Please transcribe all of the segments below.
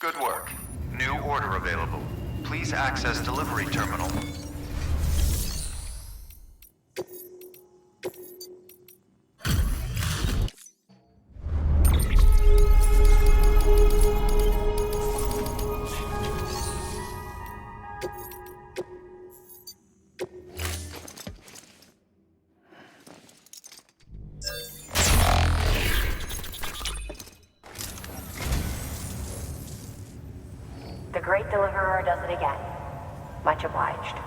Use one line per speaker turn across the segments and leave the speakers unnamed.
Good work. New order available. Please access delivery terminal.
The Great Deliverer does it again. Much obliged.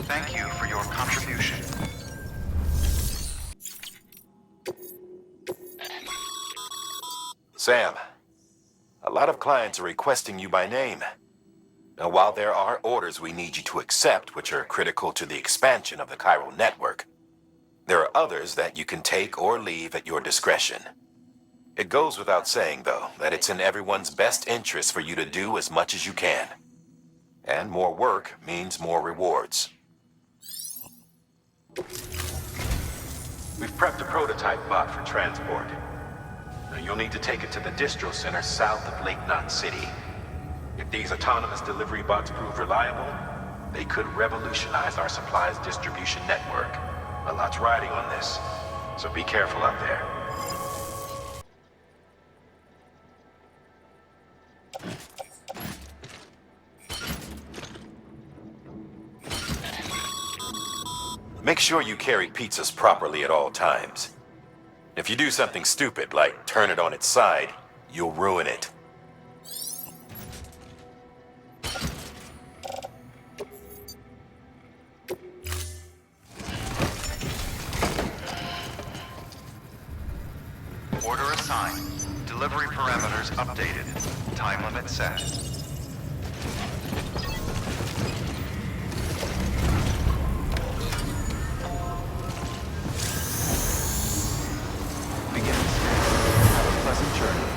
Thank you for your contribution.
Sam, a lot of clients are requesting you by name. Now, while there are orders we need you to accept, which are critical to the expansion of the chiral network, there are others that you can take or leave at your discretion. It goes without saying, though, that it's in everyone's best interest for you to do as much as you can. And more work means more rewards. We've prepped a prototype bot for transport. Now, you'll need to take it to the distro center south of Lake Knot City. If these autonomous delivery bots prove reliable, they could revolutionize our supplies distribution network. A lot's riding on this, so be careful out there. Make sure you carry pizzas properly at all times. If you do something stupid, like turn it on its side, you'll ruin it.
Order assigned. Delivery parameters updated. Time limit set. Begin. Have a pleasant journey.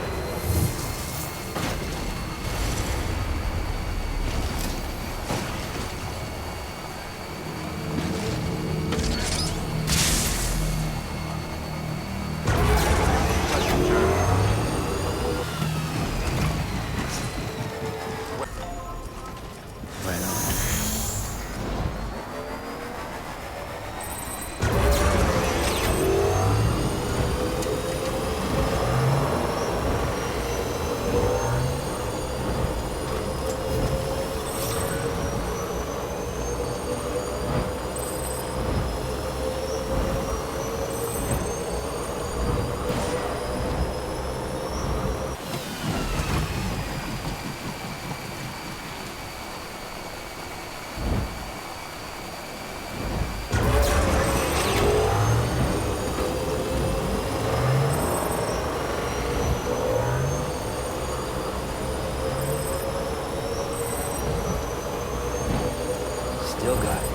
Still got it.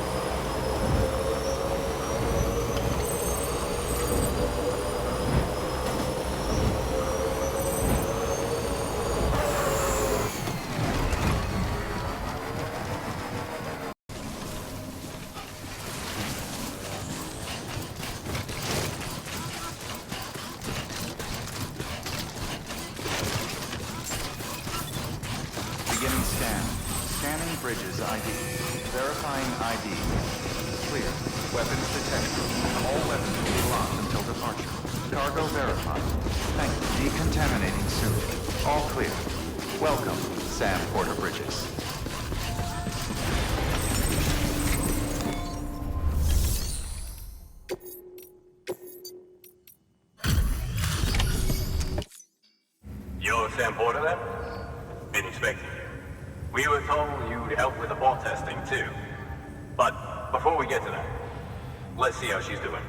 Beginning scan. Scanning bridges ID. Verifying ID. Clear. Weapons detected. All weapons will be locked until departure. Cargo verified. Thank you. Decontaminating soon. All clear. Welcome, Sam Porter Bridges.
You're Sam Porter then? Been expecting you. We were told you'd help with the bot testing too. But before we get to that, let's see how she's doing.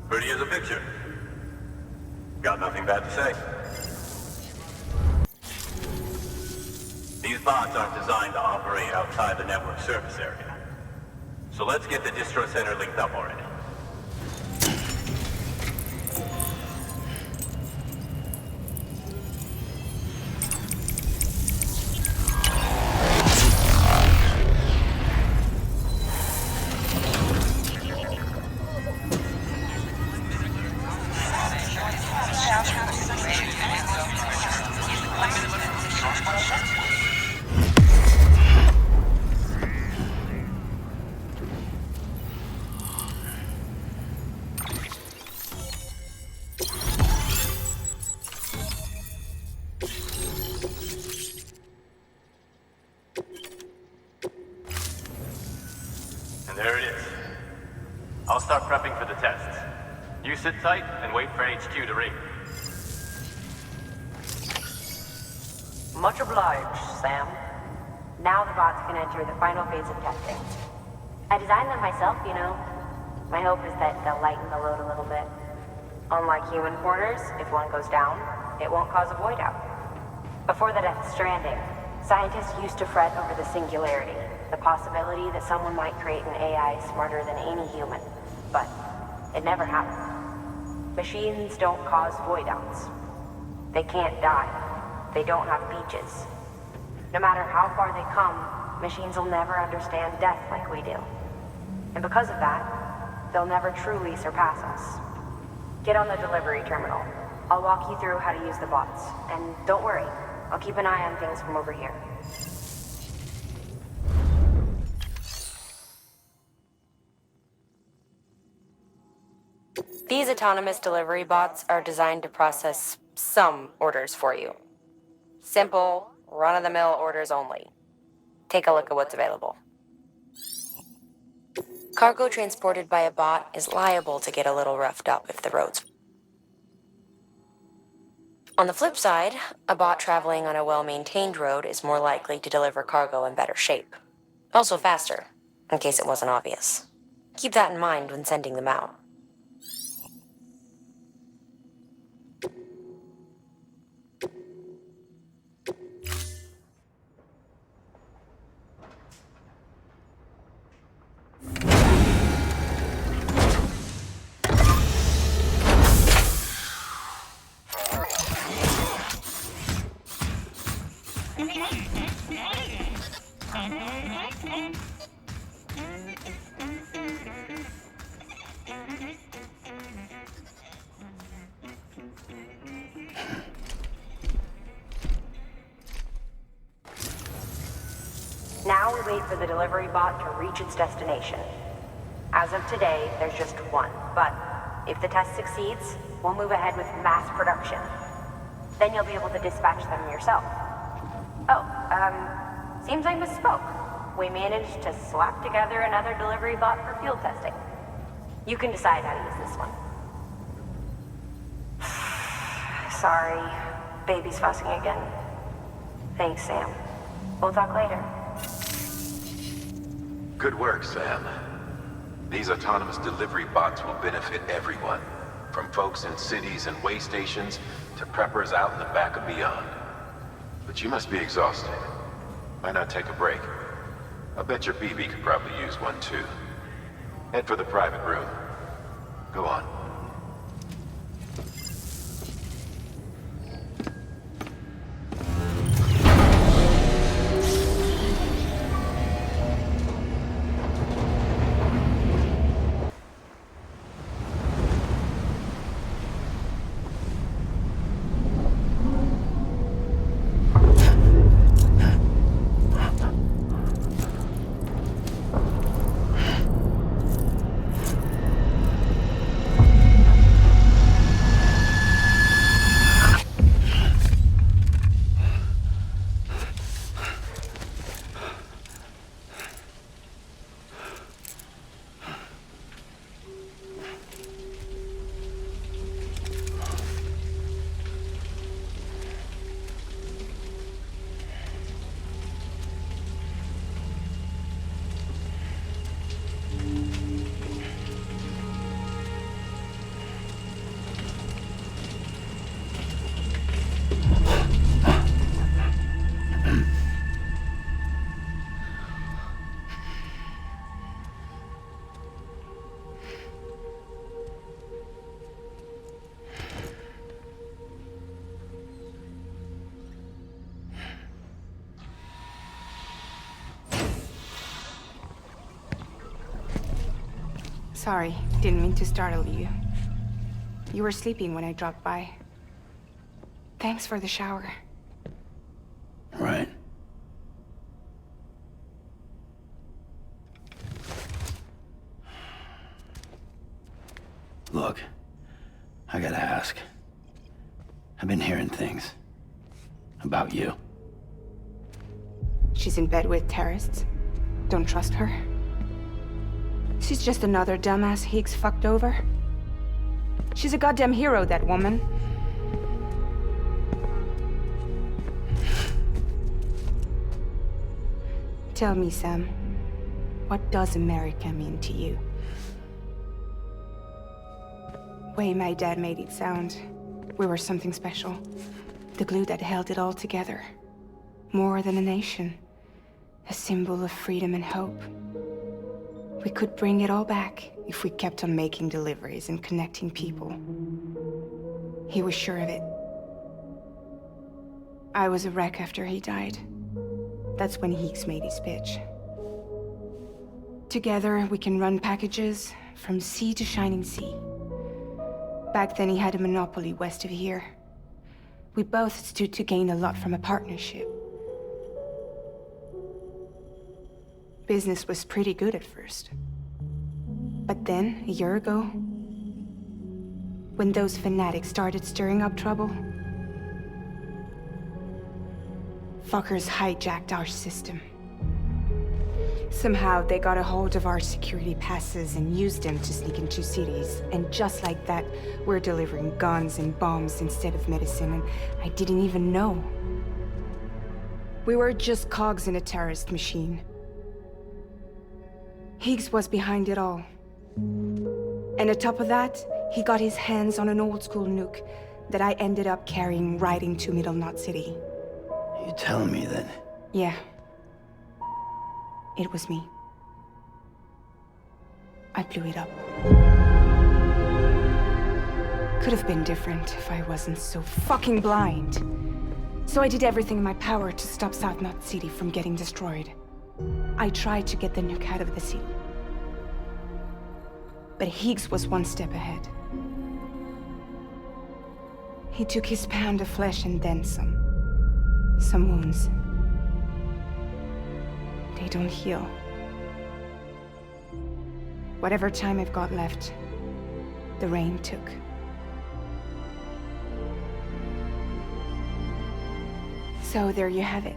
Pretty as a picture. Got nothing bad to say. These bots aren't designed to operate outside the network service area. So let's get the distro center linked up already. And there it is. I'll start prepping for the tests. You sit tight and wait for HQ to ring.
Much obliged, Sam. Now the bots can enter the final phase of testing. I designed them myself, you know. My hope is that they'll lighten the load a little bit. Unlike human porters, if one goes down, it won't cause a void out. Before the Death Stranding, scientists used to fret over the singularity, the possibility that someone might create an AI smarter than any human. But it never happened. Machines don't cause void outs. They can't die. They don't have beaches. No matter how far they come, machines will never understand death like we do. And because of that, they'll never truly surpass us. Get on the delivery terminal. I'll walk you through how to use the bots. And don't worry, I'll keep an eye on things from over here. These autonomous delivery bots are designed to process some orders for you. Simple, run-of-the-mill orders only. Take a look at what's available. Cargo transported by a bot is liable to get a little roughed up if the roads... On the flip side, a bot traveling on a well-maintained road is more likely to deliver cargo in better shape. Also faster, in case it wasn't obvious. Keep that in mind when sending them out. Now we wait for the delivery bot to reach its destination. As of today, there's just one, but if the test succeeds, we'll move ahead with mass production. Then you'll be able to dispatch them yourself. Oh, seems I misspoke. We managed to slap together another delivery bot for field testing. You can decide how to use this one. Sorry, baby's fussing again. Thanks, Sam. We'll talk later.
Good work, Sam. These autonomous delivery bots will benefit everyone, from folks in cities and way stations to preppers out in the back and beyond. But you must be exhausted. Why not take a break? I bet your BB could probably use one too. Head for the private room. Go on.
Sorry, didn't mean to startle you. You were sleeping when I dropped by. Thanks for the shower.
Right. Look, I gotta ask. I've been hearing things about you.
She's in bed with terrorists. Don't trust her. She's just another dumbass Higgs fucked over. She's a goddamn hero, that woman. Tell me, Sam, what does America mean to you? Way my dad made it sound, we were something special. The glue that held it all together. More than a nation. A symbol of freedom and hope. We could bring it all back if we kept on making deliveries and connecting people. He was sure of it. I was a wreck after he died. That's when Higgs made his pitch. Together, we can run packages from sea to shining sea. Back then, he had a monopoly west of here. We both stood to gain a lot from a partnership. Business was pretty good at first. But then, a year ago, when those fanatics started stirring up trouble, fuckers hijacked our system. Somehow, they got a hold of our security passes and used them to sneak into cities. And just like that, we're delivering guns and bombs instead of medicine, and I didn't even know. We were just cogs in a terrorist machine. Higgs was behind it all. And on top of that, he got his hands on an old-school nuke that I ended up carrying right into Middle Knot City.
You telling me that?
Yeah. It was me. I blew it up. Could have been different if I wasn't so fucking blind. So I did everything in my power to stop South Knot City from getting destroyed. I tried to get the nuke out of the city. But Higgs was one step ahead. He took his pound of flesh and then some. Some wounds. They don't heal. Whatever time I've got left, the rain took. So there you have it.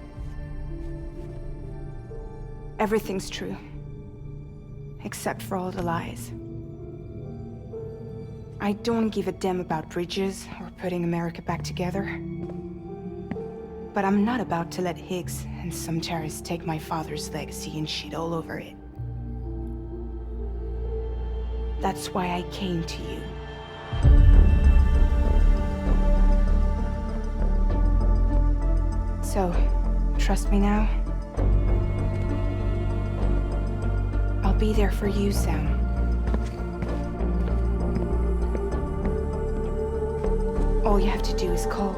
Everything's true. Except for all the lies. I don't give a damn about bridges or putting America back together. But I'm not about to let Higgs and some terrorists take my father's legacy and shit all over it. That's why I came to you. So, trust me now? I'll be there for you, Sam. All you have to do is call.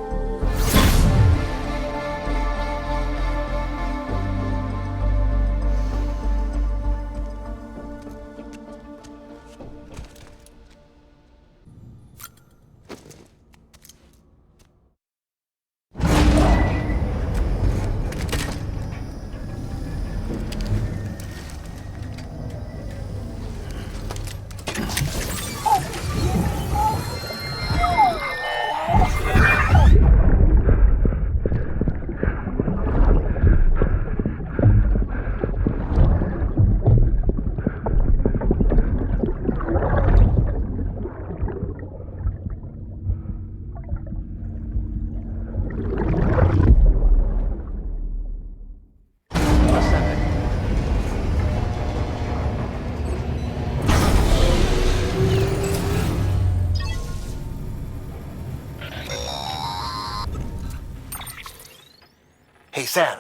Hey Sam,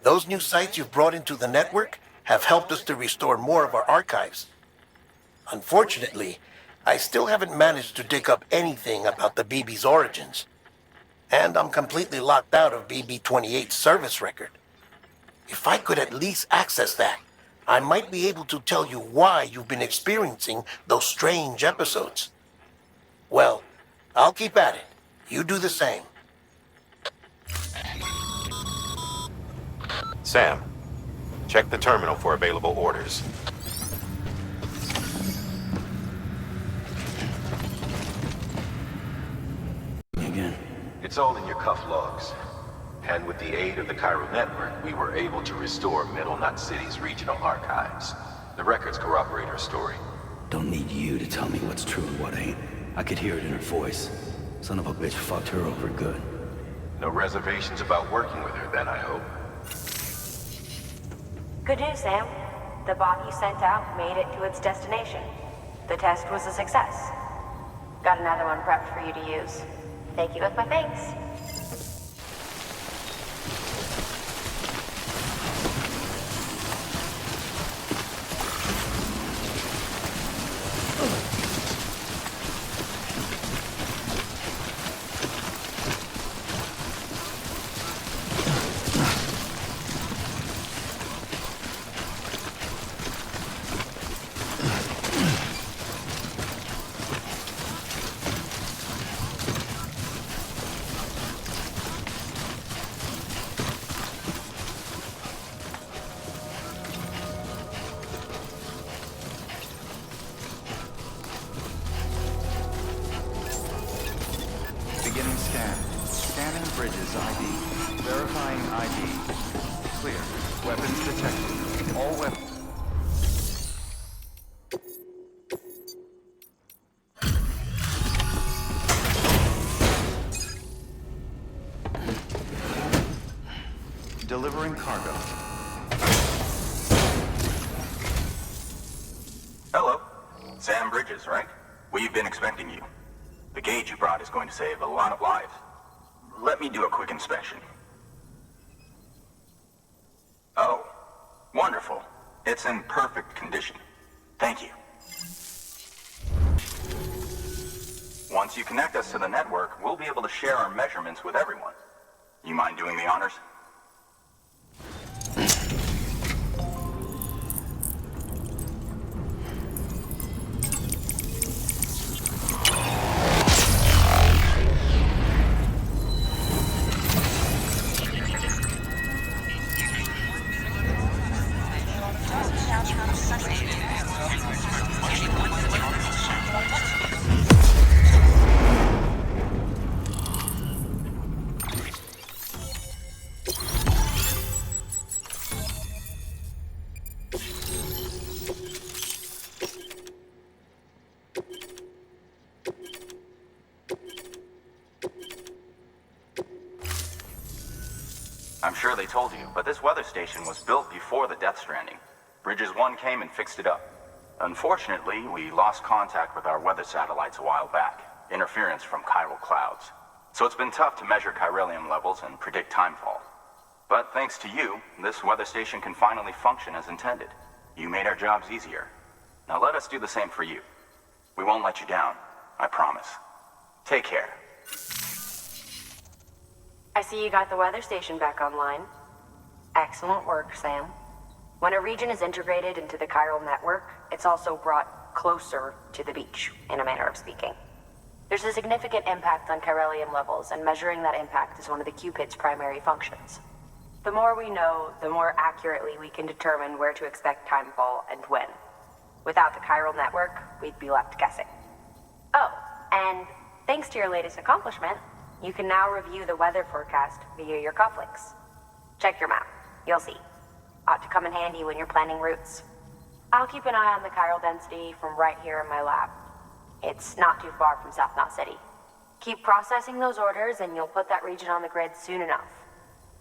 those new sites you've brought into the network have helped us to restore more of our archives. Unfortunately, I still haven't managed to dig up anything about the BB's origins. And I'm completely locked out of BB-28's service record. If I could at least access that, I might be able to tell you why you've been experiencing those strange episodes. Well, I'll keep at it. You do the same.
Sam, check the terminal for available orders.
Again.
It's all in your cuff logs. And with the aid of the Cairo network, we were able to restore Middle Knot City's regional archives. The records corroborate her story.
Don't need you to tell me what's true and what ain't. I could hear it in her voice. Son of a bitch fucked her over good.
No reservations about working with her then, I hope.
Good news, Sam. The bot you sent out made it to its destination. The test was a success. Got another one prepped for you to use. Thank you with my thanks.
Beginning scan. Scanning bridges ID. Verifying ID. Clear. Weapons detected. All weapons. Delivering cargo.
Hello. Sam Bridges, right? We've been expecting you. The gauge you brought is going to save a lot of lives. Let me do a quick inspection. Oh, wonderful. It's in perfect condition. Thank you. Once you connect us to the network, we'll be able to share our measurements with everyone. You mind doing the honors? I'm sure they told you, but this weather station was built before the Death Stranding. Bridges 1 came and fixed it up. Unfortunately, we lost contact with our weather satellites a while back. Interference from chiral clouds. So it's been tough to measure chiralium levels and predict timefall. But thanks to you, this weather station can finally function as intended. You made our jobs easier. Now let us do the same for you. We won't let you down, I promise. Take care.
I see you got the weather station back online. Excellent work, Sam. When a region is integrated into the chiral network, it's also brought closer to the beach, in a manner of speaking. There's a significant impact on chiralium levels, and measuring that impact is one of the Cupid's primary functions. The more we know, the more accurately we can determine where to expect timefall and when. Without the chiral network, we'd be left guessing. Oh, and thanks to your latest accomplishment, you can now review the weather forecast via your cufflinks. Check your map. You'll see. Ought to come in handy when you're planning routes. I'll keep an eye on the chiral density from right here in my lab. It's not too far from South Knot City. Keep processing those orders and you'll put that region on the grid soon enough.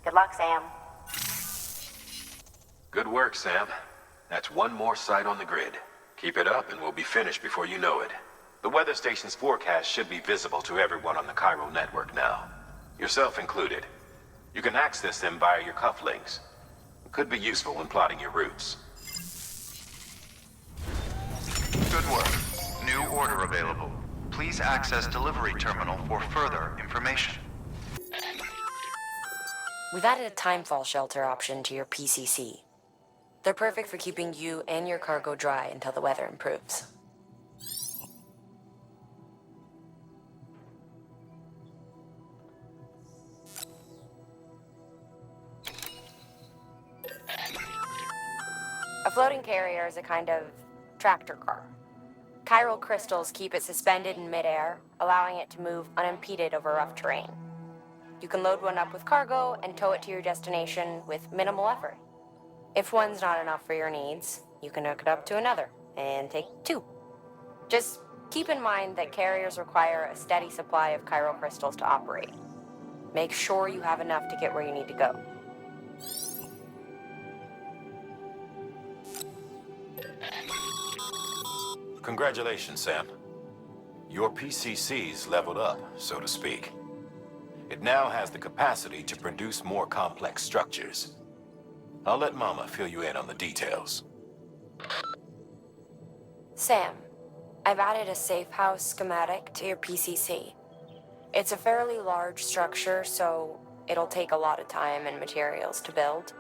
Good luck, Sam.
Good work, Sam. That's one more site on the grid. Keep it up and we'll be finished before you know it. The weather station's forecast should be visible to everyone on the chiral network now. Yourself included. You can access them via your cufflinks. It could be useful when plotting your routes.
Good work. New order available. Please access delivery terminal for further information.
We've added a timefall shelter option to your PCC. They're perfect for keeping you and your cargo dry until the weather improves. A floating carrier is a kind of tractor car. Chiral crystals keep it suspended in midair, allowing it to move unimpeded over rough terrain. You can load one up with cargo and tow it to your destination with minimal effort. If one's not enough for your needs, you can hook it up to another and take two. Just keep in mind that carriers require a steady supply of chiral crystals to operate. Make sure you have enough to get where you need to go.
Congratulations, Sam. Your PCC's leveled up, so to speak. It now has the capacity to produce more complex structures. I'll let Mama fill you in on the details.
Sam, I've added a safe house schematic to your PCC. It's a fairly large structure, so it'll take a lot of time and materials to build.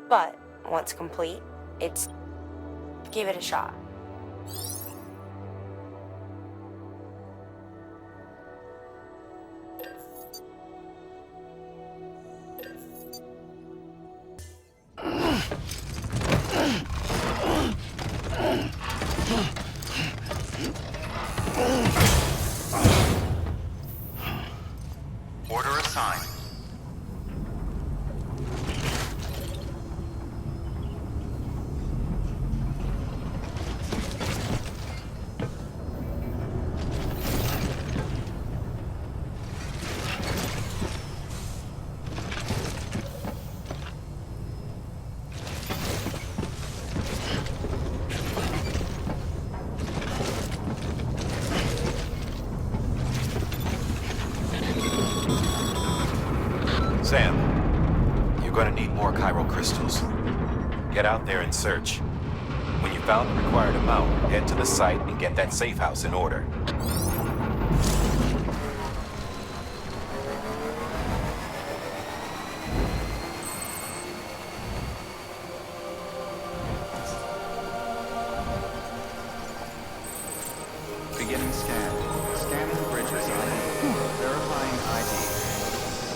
But once complete, give it a shot.
Order assigned.
Sam, you're gonna need more chiral crystals. Get out there and search. When you found the required amount, head to the site and get that safe house in order.
Beginning scan. Scanning bridges ID. Verifying ID.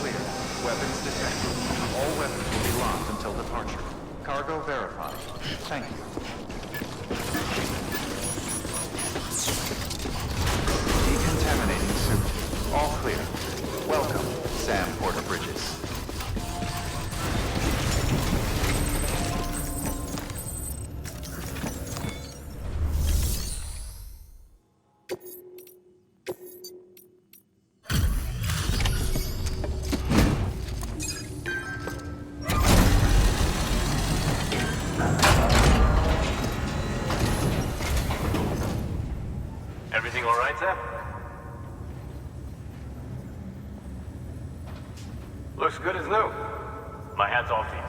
Clear. Weapons detected. All weapons will be locked until departure. Cargo verified. Thank you. Decontaminating suit. All clear. Welcome, Sam Porter Bridges.
Everything all right, Sam? Looks good as new. My hat's off to you.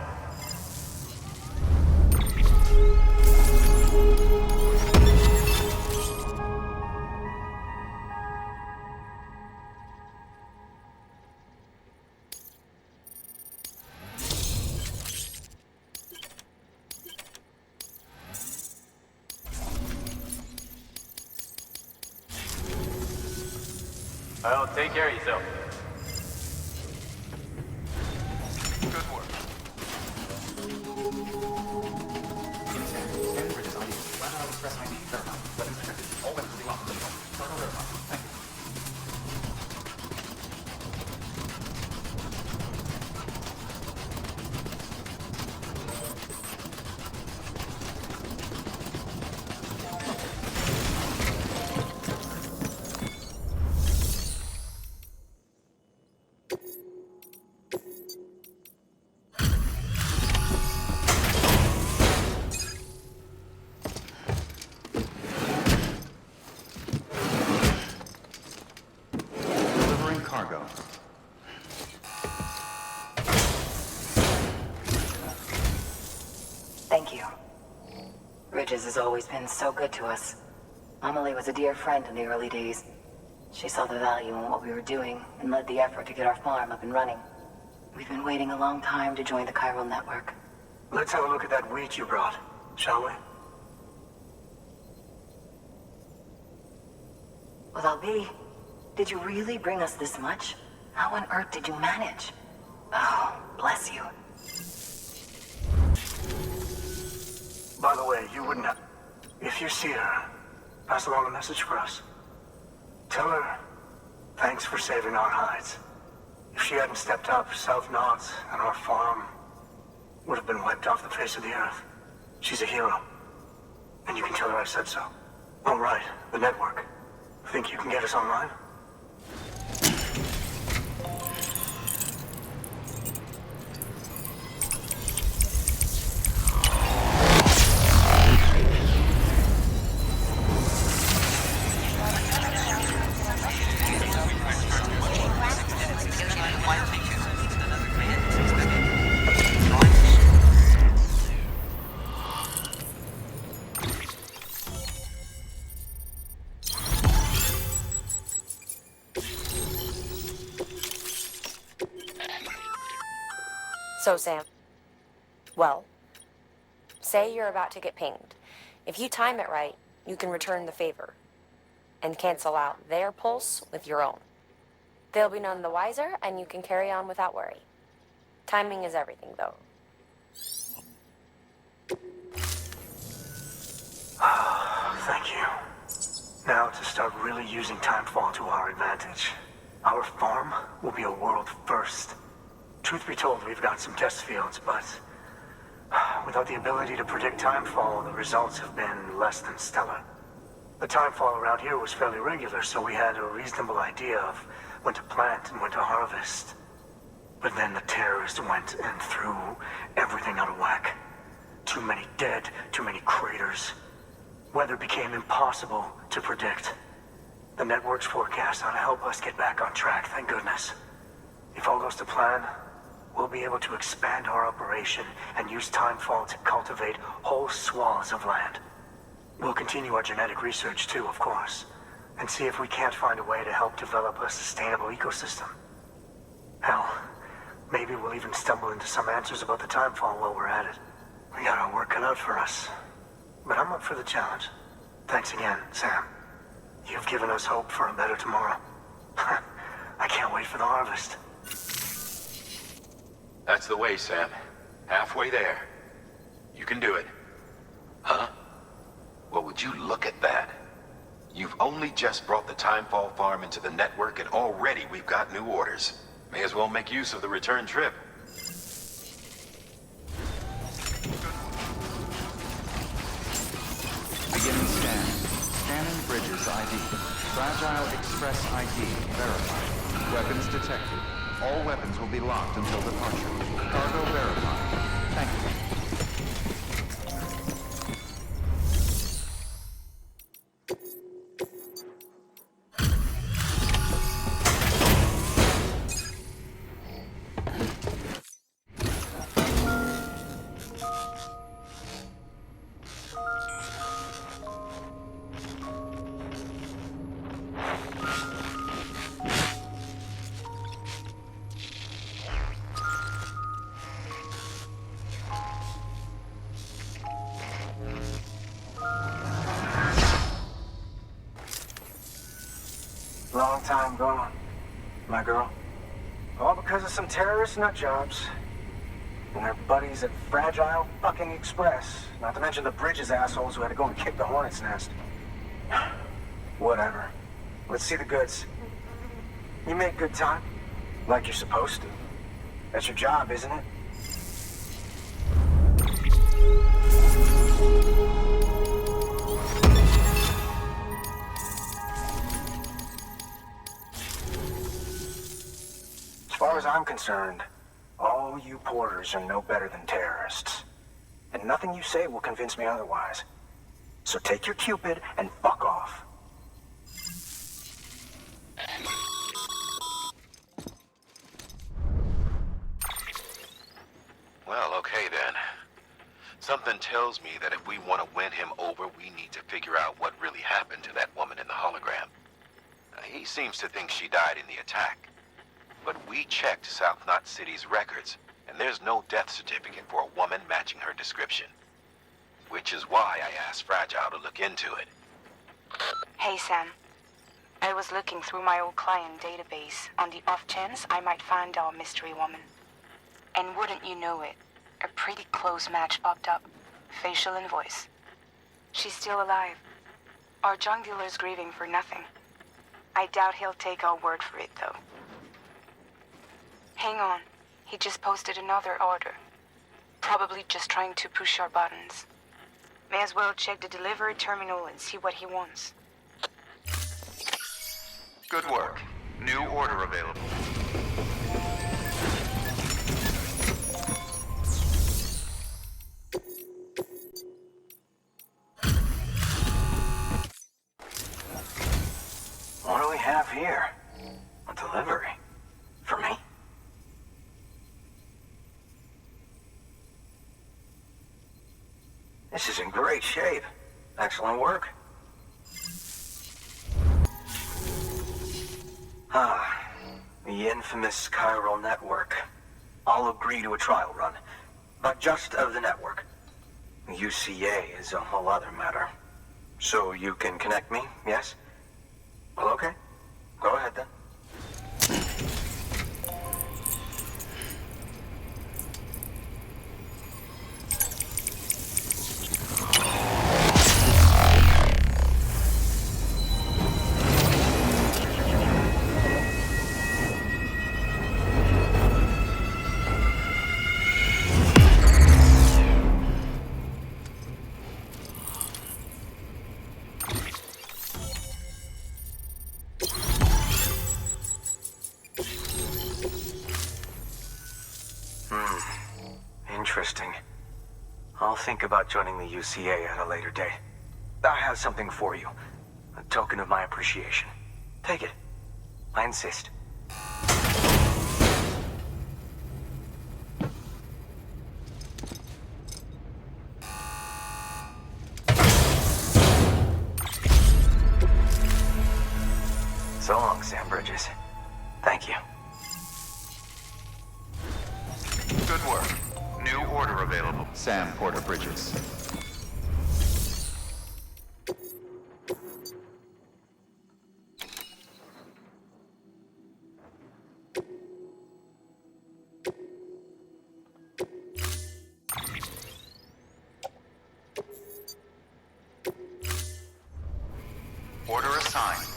Well, take care of yourself.
Good work. Scanning bridges ID. Flat out express ID. Verified. Weapons detected. All weapons will be locked until departure. Cargo verified. Thank you. Delivering cargo.
Thank you. Ridges has always been so good to us. Amelie was a dear friend in the early days. She saw the value in what we were doing and led the effort to get our farm up and running. We've been waiting a long time to join the chiral network.
Let's have a look at that wheat you brought, shall we?
Well, Albi, did you really bring us this much? How on earth did you manage? Oh, bless you.
By the way, you wouldn't have... If you see her, pass along a message for us. Tell her, thanks for saving our hides. If she hadn't stepped up, South Knots and our farm,
would have been wiped off the face of the earth. She's a hero. And you can tell her I said so. All right, the network. Think you can get us online?
So, Sam. Well, say you're about to get pinged. If you time it right, you can return the favor and cancel out their pulse with your own. They'll be none the wiser, and you can carry on without worry. Timing is everything, though.
Thank you. Now to start really using timefall to our advantage. Our farm will be a world first. Truth be told, we've got some test fields, but without the ability to predict timefall, the results have been less than stellar. The timefall around here was fairly regular, so we had a reasonable idea of when to plant and when to harvest. But then the terrorists went and threw everything out of whack. Too many dead, too many craters. Weather became impossible to predict. The network's forecast ought to help us get back on track, thank goodness. If all goes to plan, we'll be able to expand our operation and use timefall to cultivate whole swaths of land. We'll continue our genetic research too, of course, and see if we can't find a way to help develop a sustainable ecosystem. Hell, maybe we'll even stumble into some answers about the timefall while we're at it. We got our work cut out for us, but I'm up for the challenge. Thanks again, Sam. You've given us hope for a better tomorrow. I can't wait for the harvest.
That's the way, Sam. Halfway there. You can do it. Huh? Well, would you look at that? You've only just brought the Timefall farm into the network, and already we've got new orders. May as well make use of the return trip.
Beginning scan. Scanning bridges ID. Fragile Express ID verified. Weapons detected. All weapons will be locked until departure. Cargo verified. Thank you.
Long time gone, my girl. All because of some terrorist nutjobs. And their buddies at Fragile fucking Express. Not to mention the Bridges assholes who had to go and kick the hornet's nest. Whatever. Let's see the goods. You make good time. Like you're supposed to. That's your job, isn't it? As far as I'm concerned, all you porters are no better than terrorists. And nothing you say will convince me otherwise. So take your Cupid and fuck off.
Well, okay then. Something tells me that if we want to win him over, we need to figure out what really happened to that woman in the hologram. He seems to think she died in the attack. But we checked South Knot City's records, and there's no death certificate for a woman matching her description. Which is why I asked Fragile to look into it.
Hey, Sam. I was looking through my old client database on the off chance I might find our mystery woman. And wouldn't you know it, a pretty close match popped up. Facial and voice. She's still alive. Our junk dealer's grieving for nothing. I doubt he'll take our word for it, though. Hang on. He just posted another order. Probably just trying to push our buttons. May as well check the delivery terminal and see what he wants.
Good work. New order available.
What do we have here? A delivery? For me? This is in great shape. Excellent work. The infamous chiral network. I'll agree to a trial run, but just of the network. UCA is a whole other matter. So you can connect me, yes? Well, okay. Go ahead then. Interesting. I'll think about joining the UCA at a later date. I have something for you. A token of my appreciation. Take it. I insist. So long, Sam Bridges. Thank you.
Good work. New order available. Sam Porter Bridges. Order assigned.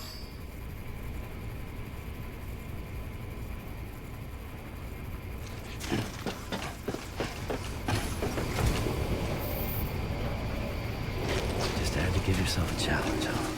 Just had to give yourself a challenge, huh?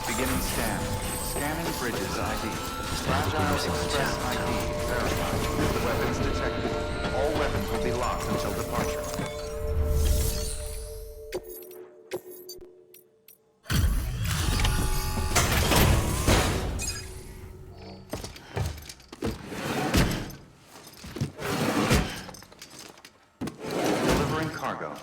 Beginning scan. Scanning Bridges ID. Fragile Express ID verified. Weapons detected. All weapons will be locked until departure. Delivering cargo.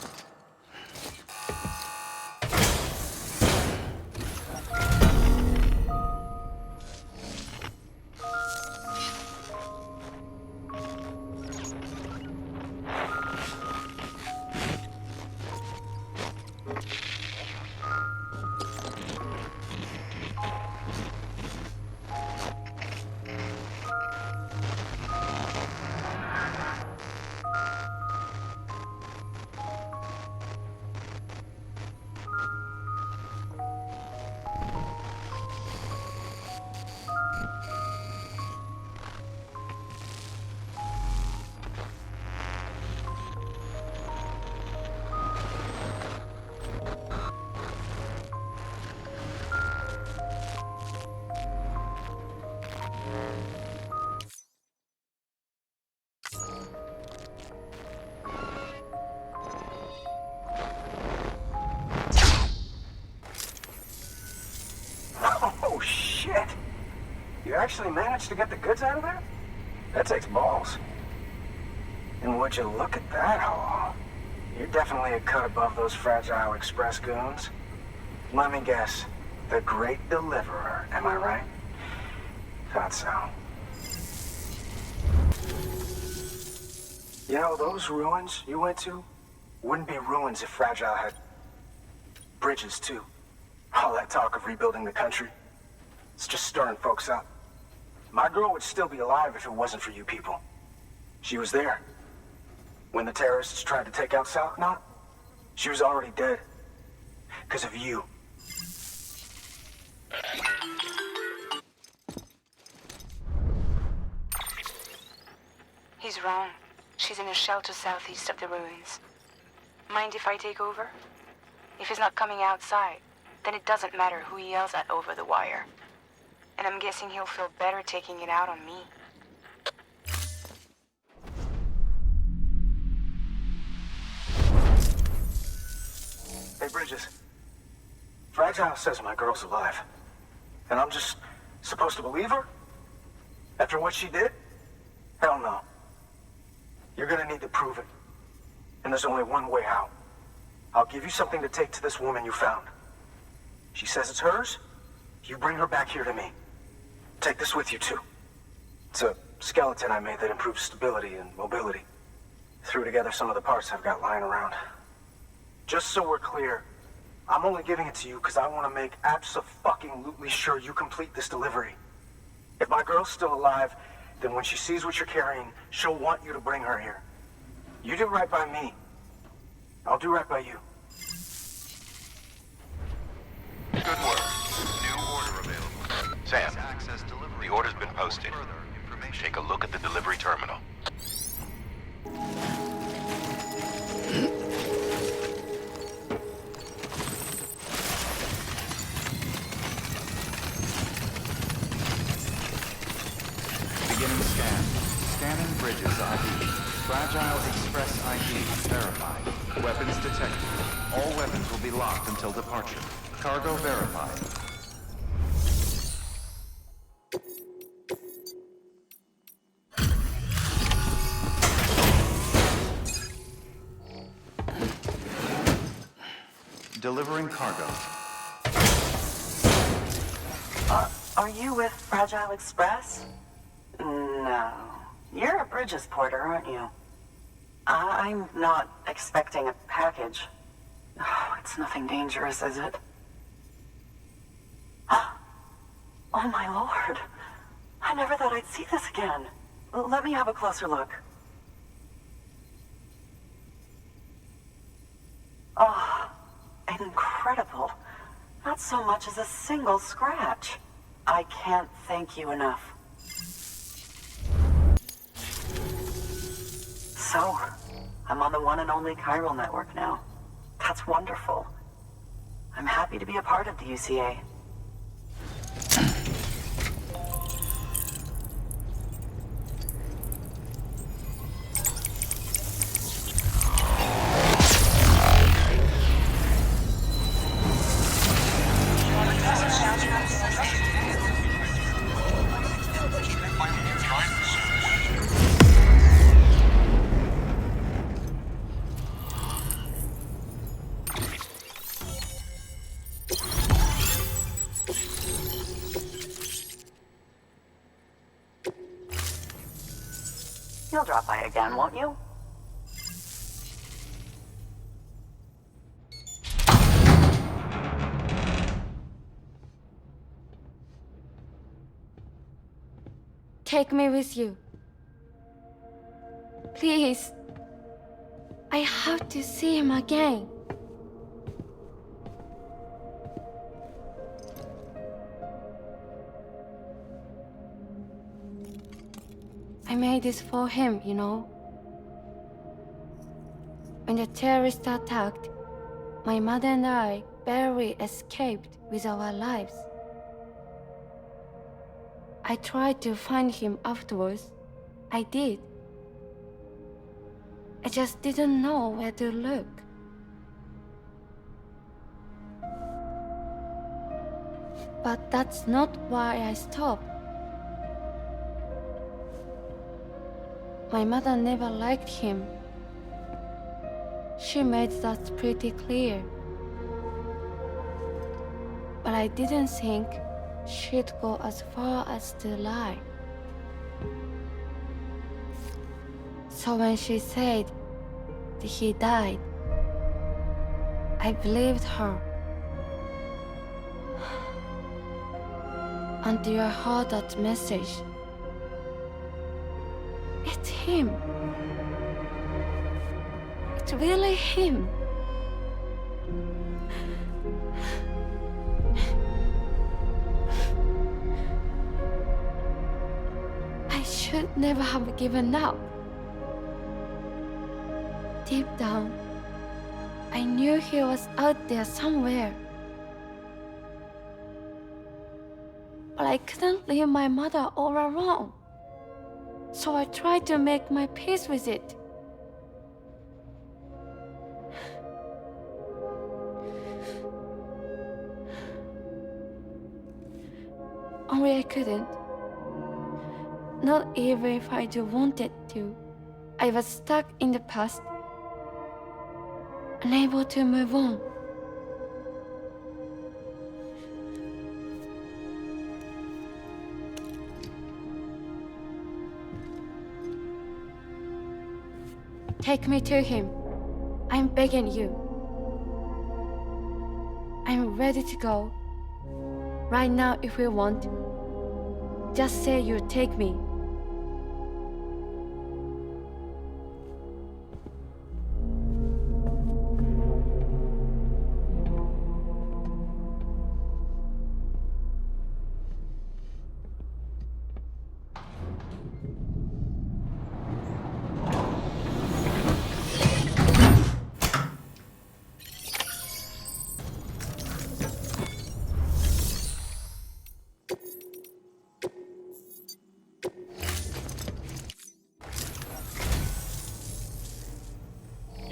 actually managed to get the goods out of there? That takes balls. And would you look at that haul? You're definitely a cut above those fragile express goons. Let me guess. The Great Deliverer, am I right? Thought so. You know, those ruins you went to wouldn't be ruins if Fragile had bridges, too. All that talk of rebuilding the country, it's just stirring folks up. My girl would still be alive if it wasn't for you people. She was there. When the terrorists tried to take out South Knot, she was already dead. Because of you.
He's wrong. She's in a shelter southeast of the ruins. Mind if I take over? If he's not coming outside, then it doesn't matter who he yells at over the wire. And I'm guessing he'll feel better taking it out on me.
Hey, Bridges. Fragile says my girl's alive. And I'm just supposed to believe her? After what she did? Hell no. You're gonna need to prove it. And there's only one way out. I'll give you something to take to this woman you found. She says it's hers. You bring her back here to me. Take this with you, too. It's a skeleton I made that improves stability and mobility. Threw together some of the parts I've got lying around. Just so we're clear, I'm only giving it to you because I want to make abso-fucking-lutely sure you complete this delivery. If my girl's still alive, then when she sees what you're carrying, she'll want you to bring her here. You do right by me. I'll do right by you.
Good work. New order available. Sam, the order's been posted. Take a look at the delivery terminal.
Beginning scan. Scanning bridges ID. Fragile Express ID verified. Weapons detected. All weapons will be locked until departure. Cargo verified. Delivering cargo.
Are you with Fragile Express? No. You're a Bridges porter, aren't you? I'm not expecting a package. Oh, it's nothing dangerous, is it? Oh my lord. I never thought I'd see this again. Let me have a closer look. Oh, incredible. Not so much as a single scratch. I can't thank you enough. So, I'm on the one and only chiral network now. That's wonderful. I'm happy to be a part of the UCA. You'll drop by again, won't you?
Take me with you. Please. I have to see him again. I made this for him, you know. When the terrorists attacked, my mother and I barely escaped with our lives. I tried to find him afterwards. I did. I just didn't know where to look. But that's not why I stopped. My mother never liked him. She made that pretty clear. But I didn't think she'd go as far as to lie. So when she said that he died, I believed her. Until I heard that message. It's him. It's really him. I should never have given up. Deep down, I knew he was out there somewhere. But I couldn't leave my mother all alone. So I tried to make my peace with it. Only I couldn't. Not even if I do wanted to. I was stuck in the past, unable to move on. Take me to him. I'm begging you. I'm ready to go. Right now if you want. Just say you'll take me.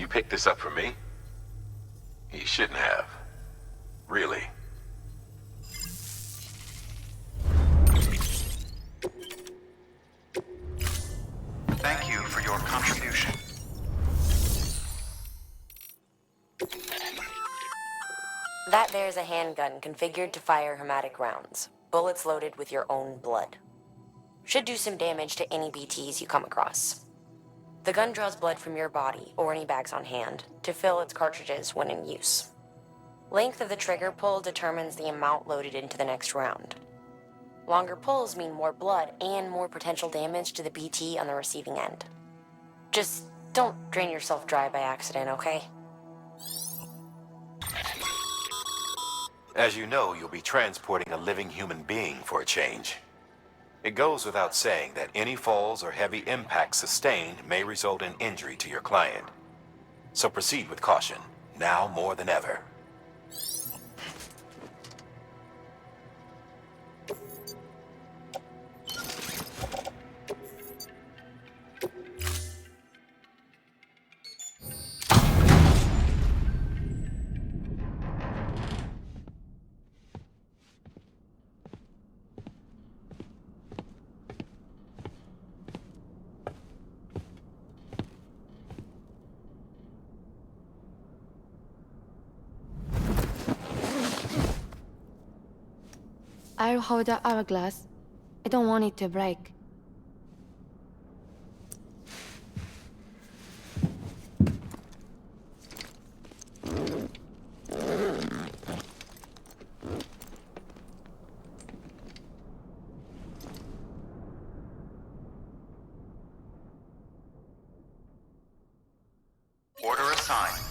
Picked this up for me? He shouldn't have. Really.
Thank you for your contribution.
That there's a handgun configured to fire hematic rounds. Bullets loaded with your own blood. Should do some damage to any BTs you come across. The gun draws blood from your body, or any bags on hand, to fill its cartridges when in use. Length of the trigger pull determines the amount loaded into the next round. Longer pulls mean more blood and more potential damage to the BT on the receiving end. Just don't drain yourself dry by accident, okay?
As you know, you'll be transporting a living human being for a change. It goes without saying that any falls or heavy impacts sustained may result in injury to your client. So proceed with caution, now more than ever.
I'll hold the hourglass. I don't want it to break.
Order assigned.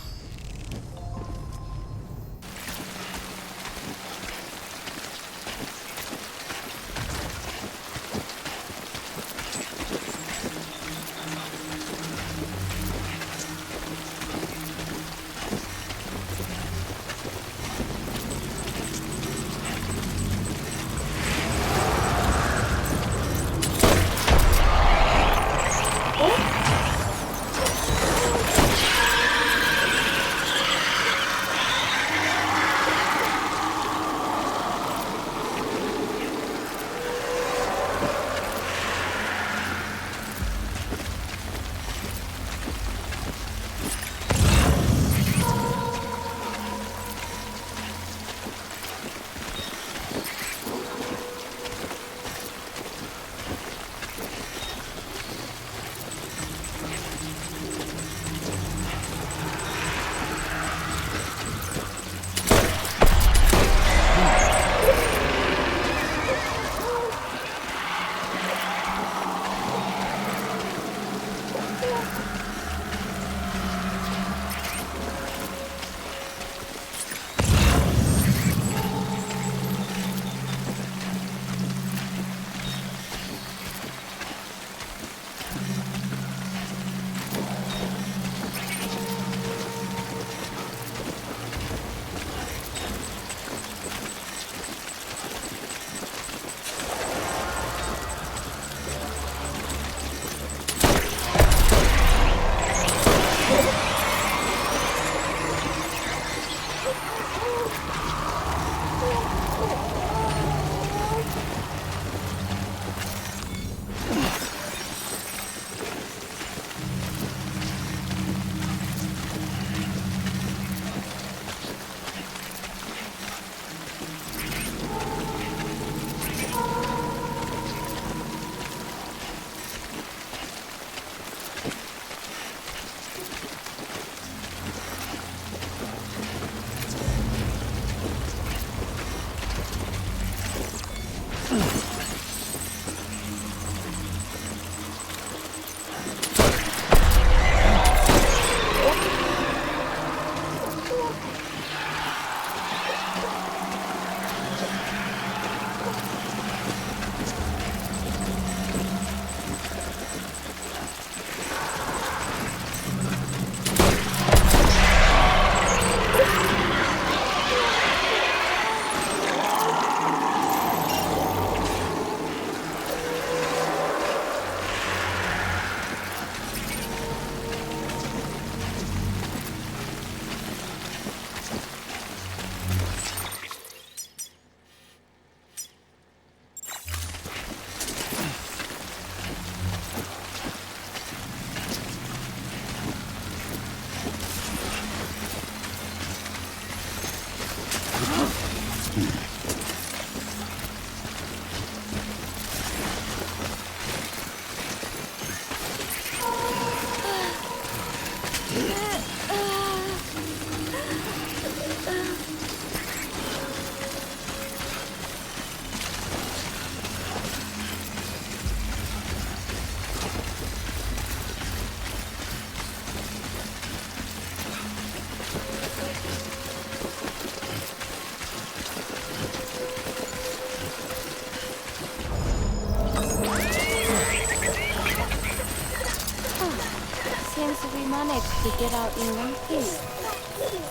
seems we managed to get out in one piece.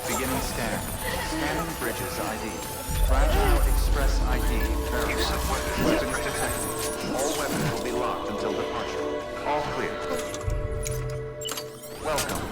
Beginning scan. Scanning bridges ID. Fragile Express ID verified. Weapons detected. All weapons will be locked until departure. All clear. Welcome.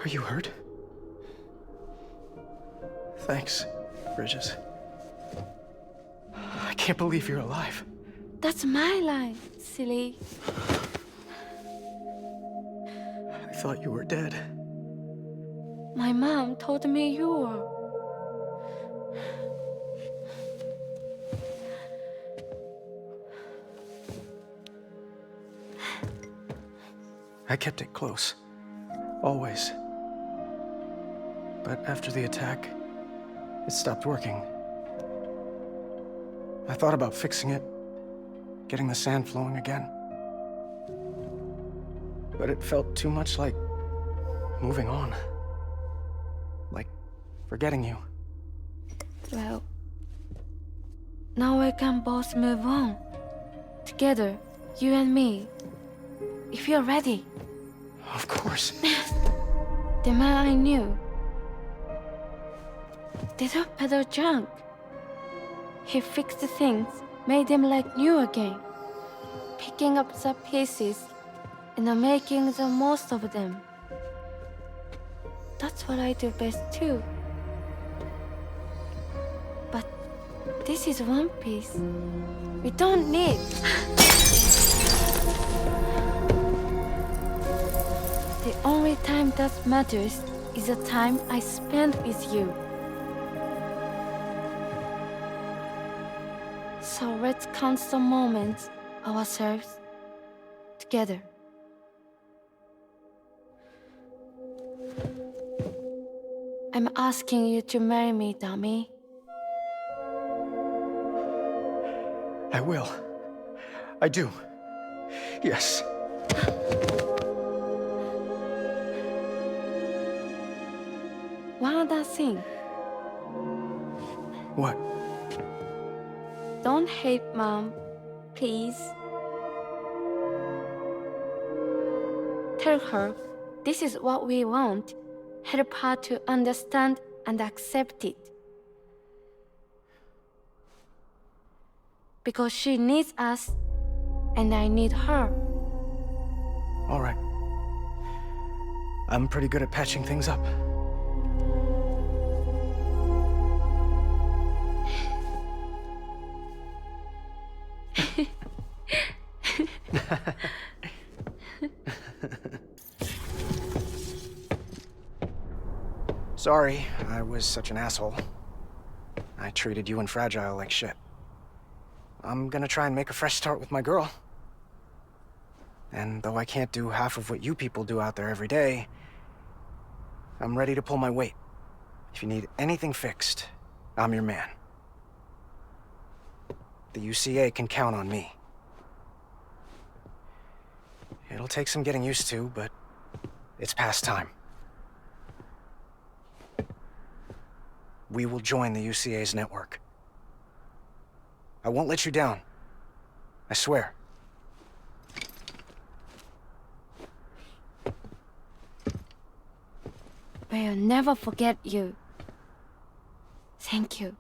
Are you hurt? Thanks, Bridges. I can't believe you're alive.
That's my line, silly.
I thought you were dead.
My mom told me you were.
I kept it close. Always. But after the attack, it stopped working. I thought about fixing it, getting the sand flowing again. But it felt too much like moving on. Like forgetting you.
Well, now we can both move on. Together, you and me. If you're ready.
Of course.
The man I knew. Didn't peddle junk. He fixed things, made them like new again. Picking up the pieces and making the most of them. That's what I do best too. But this is one piece. We don't need. The only time that matters is the time I spend with you. So let's count the moments ourselves together. I'm asking you to marry me, dummy.
I will. I do. Yes.
One other thing.
What?
Don't hate Mom, please. Tell her this is what we want. Help her to understand and accept it. Because she needs us, and I need her.
All right. I'm pretty good at patching things up. Sorry, I was such an asshole. I treated you and Fragile like shit. I'm gonna try and make a fresh start with my girl. And though I can't do half of what you people do out there every day, I'm ready to pull my weight. If you need anything fixed, I'm your man. The UCA can count on me. It'll take some getting used to, but it's past time. We will join the UCA's network. I won't let you down. I swear.
We'll never forget you. Thank you.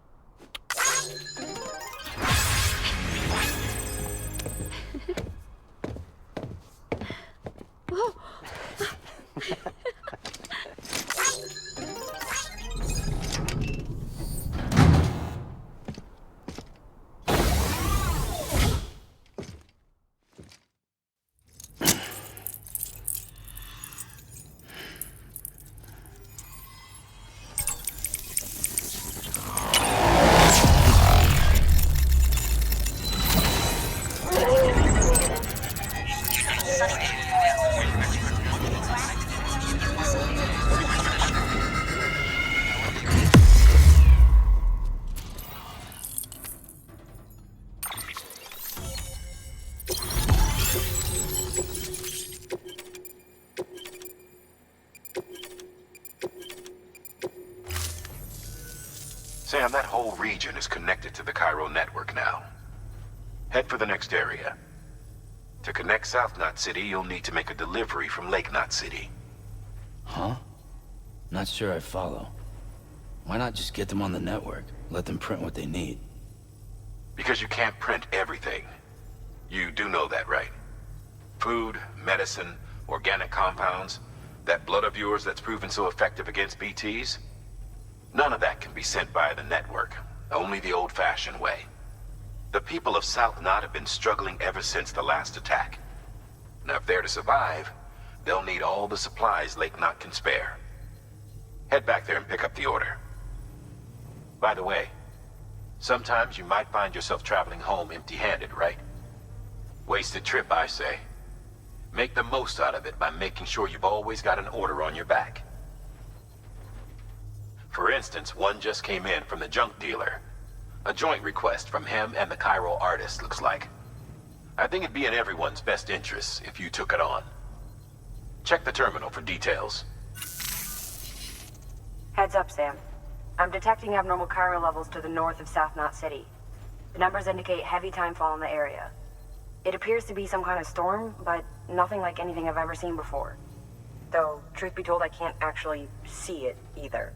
Sam, that whole region is connected to the Cairo network now. Head for the next area. To connect South Knot City, you'll need to make a delivery from Lake Knot City.
Huh? Not sure I follow. Why not just get them on the network? Let them print what they need.
Because you can't print everything. You do know that, right? Food, medicine, organic compounds, that blood of yours that's proven so effective against BTs? None of that can be sent via the network. Only the old-fashioned way. The people of South Knot have been struggling ever since the last attack. Now, if they're to survive, they'll need all the supplies Lake Knot can spare. Head back there and pick up the order. By the way, sometimes you might find yourself traveling home empty-handed, right? Wasted trip, I say. Make the most out of it by making sure you've always got an order on your back. For instance, one just came in from the junk dealer. A joint request from him and the Cairo artist, looks like. I think it'd be in everyone's best interest if you took it on. Check the terminal for details.
Heads up, Sam. I'm detecting abnormal Cairo levels to the north of South Knot City. The numbers indicate heavy timefall in the area. It appears to be some kind of storm, but nothing like anything I've ever seen before. Though, truth be told, I can't actually see it either.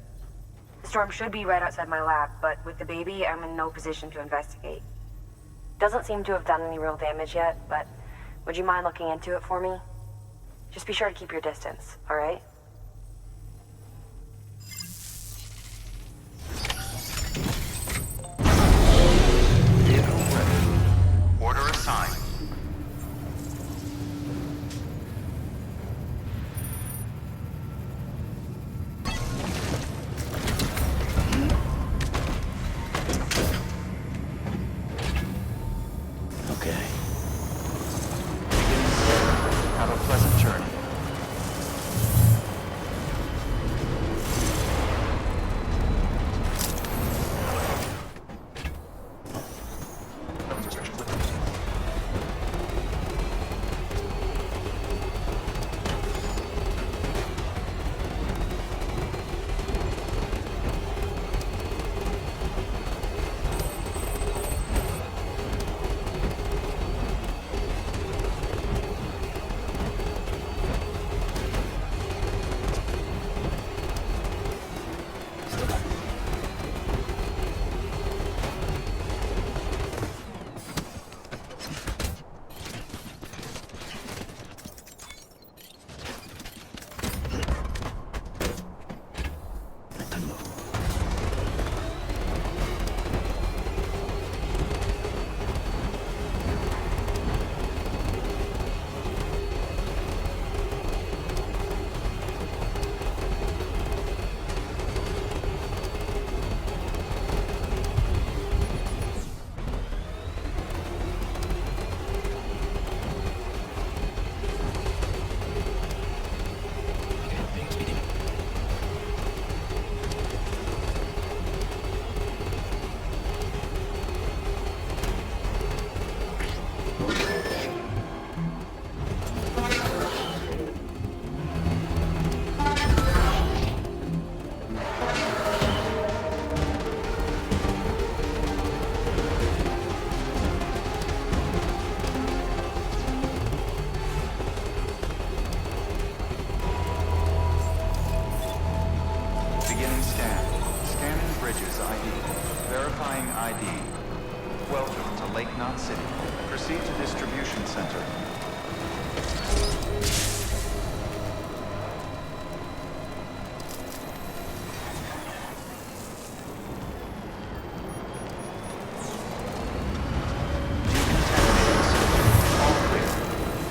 The storm should be right outside my lab, but with the baby, I'm in no position to investigate. Doesn't seem to have done any real damage yet, but would you mind looking into it for me? Just be sure to keep your distance, all right?
Vehicle ready. Order assigned.
Okay.
Have a pleasant journey. Welcome to Lake Knot City. Proceed to distribution center. Decontaminating. All clear.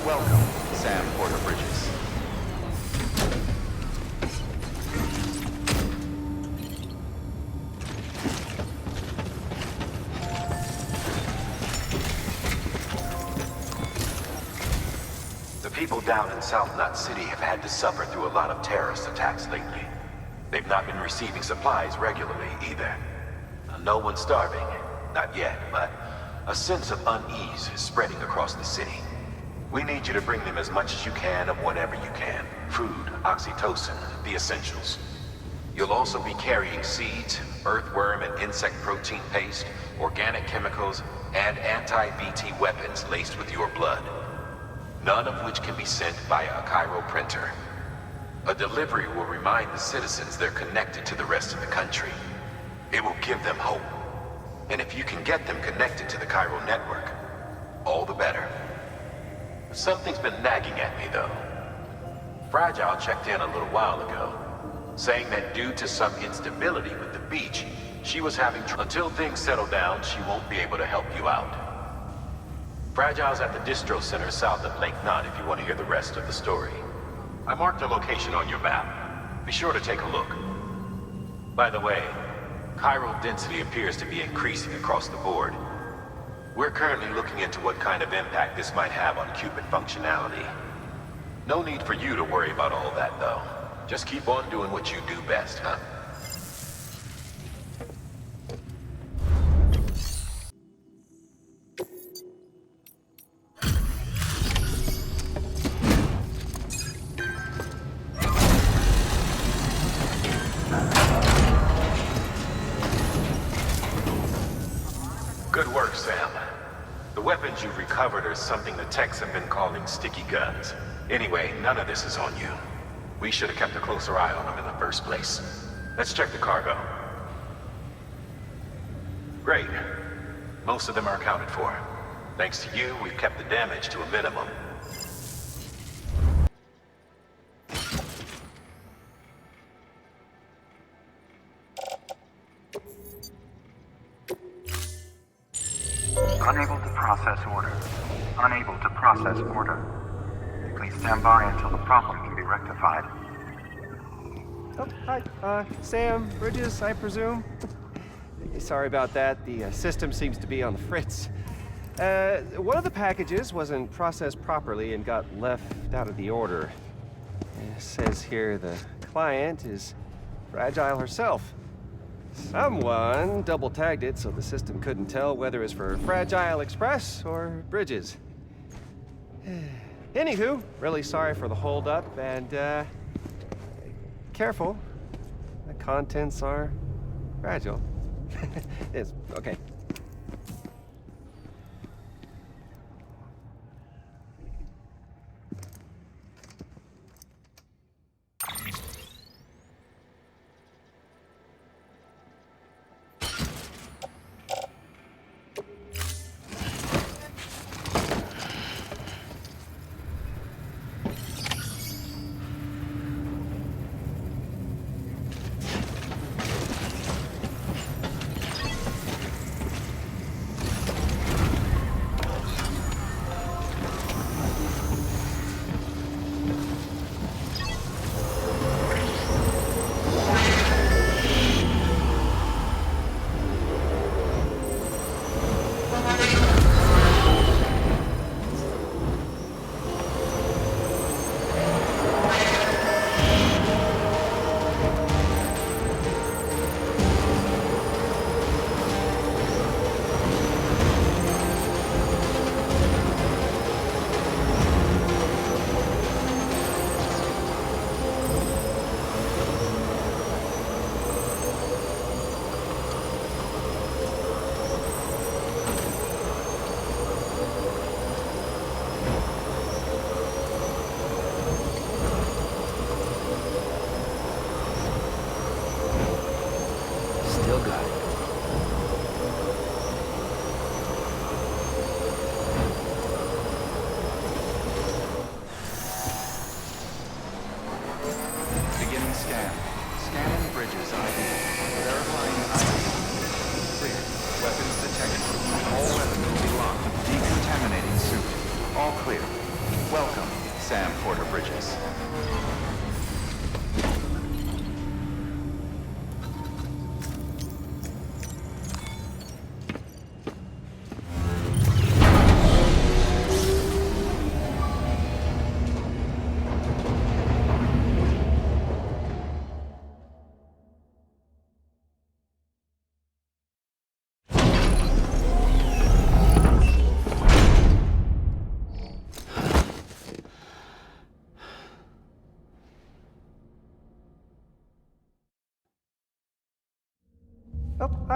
Welcome, Sam Porter Bridges.
People down in South Knot City have had to suffer through a lot of terrorist attacks lately. They've not been receiving supplies regularly either. No one's starving, not yet, but a sense of unease is spreading across the city. We need you to bring them as much as you can of whatever you can. Food, oxytocin, the essentials. You'll also be carrying seeds, earthworm and insect protein paste, organic chemicals, and anti-BT weapons laced with your blood. None of which can be sent via a Cairo printer. A delivery will remind the citizens they're connected to the rest of the country. It will give them hope. And if you can get them connected to the Cairo network, all the better. Something's been nagging at me, though. Fragile checked in a little while ago, saying that due to some instability with the beach, she was having trouble. Until things settle down, she won't be able to help you out. Fragile's at the distro center south of Lake Knot if you want to hear the rest of the story. I marked a location on your map. Be sure to take a look. By the way, chiral density appears to be increasing across the board. We're currently looking into what kind of impact this might have on Cupid functionality. No need for you to worry about all that, though. Just keep on doing what you do best, huh? Good work, Sam. The weapons you've recovered are something the techs have been calling sticky guns. Anyway, none of this is on you. We should have kept a closer eye on them in the first place. Let's check the cargo. Great. Most of them are accounted for. Thanks to you, we've kept the damage to a minimum.
Unable to process order. Unable to process order. Please stand by until the problem can be rectified.
Oh, hi. Sam, Bridges, I presume? Sorry about that. The system seems to be on the fritz. One of the packages wasn't processed properly and got left out of the order. It says here the client is Fragile herself. Someone double-tagged it so the system couldn't tell whether it was for Fragile Express or Bridges. Anywho, really sorry for the hold-up, and, careful. The contents are fragile. It's okay.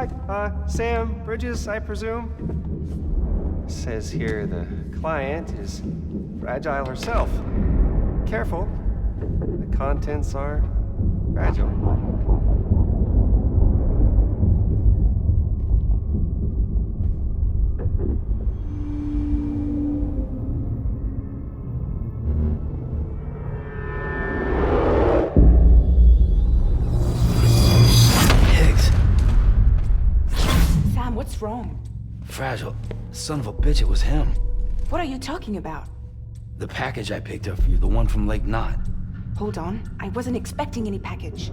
hi. Sam, Bridges, I presume? Says here the client is fragile herself. Careful. The contents are fragile.
What's wrong?
Fragile. Son of a bitch, it was him.
What are you talking about?
The package I picked up for you, the one from Lake Knot.
Hold on. I wasn't expecting any package.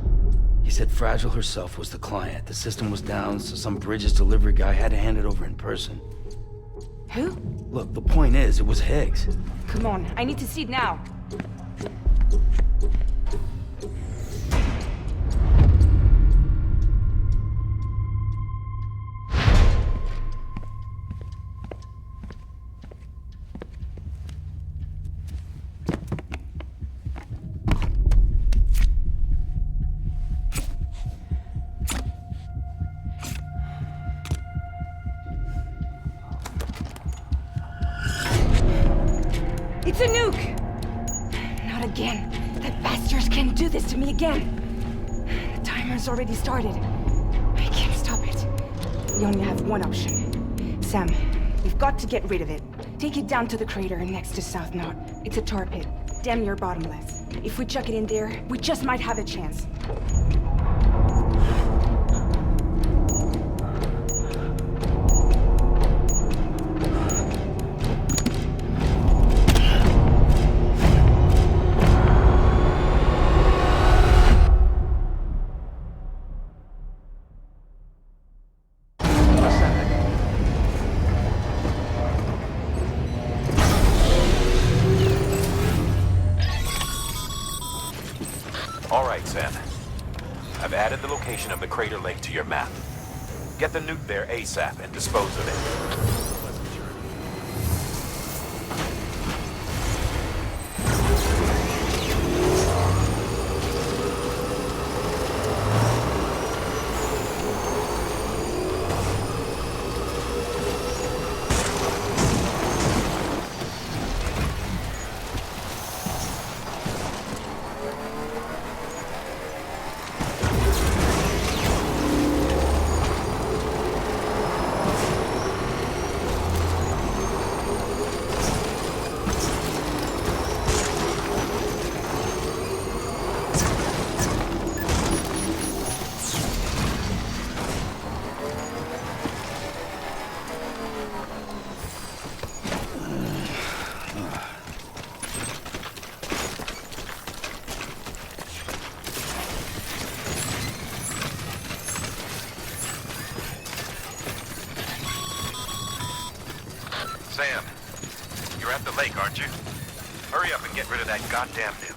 He said Fragile herself was the client. The system was down, so some Bridges delivery guy had to hand it over in person.
Who?
Look, the point is, it was Higgs.
Come on, I need to see it now. It's a nuke! Not again. That bastards can't do this to me again. The timer's already started. I can't stop it. We only have one option. Sam, we've got to get rid of it. Take it down to the crater next to South Knot. It's a tar pit. Damn near bottomless. If we chuck it in there, we just might have a chance.
All right, Sam. I've added the location of the crater lake to your map. Get the nuke there ASAP and dispose of it. Sam, you're at the lake, aren't you? Hurry up and get rid of that goddamn nuke.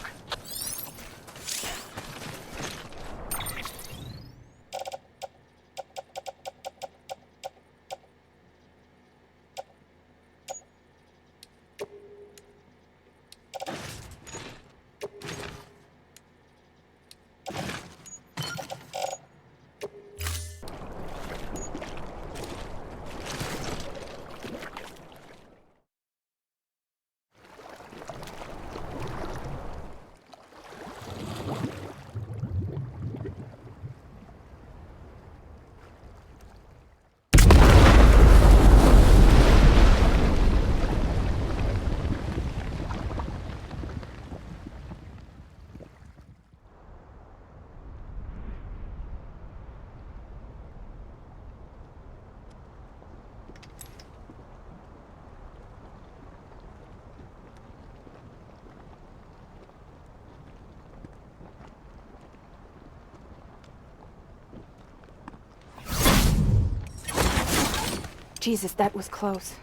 Jesus, that was close.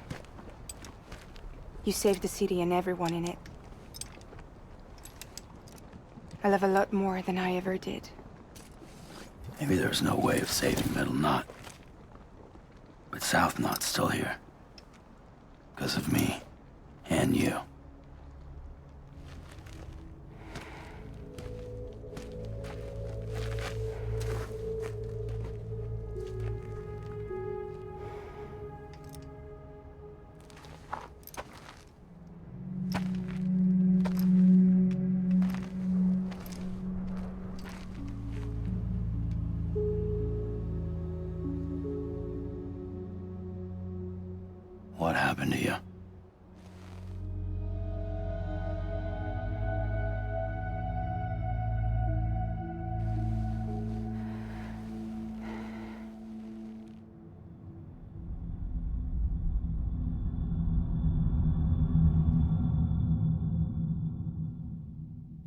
You saved the city and everyone in it. I love a lot more than I ever did.
Maybe there's no way of saving Middle Knot. But South Knot's still here. Because of me. And you. happened to you.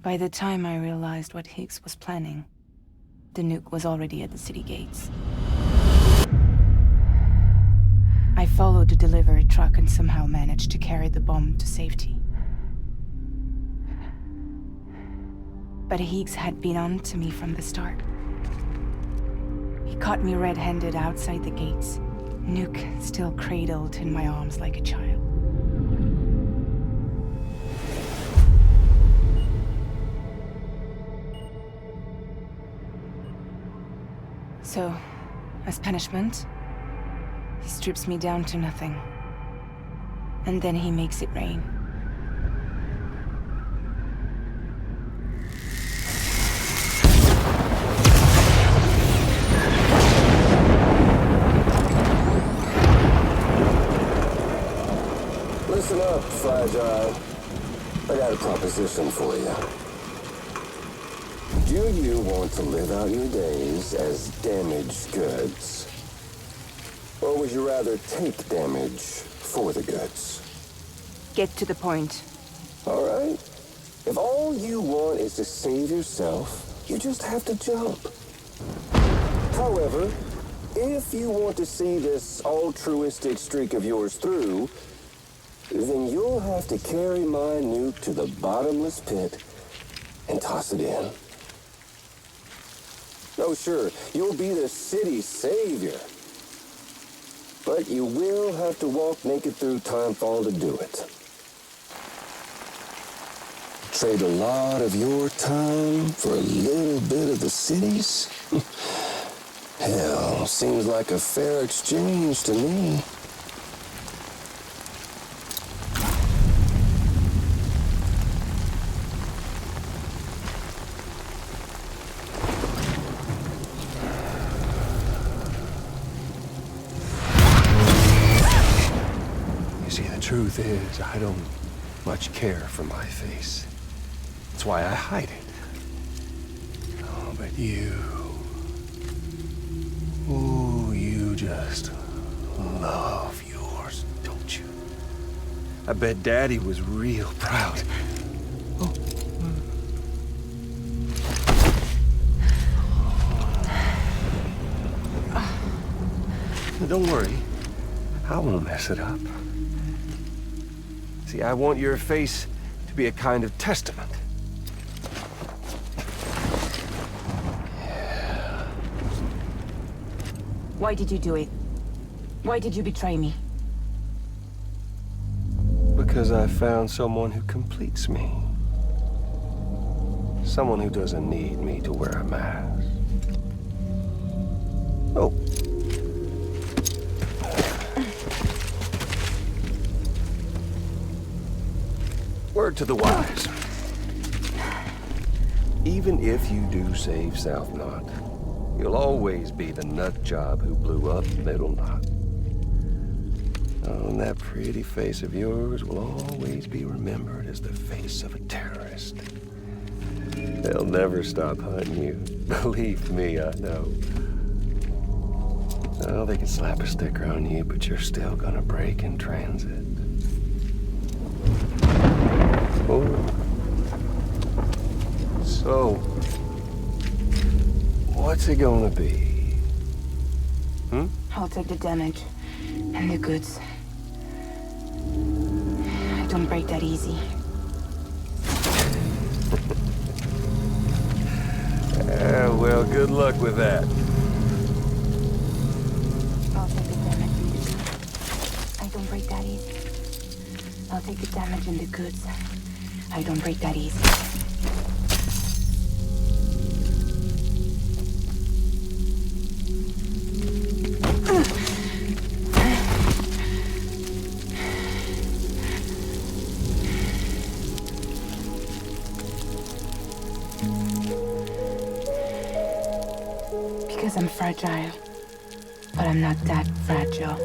By the time I realized what Higgs was planning, the nuke was already at the city gates. I followed the delivery truck and somehow managed to carry the bomb to safety. But Higgs had been on to me from the start. He caught me red-handed outside the gates, nuke still cradled in my arms like a child. So, as punishment, he strips me down to nothing. And then he makes it rain.
Listen up, Fragile. I got a proposition for you. Do you want to live out your days as damaged goods? Or would you rather take damage for the goods?
Get to the point.
All right. If all you want is to save yourself, you just have to jump. However, if you want to see this altruistic streak of yours through, then you'll have to carry my nuke to the bottomless pit and toss it in. Oh, sure, you'll be the city's savior. But you will have to walk naked through Timefall to do it. Trade a lot of your time for a little bit of the city's? Hell, seems like a fair exchange to me.
Truth is, I don't much care for my face. That's why I hide it. Oh, but you... Ooh, you just love yours, don't you? I bet Daddy was real proud. Oh. Don't worry. I won't mess it up. See, I want your face to be a kind of testament. Yeah.
Why did you do it? Why did you betray me?
Because I found someone who completes me. Someone who doesn't need me to wear a mask. Oh. Word to the wise. Even if you do save South Knot, you'll always be the nut job who blew up Middle Knot. Oh, and that pretty face of yours will always be remembered as the face of a terrorist. They'll never stop hunting you. Believe me, I know. Oh, they can slap a sticker on you, but you're still gonna break in transit. Oh. So, what's it gonna be? Hmm?
I'll take the damage and the goods. I don't break that easy.
Well, good luck with that.
I'll take the damage and the goods. I don't break that easy. I'll take the damage and the goods. I don't break that easy. Because I'm fragile. But I'm not that fragile.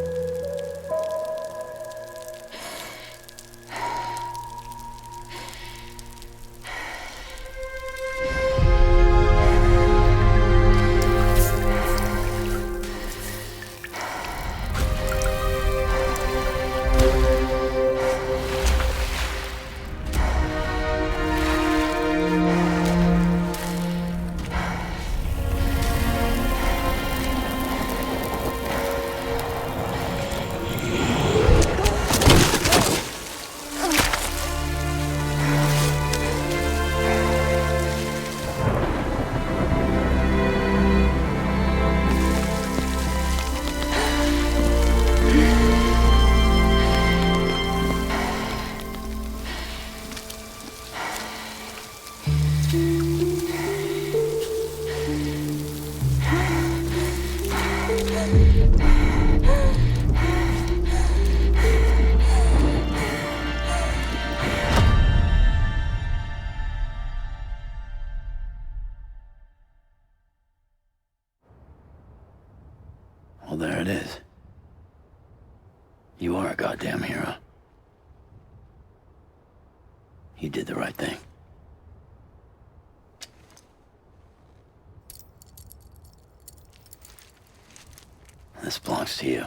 are a goddamn hero. You did the right thing. This belongs to you.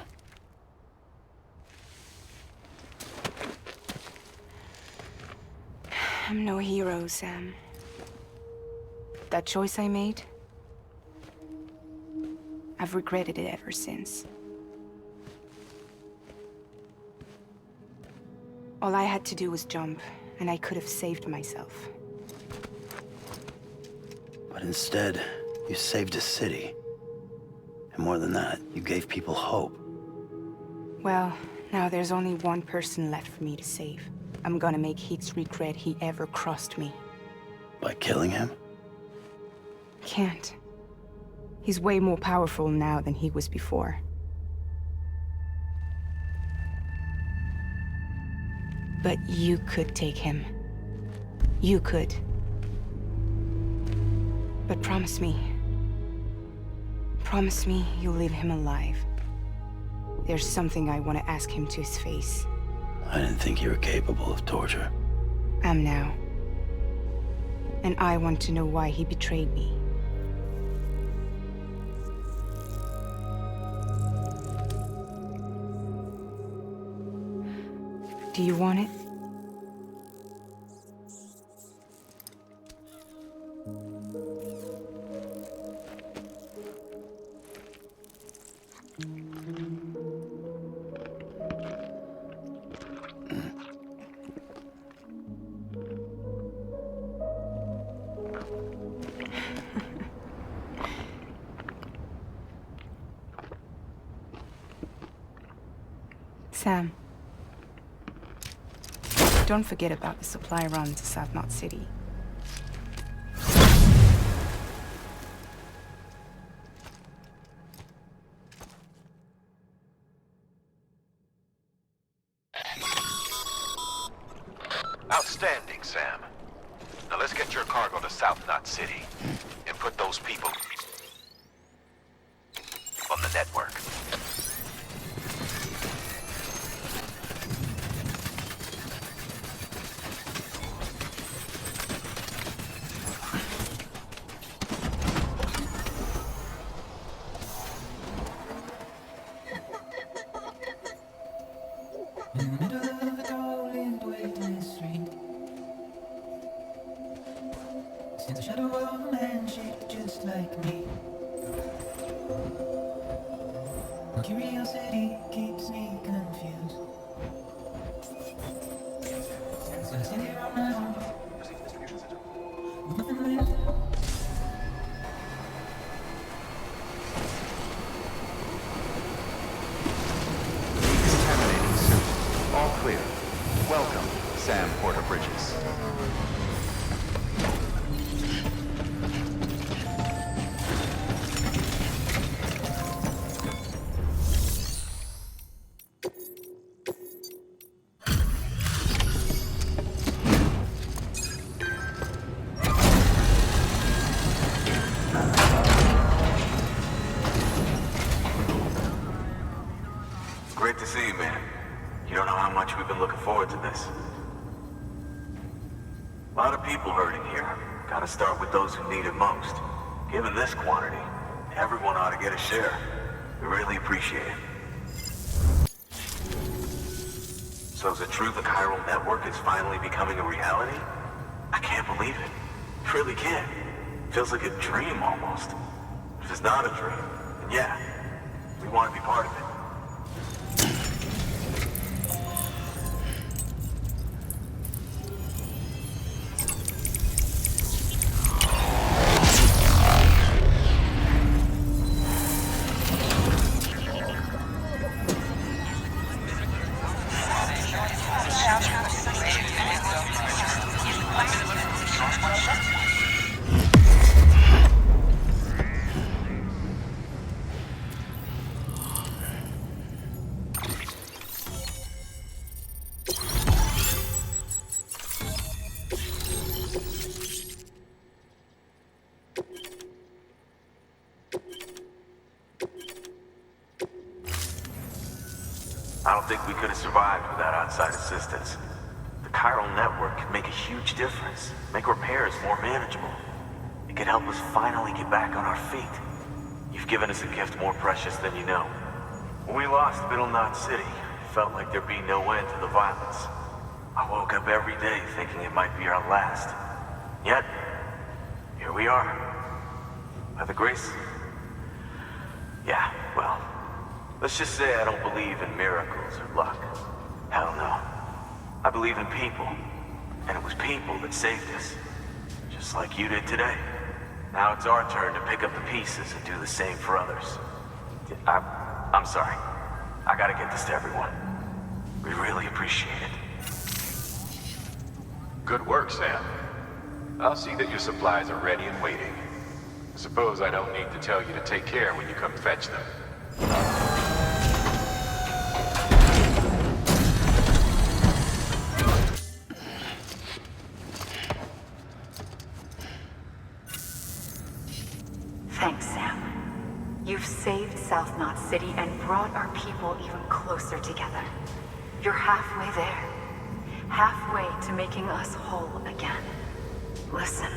I'm no hero, Sam. That choice I made, I've regretted it ever since. All I had to do was jump, and I could have saved myself.
But instead, you saved a city. And more than that, you gave people hope.
Well, now there's only one person left for me to save. I'm gonna make Hicks regret he ever crossed me.
By killing him?
Can't. He's way more powerful now than he was before. But you could take him. You could. But promise me. Promise me you'll leave him alive. There's something I want to ask him to his face.
I didn't think you were capable of torture.
Am now. And I want to know why he betrayed me. Do you want it? Sam. Don't forget about the supply run to South Knot City.
Outstanding, Sam. Now let's get your cargo to South Knot City and put those people on the network.
In the middle of a cold and waiting street stands a shadow of a man shaped just like me. My curiosity keeps me confused. So I stand here on my own, with nothing left.
All clear. Welcome, Sam Porter Bridges.
Great to see you, man. You don't know how much we've been looking forward to this. A lot of people hurting here. Gotta start with those who need it most. Given this quantity, everyone ought to get a share. We really appreciate it. So is it true the chiral network is finally becoming a reality? I can't believe it. Really can't. Feels like a dream almost. If it's not a dream, then yeah, we want to be part of it. I don't think we could have survived without outside assistance. The chiral network could make a huge difference, make repairs more manageable. It could help us finally get back on our feet. You've given us a gift more precious than you know. When we lost Middle Knot City, it felt like there'd be no end to the violence. I woke up every day thinking it might be our last. Yet, here we are. By the grace... Yeah, well, let's just say I don't believe in miracles or luck. Hell no. I believe in people, and it was people that saved us. Just like you did today. Now it's our turn to pick up the pieces and do the same for others. I'm sorry. I gotta get this to everyone. We really appreciate it.
Good work, Sam. I'll see that your supplies are ready and waiting. Suppose I don't need to tell you to take care when you come fetch them.
Thanks, Sam. You've saved South Knot City and brought our people even closer together. You're halfway there. Halfway to making us whole again. Listen,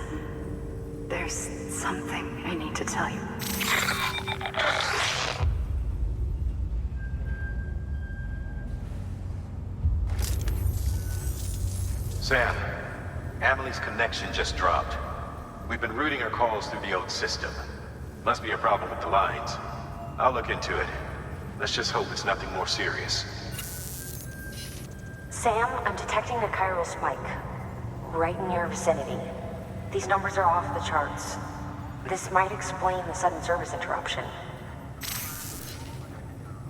there's something I need to tell you.
Sam, Amelie's connection just dropped. We've been routing her calls through the old system. Must be a problem with the lines. I'll look into it. Let's just hope it's nothing more serious.
Sam, I'm detecting a chiral spike. Right in your vicinity. These numbers are off the charts. This might explain the sudden service interruption.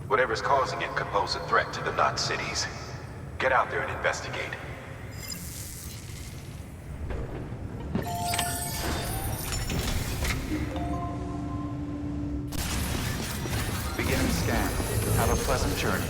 Whatever's causing it could pose a threat to the Knot cities. Get out there and investigate.
Beginning scan. Have a pleasant journey.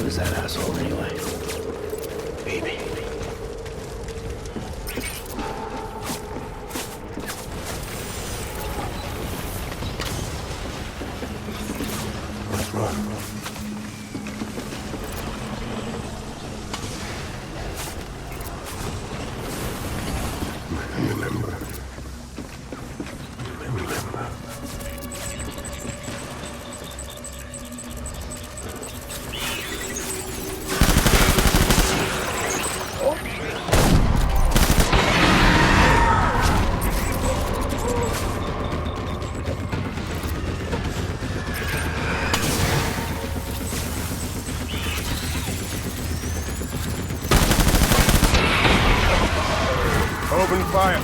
good is that asshole anyway? Baby.
Let's run. Remember. Open fire.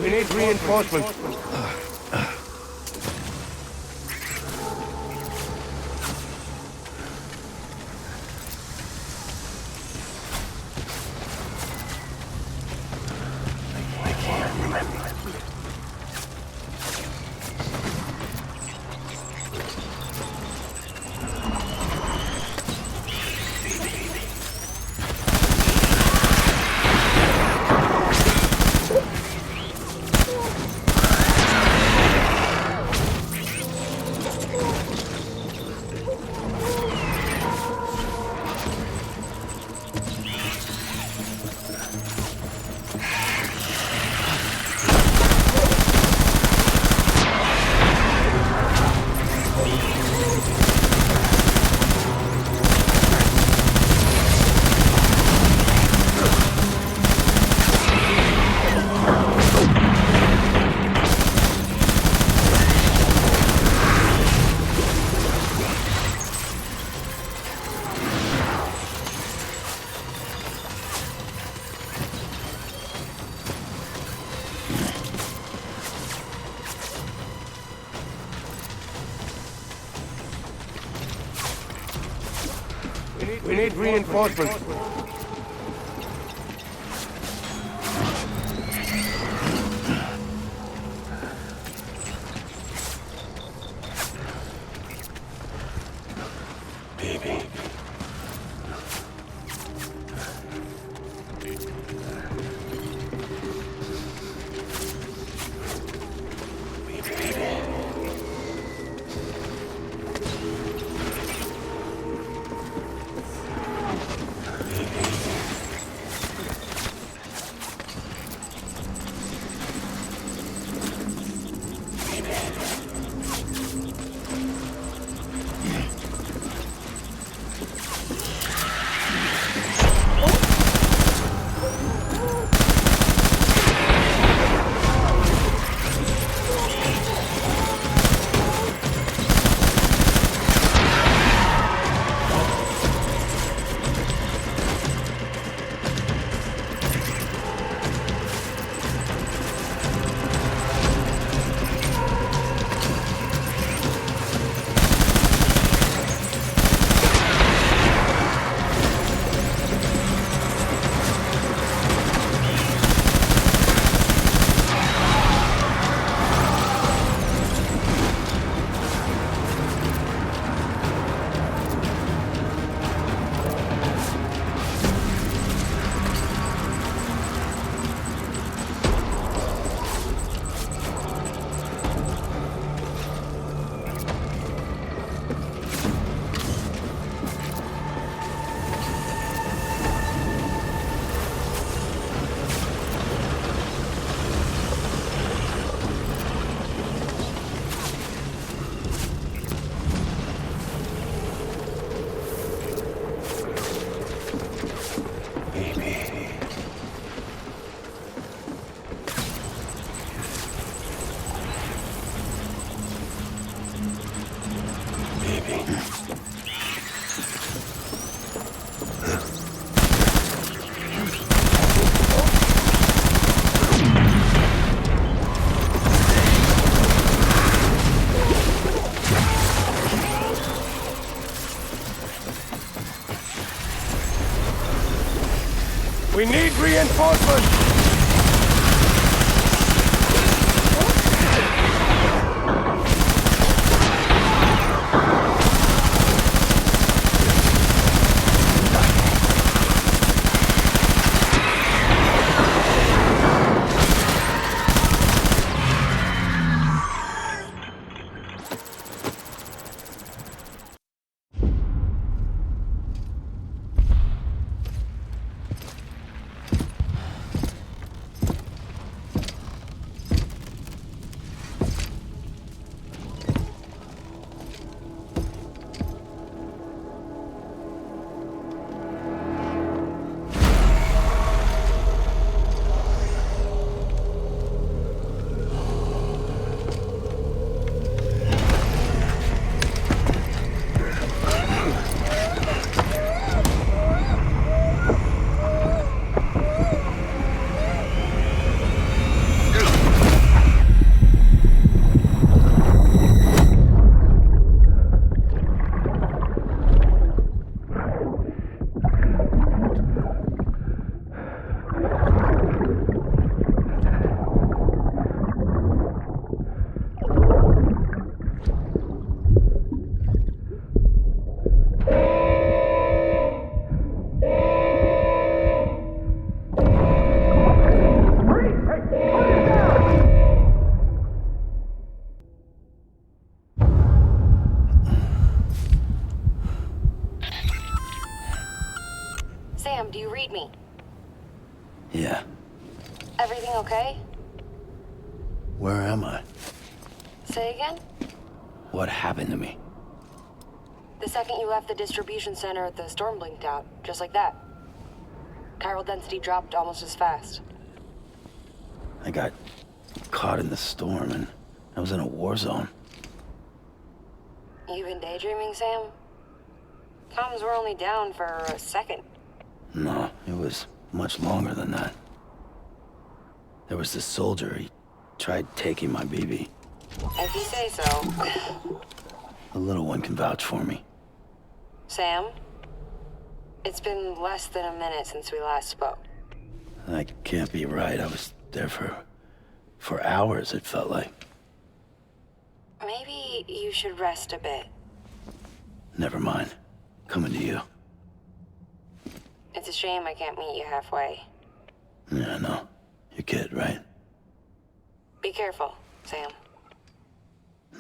We need reinforcements. We need reinforcements. Baby.
baby.
We need reinforcements!
Sam, do you read me?
Yeah.
Everything okay?
Where am I?
Say again?
What happened to me?
The second you left the distribution center, the storm blinked out, just like that. Chiral density dropped almost as fast.
I got caught in the storm and I was in a war zone.
You been daydreaming, Sam? Comms were only down for a second.
No, it was much longer than that. There was this soldier, he tried taking my BB.
If you say so.
The little one can vouch for me.
Sam? It's been less than a minute since we last spoke.
That can't be right. I was there for hours, it felt like.
Maybe you should rest a bit.
Never mind. Coming to you.
It's a shame I can't meet you halfway.
Yeah, I know. Your kid, right?
Be careful, Sam.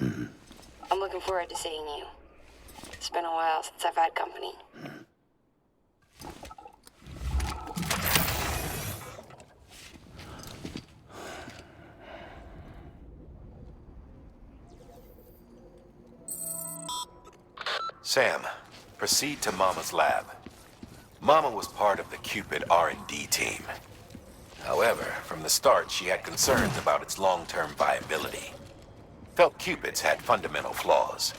I'm looking forward to seeing you. It's been a while since I've had company.
Sam, proceed to Mama's lab. Mama was part of the Cupid R&D team. However, from the start, she had concerns about its long-term viability. Felt Cupids had fundamental flaws,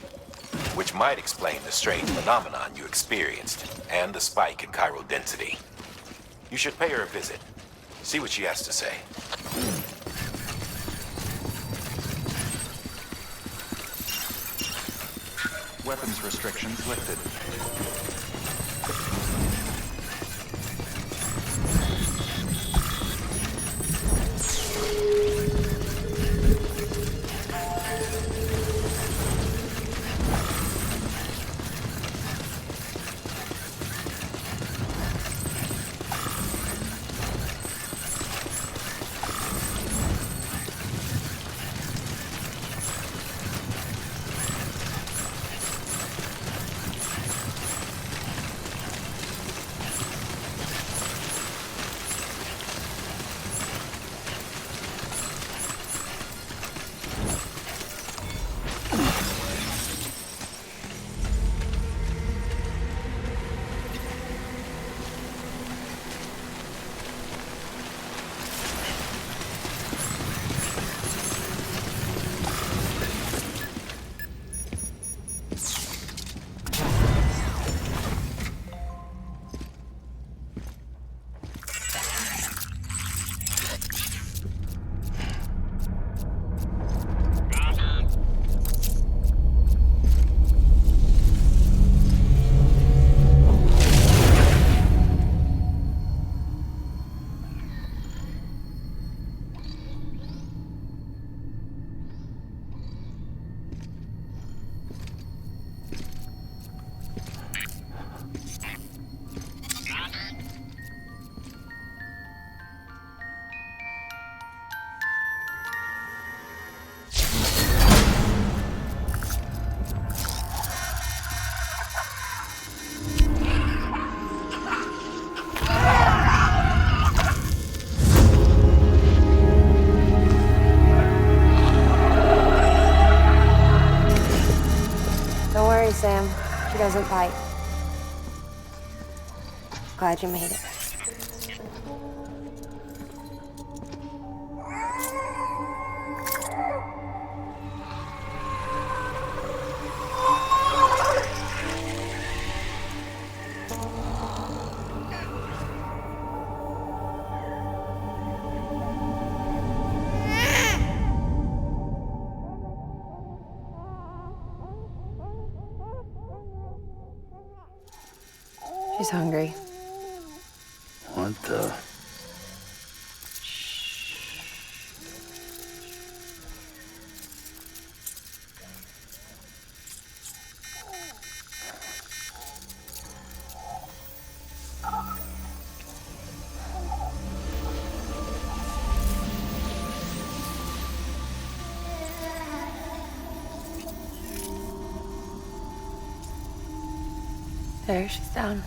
which might explain the strange phenomenon you experienced and the spike in chiral density. You should pay her a visit. See what she has to say.
Weapons restrictions lifted.
Sam. She doesn't bite. Glad you made it. She's hungry.
What the?
There, she's down.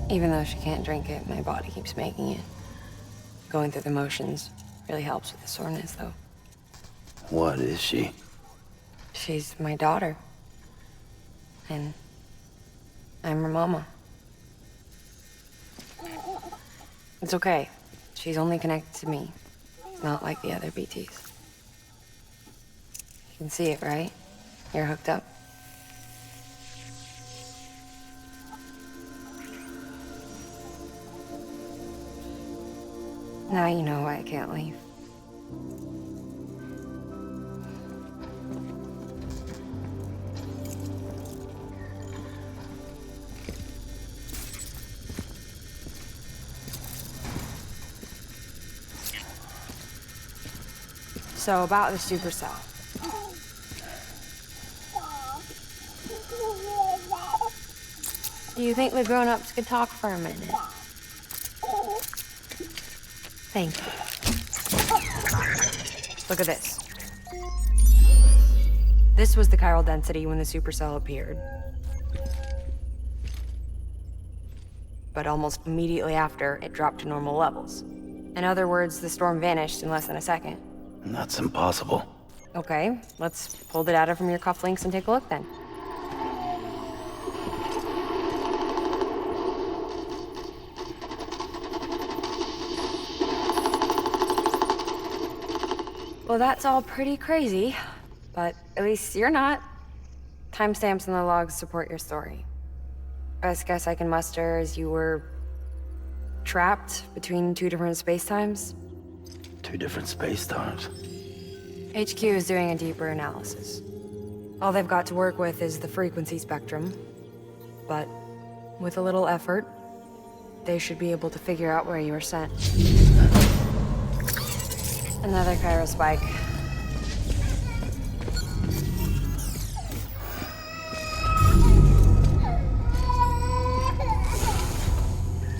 Even though she can't drink it, my body keeps making it. Going through the motions really helps with the soreness, though.
What is she?
She's my daughter. And I'm her mama. It's okay. She's only connected to me. Not like the other BTs. You can see it, right? You're hooked up. Now you know why I can't leave. So about the supercell. Do you think the grown-ups could talk for a minute? Thank you. Look at this. This was the chiral density when the supercell appeared. But almost immediately after, it dropped to normal levels. In other words, the storm vanished in less than a second.
That's impossible.
Okay, let's pull the data from your cufflinks and take a look then. Well, that's all pretty crazy, but at least you're not. Timestamps in the logs support your story. Best guess I can muster is you were trapped between two different spacetimes.
Two different space-times.
HQ is doing a deeper analysis. All they've got to work with is the frequency spectrum, but with a little effort, they should be able to figure out where you were sent. Another chiral spike.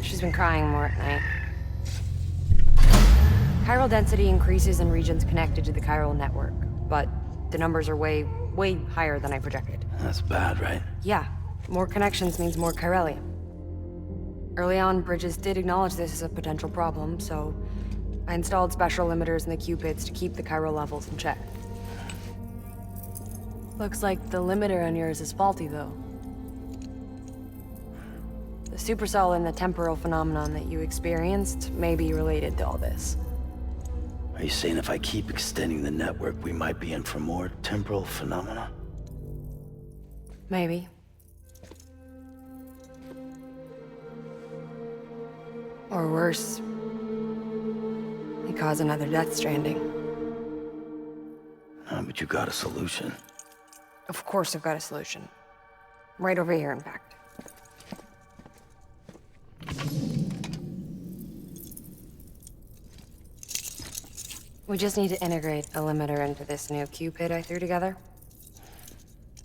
She's been crying more at night. Chiral density increases in regions connected to the chiral network, but the numbers are way higher than I projected.
That's bad, right?
Yeah, more connections means more chiralium. Early on, Bridges did acknowledge this as a potential problem, so I installed special limiters in the Q-pits to keep the chiral levels in check. Looks like the limiter on yours is faulty, though. The supercell and the temporal phenomenon that you experienced may be related to all this.
Are you saying if I keep extending the network, we might be in for more temporal phenomena?
Maybe. Or worse. They cause another Death Stranding.
But you got a solution.
Of course I've got a solution. Right over here, in fact. We just need to integrate a limiter into this new Q-pit I threw together.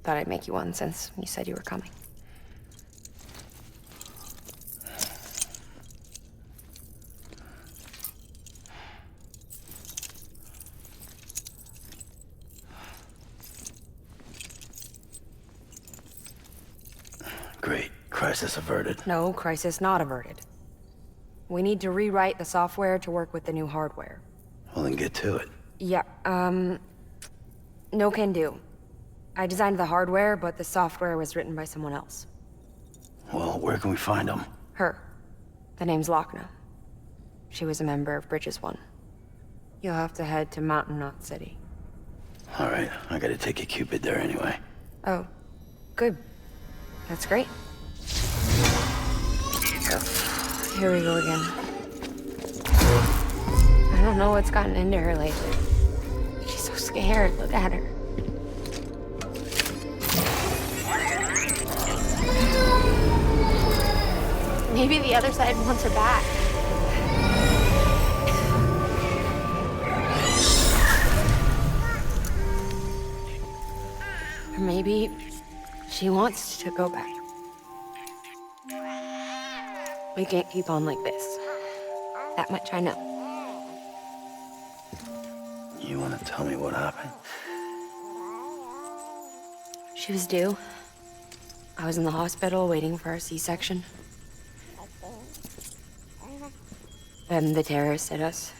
Thought I'd make you one since you said you were coming.
Great. Crisis averted.
No, crisis not averted. We need to rewrite the software to work with the new hardware.
Well, then get to it.
Yeah, no can do. I designed the hardware, but the software was written by someone else.
Well, where can we find them?
Her. The name's Lochna. She was a member of Bridges 1. You'll have to head to Mountain Knot City.
All right, I gotta take a Cupid there anyway.
Oh, good. That's great. Here we go again. I don't know what's gotten into her lately. She's so scared. Look at her. Maybe the other side wants her back. Or maybe she wants to go back. We can't keep on like this. That much I know.
You wanna tell me what happened?
She was due. I was in the hospital waiting for a C-section. Then the terrorists hit us.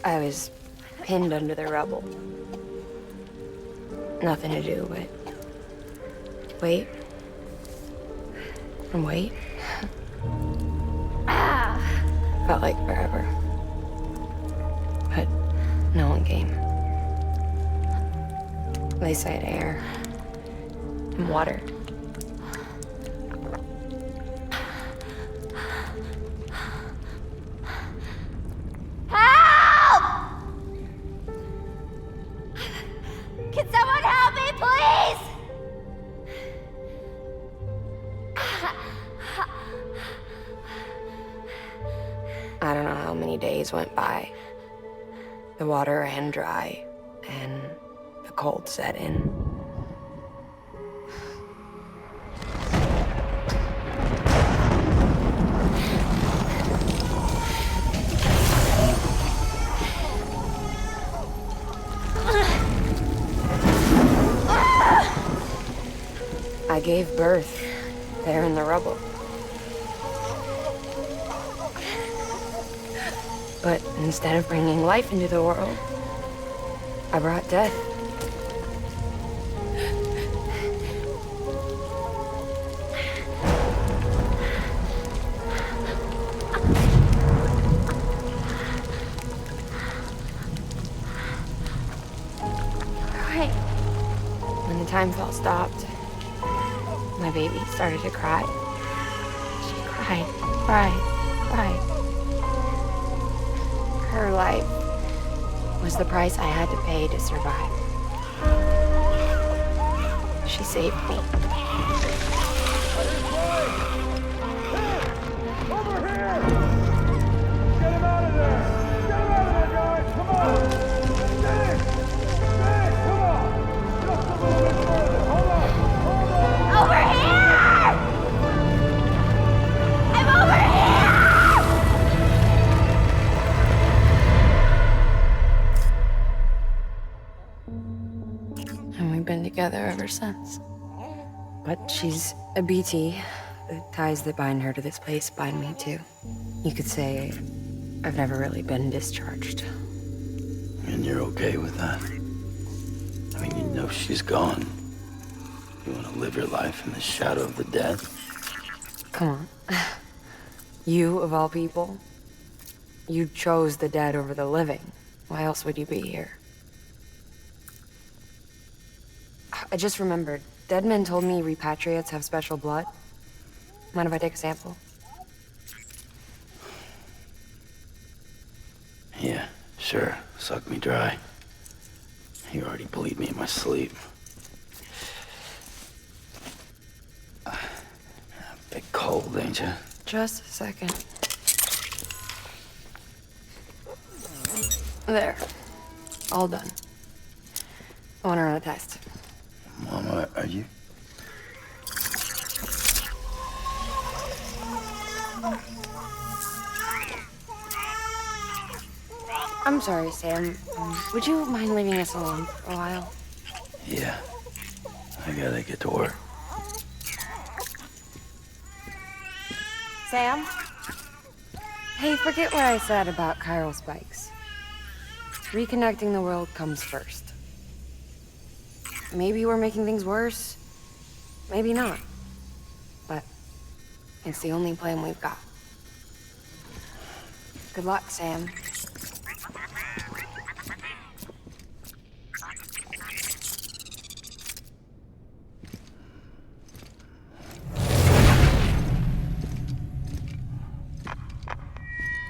I was pinned under the rubble. Nothing to do but wait and wait. Felt like forever. But no one came. They said air and water.
Can someone help me, please?
I don't know how many days went by. The water ran dry, and the cold set in. I gave birth there in the rubble. But instead of bringing life into the world, I brought death.
Right.
When the time felt stopped, my baby started to cry. She cried, cried, cried. Her life was the price I had to pay to survive. She saved me.
Over here! Get him out of there! Get him out of there, guys! Come on! Dig! Dig! Come on! Just a little bit further. Hold on! Hold on!
Over here! I'm over here!
And we've been together ever since. But she's a BT. The ties that bind her to this place bind me too. You could say I've never really been discharged.
And you're okay with that? I mean, you know she's gone. You want to live your life in the shadow of the dead?
Come on. You, of all people, you chose the dead over the living. Why else would you be here? I just remembered. Dead men told me repatriates have special blood. Mind if I take a sample?
Yeah, sure. Suck me dry. You already bleed me in my sleep. Bit cold, ain't you?
Just a second. There. All done. I want to run a test.
Mama, are you?
I'm sorry, Sam. Would you mind leaving us alone for a while?
Yeah. I gotta get to work.
Sam? Hey, forget what I said about chiral spikes. Reconnecting the world comes first. Maybe we're making things worse. Maybe not. But it's the only plan we've got. Good luck, Sam.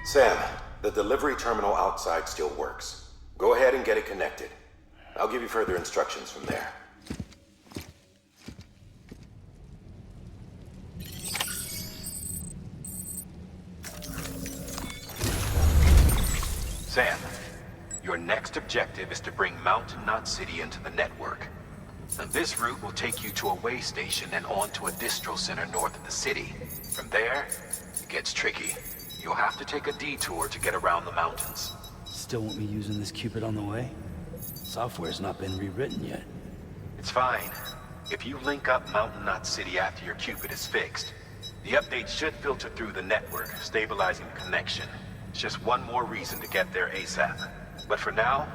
Sam, the delivery terminal outside still works. Go ahead and get it connected. I'll give you further instructions from there. Sam, your next objective is to bring Mountain Knot City into the network. Now, this route will take you to a way station and on to a distro center north of the city. From there, it gets tricky. You'll have to take a detour to get around the mountains.
Still won't be using this Cupid on the way? Software's not been rewritten yet.
It's fine. If you link up Mountain Knot City after your Cupid is fixed, the update should filter through the network, stabilizing the connection. It's just one more reason to get there ASAP. But for now,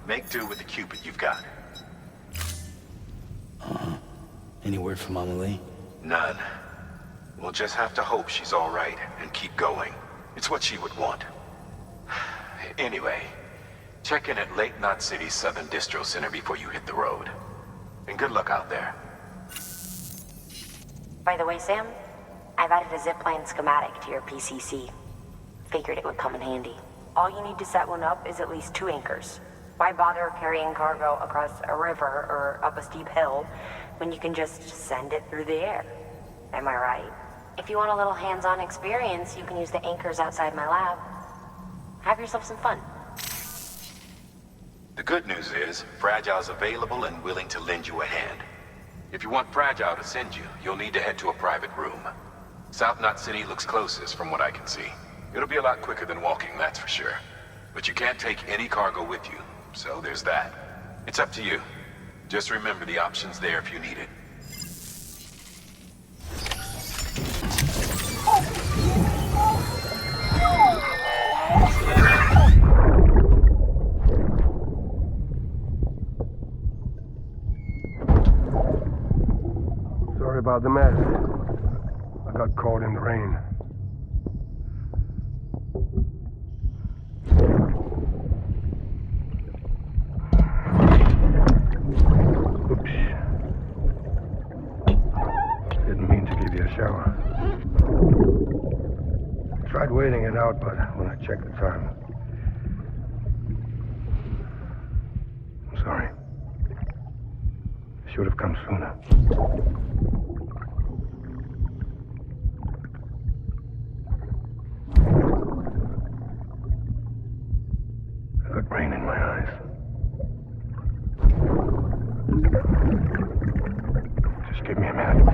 make do with the Cupid you've got.
Any word from Mama Lee?
None. We'll just have to hope she's all right and keep going. It's what she would want. Anyway, check in at Lake Knot City's Southern Distro Center before you hit the road. And good luck out there.
By the way, Sam, I've added a zipline schematic to your PCC. Figured it would come in handy. All you need to set one up is at least 2 anchors. Why bother carrying cargo across a river or up a steep hill when you can just send it through the air? Am I right? If you want a little hands-on experience, you can use the anchors outside my lab. Have yourself some fun.
The good news is, Fragile's available and willing to lend you a hand. If you want Fragile to send you, you'll need to head to a private room. South Knot City looks closest from what I can see. It'll be a lot quicker than walking, that's for sure. But you can't take any cargo with you, so there's that. It's up to you. Just remember the option's there if you need it.
Sorry about the mess. I got caught in the rain. Oops. Didn't mean to give you a shower. Tried waiting it out, but when I checked the time... I'm sorry. Should have come sooner. I got rain in my eyes. Just give me a minute.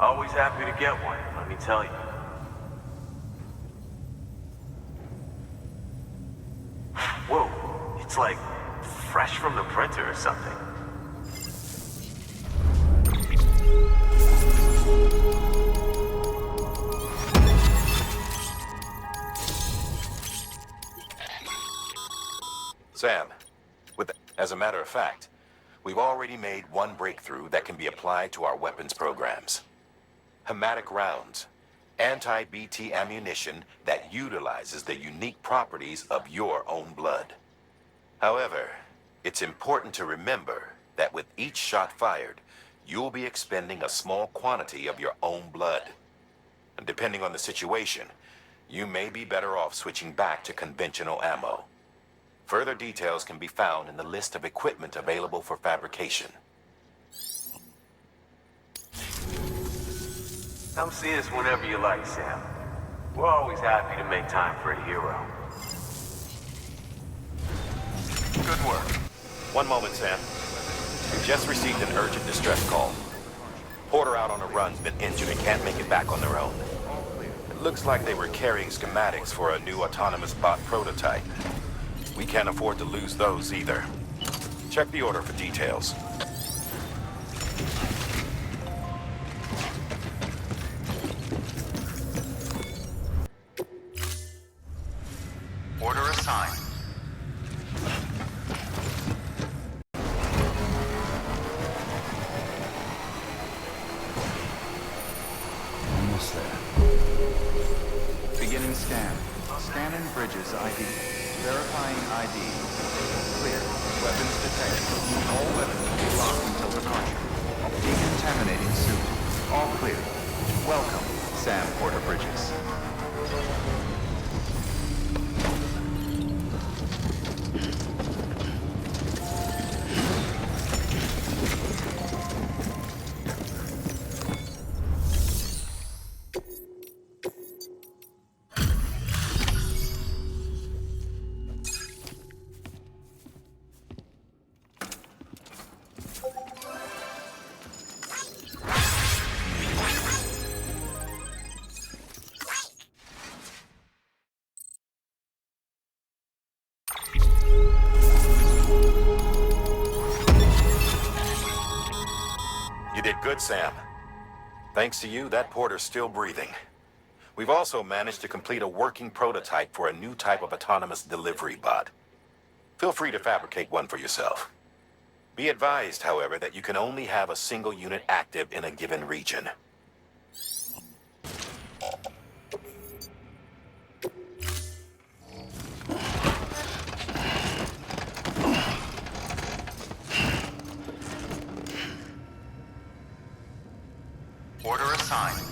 Always happy to get one, let me tell you. Whoa, it's like fresh from the printer or something.
Sam, as a matter of fact, we've already made one breakthrough that can be applied to our weapons programs. Hematic rounds, anti-BT ammunition that utilizes the unique properties of your own blood. However, it's important to remember that with each shot fired, you'll be expending a small quantity of your own blood. And depending on the situation, you may be better off switching back to conventional ammo. Further details can be found in the list of equipment available for fabrication.
Come see us whenever you like, Sam. We're always happy to make time for a hero.
Good work. One moment, Sam. We've just received an urgent distress call. Porter out on a run's been injured and can't make it back on their own. It looks like they were carrying schematics for a new autonomous bot prototype. We can't afford to lose those either. Check the order for details.
Order assigned.
Almost there.
Beginning scan. Scanning bridges ID. Verifying ID. Clear. Weapons detected. All weapons will be locked until departure. Decontaminating suit. All clear. Welcome, Sam Porter Bridges.
You did good, Sam. Thanks to you, that Porter's still breathing. We've also managed to complete a working prototype for a new type of autonomous delivery bot. Feel free to fabricate one for yourself. Be advised, however, that you can only have a single unit active in a given region.
Order assigned.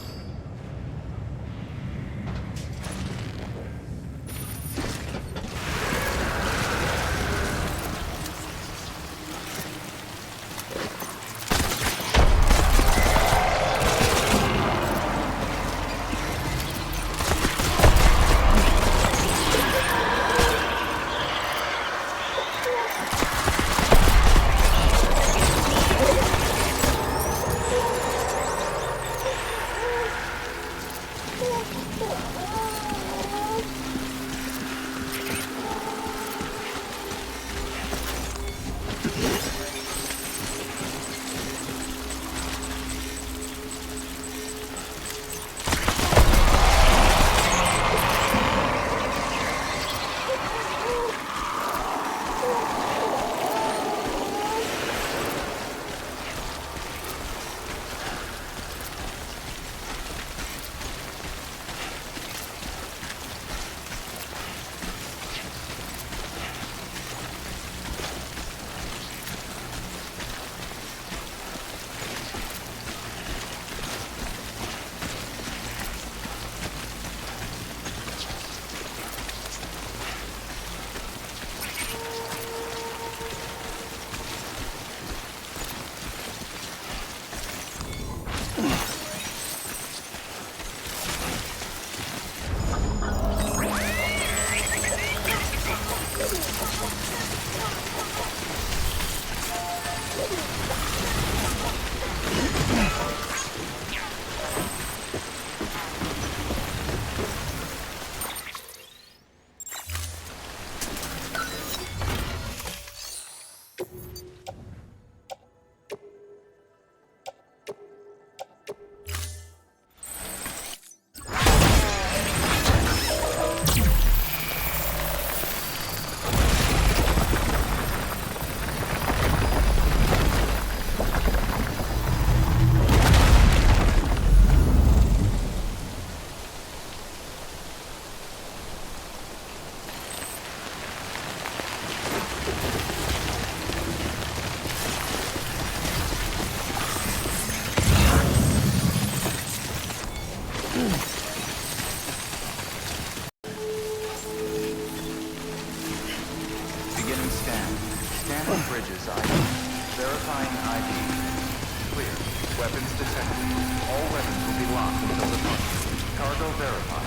Cargo verified.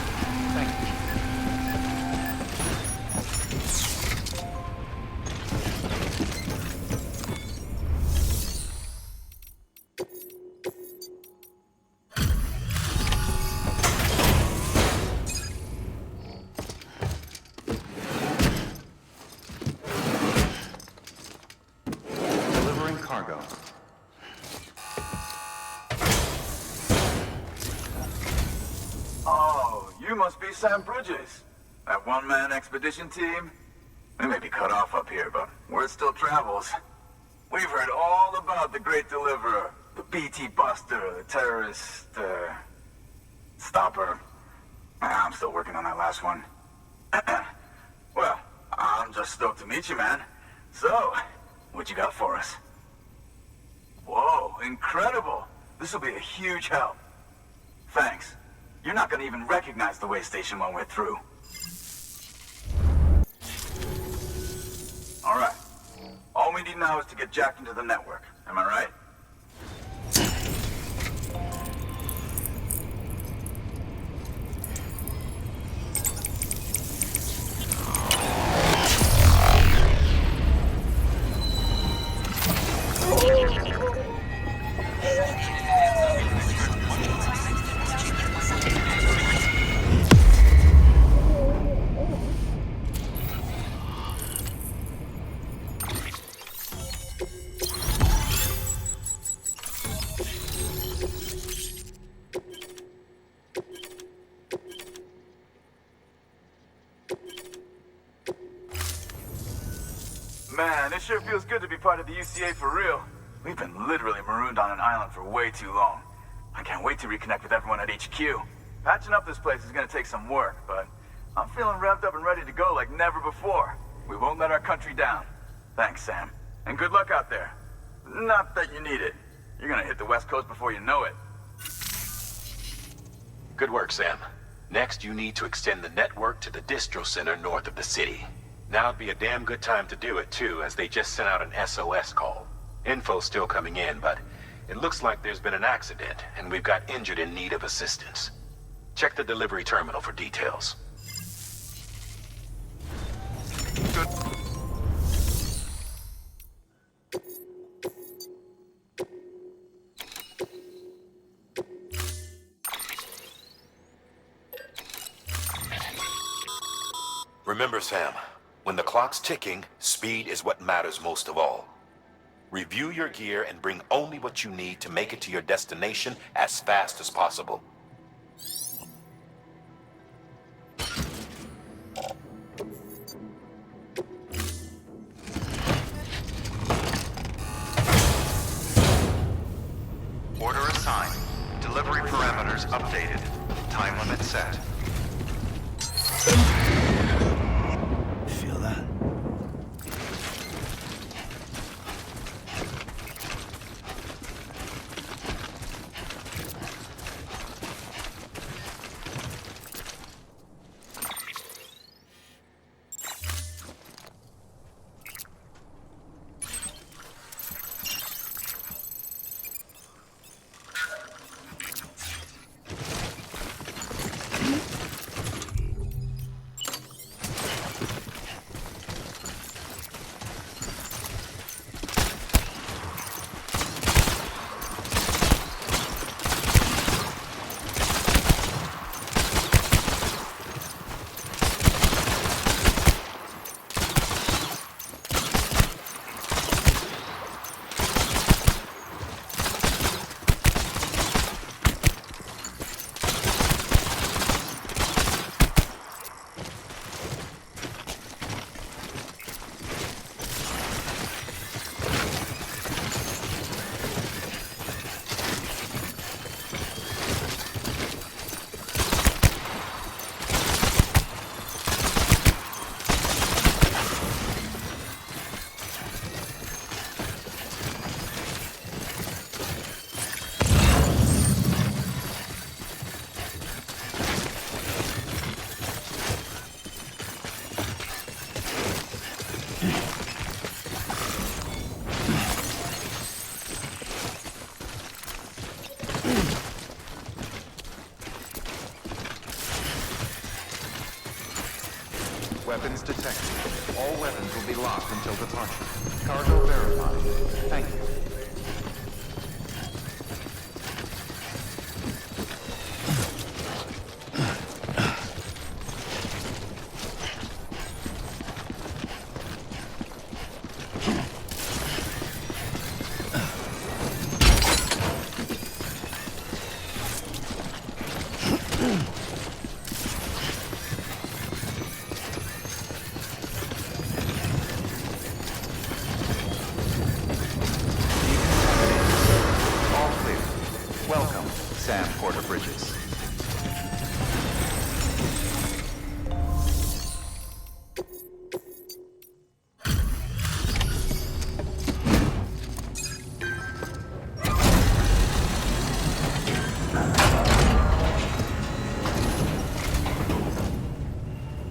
Thank you. Delivering cargo.
Oh, you must be Sam Bridges. That one-man expedition team? They may be cut off up here, but word still travels. We've heard all about the Great Deliverer, the BT Buster, the terrorist, stopper. I'm still working on that last one. Well, I'm just stoked to meet you, man. So, what you got for us? Whoa, incredible! This will be a huge help. Thanks. You're not gonna even recognize the way station when we're through. Alright. All we need now is to get jacked into the network. Am I right? Man, it sure feels good to be part of the UCA for real. We've been literally marooned on an island for way too long. I can't wait to reconnect with everyone at HQ. Patching up this place is gonna take some work, but I'm feeling revved up and ready to go like never before. We won't let our country down. Thanks, Sam. And good luck out there. Not that you need it. You're gonna hit the West Coast before you know it.
Good work, Sam. Next, you need to extend the network to the distro center north of the city. Now'd be a damn good time to do it, too, as they just sent out an SOS call. Info's still coming in, but it looks like there's been an accident, and we've got injured in need of assistance. Check the delivery terminal for details.
Good.
Remember, Sam, when the clock's ticking, speed is what matters most of all. Review your gear and bring only what you need to make it to your destination as fast as possible.
Order assigned. Delivery parameters updated. Time limit set.
Feel that?
Weapons detected. All weapons will be locked until departure. Cargo verified. Thank you.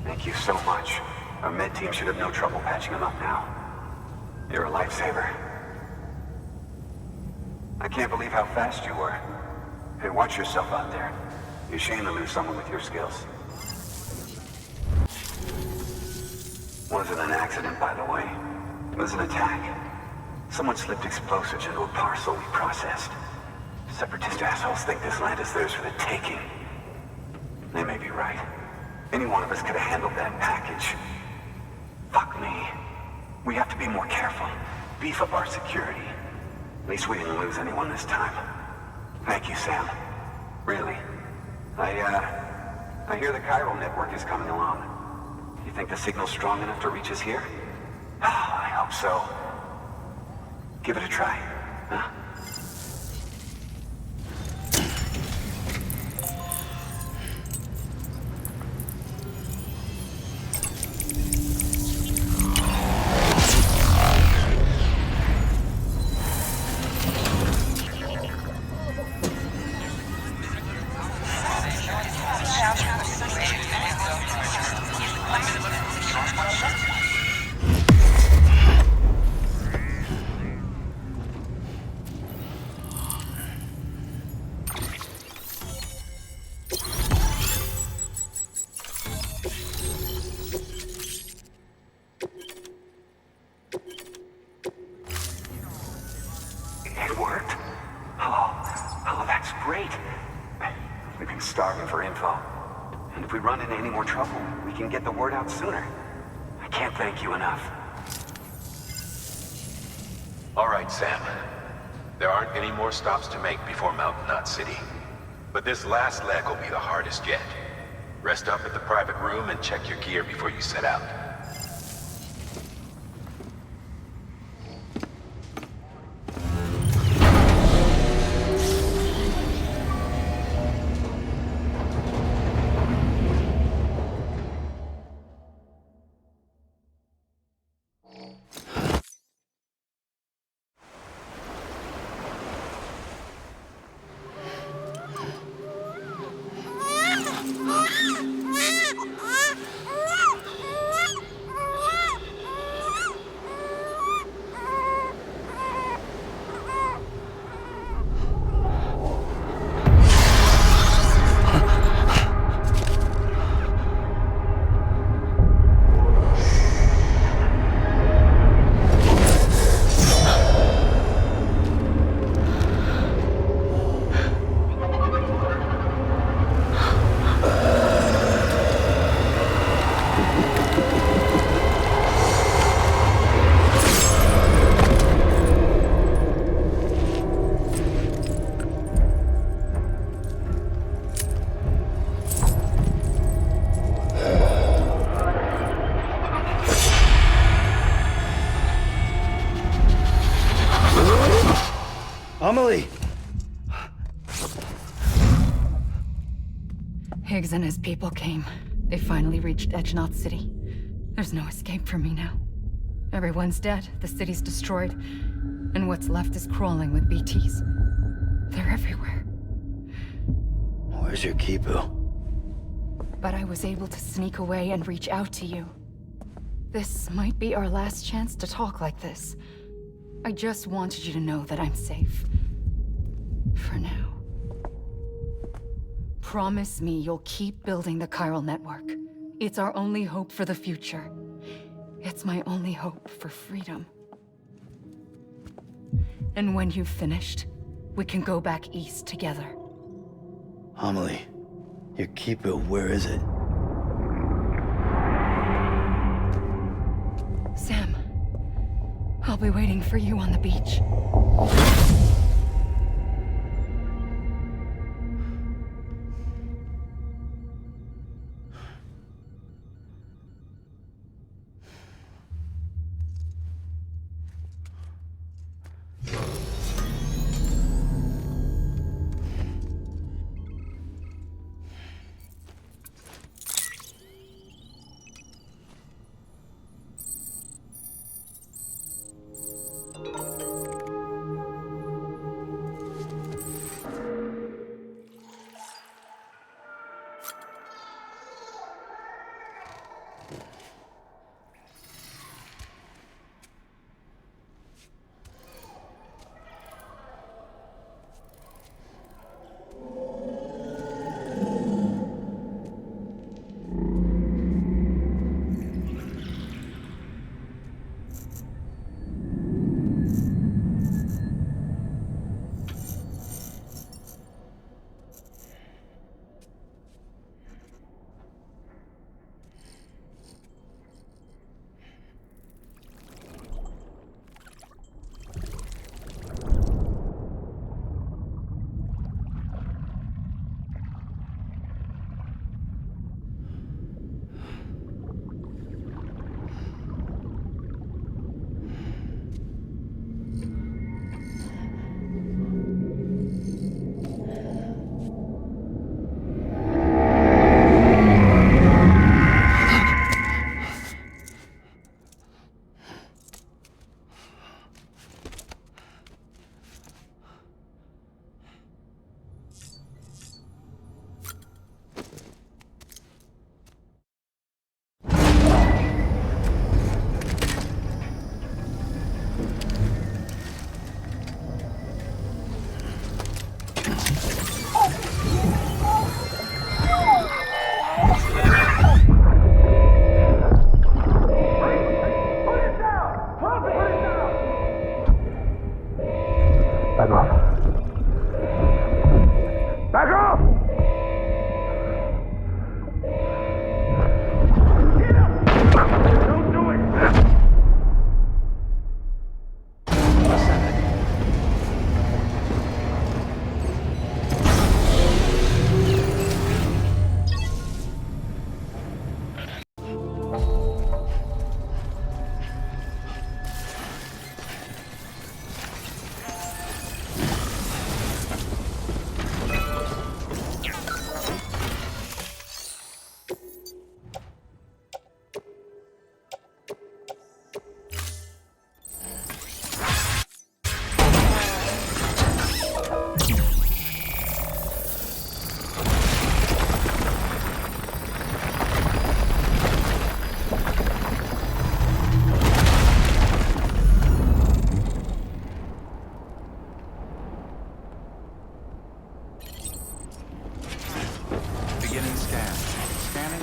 Thank you so much. Our med team should have no trouble patching him up now. You're a lifesaver. I can't believe how fast you were. Hey, watch yourself out there. You're ashamed to lose someone with your skills. Wasn't an accident, by the way. It was an attack. Someone slipped explosives into a parcel we processed. Separatist assholes think this land is theirs for the taking. They may be right. Any one of us could have handled that package. Fuck me. We have to be more careful. Beef up our security. At least we didn't lose anyone this time. Thank you, Sam. Really. I hear the chiral network is coming along. You think the signal's strong enough to reach us here? I hope so. Give it a try, huh? It worked? Oh, that's great. We've been starving for info. And if we run into any more trouble, we can get the word out sooner. I can't thank you enough.
All right, Sam. There aren't any more stops to make before Mountain Knot City. But this last leg will be the hardest yet. Rest up at the private room and check your gear before you set out.
Amelie!
Higgs and his people came. They finally reached Edge Knot City. There's no escape for me now. Everyone's dead, the city's destroyed, and what's left is crawling with BTs. They're everywhere.
Where's your Kipu?
But I was able to sneak away and reach out to you. This might be our last chance to talk like this. I just wanted you to know that I'm safe. For now. Promise me you'll keep building the chiral network. It's our only hope for the future. It's my only hope for freedom. And when you've finished, we can go back east together.
Amelie, your keeper, where is it?
Sam, I'll be waiting for you on the beach.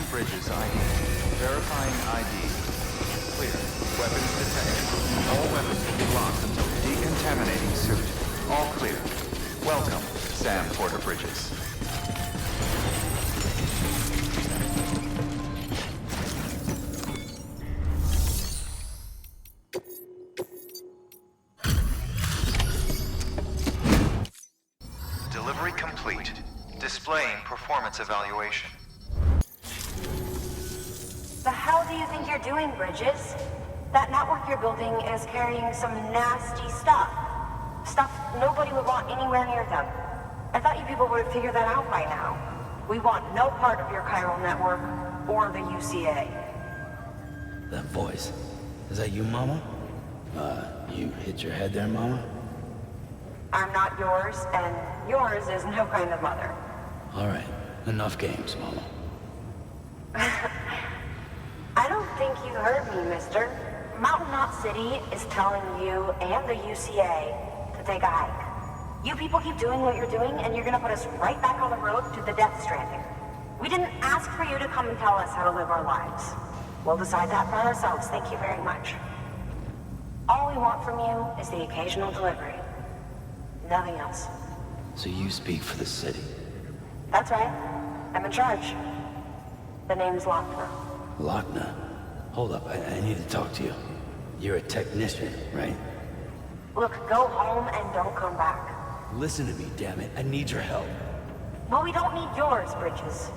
Bridges ID. Verifying ID. Clear. Weapons detected. All weapons will be locked until decontaminating suit. All clear. Welcome, Sam Porter Bridges. Delivery complete. Displaying performance evaluation.
The hell do you think you're doing, Bridges? That network you're building is carrying some nasty stuff. Stuff nobody would want anywhere near them. I thought you people would have figured that out by now. We want no part of your chiral network or the UCA.
That voice. Is that you, Mama? You hit your head there, Mama?
I'm not yours, and yours is no kind of mother.
All right. Enough games, Mama.
I don't think you heard me, mister. Mountain Knot City is telling you and the UCA to take a hike. You people keep doing what you're doing, and you're gonna put us right back on the road to the Death Stranding. We didn't ask for you to come and tell us how to live our lives. We'll decide that for ourselves, thank you very much. All we want from you is the occasional delivery. Nothing else.
So you speak for the city?
That's right. I'm in charge. The name's Lochner.
Lochner? Hold up, I need to talk to you. You're a technician, right?
Look, go home and don't come back.
Listen to me, damn it. I need your help.
Well, we don't need yours, Bridges.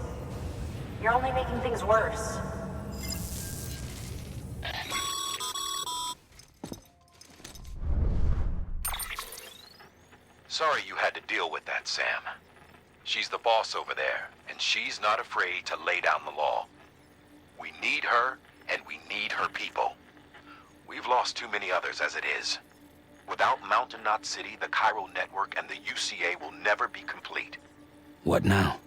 You're only making things worse.
Sorry you had to deal with that, Sam. She's the boss over there, and she's not afraid to lay down the law. We need her, and we need her people. We've lost too many others as it is. Without Mountain Knot City, the Cairo Network and the UCA will never be complete.
What now?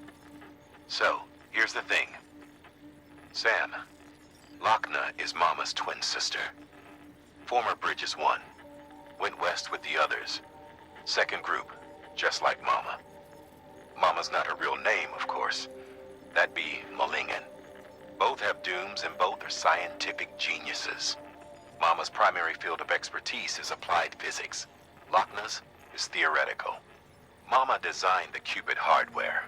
So, here's the thing. Sam, Lochner is Mama's twin sister. Former Bridges 1. Went west with the others. Second group, just like Mama. Mama's not her real name, of course. That'd be Malingen. Both have dooms and both are scientific geniuses. Mama's primary field of expertise is applied physics. Lochner's is theoretical. Mama designed the Cupid hardware.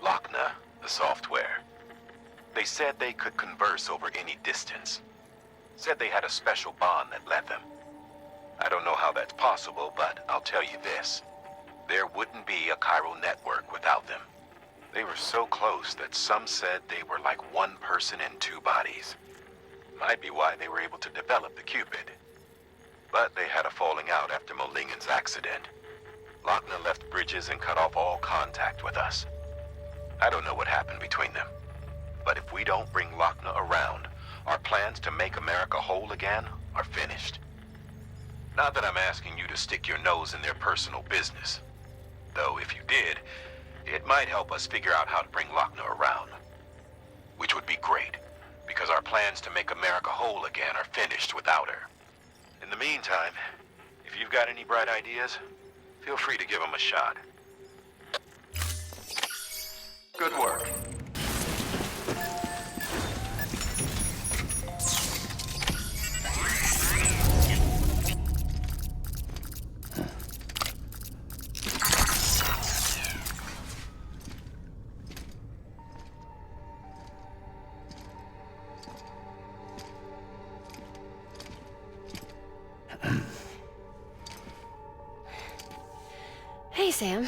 Lochner, the software. They said they could converse over any distance. Said they had a special bond that led them. I don't know how that's possible, but I'll tell you this. There wouldn't be a Cairo network without them. They were so close that some said they were like one person in two bodies. Might be why they were able to develop the Cupid. But they had a falling out after Molingen's accident. Lochner left Bridges and cut off all contact with us. I don't know what happened between them. But if we don't bring Lochner around, our plans to make America whole again are finished. Not that I'm asking you to stick your nose in their personal business. Though if you did, it might help us figure out how to bring Lochner around. Which would be great, because our plans to make America whole again are finished without her. In the meantime, if you've got any bright ideas, feel free to give them a shot.
Good work.
Hey, Sam.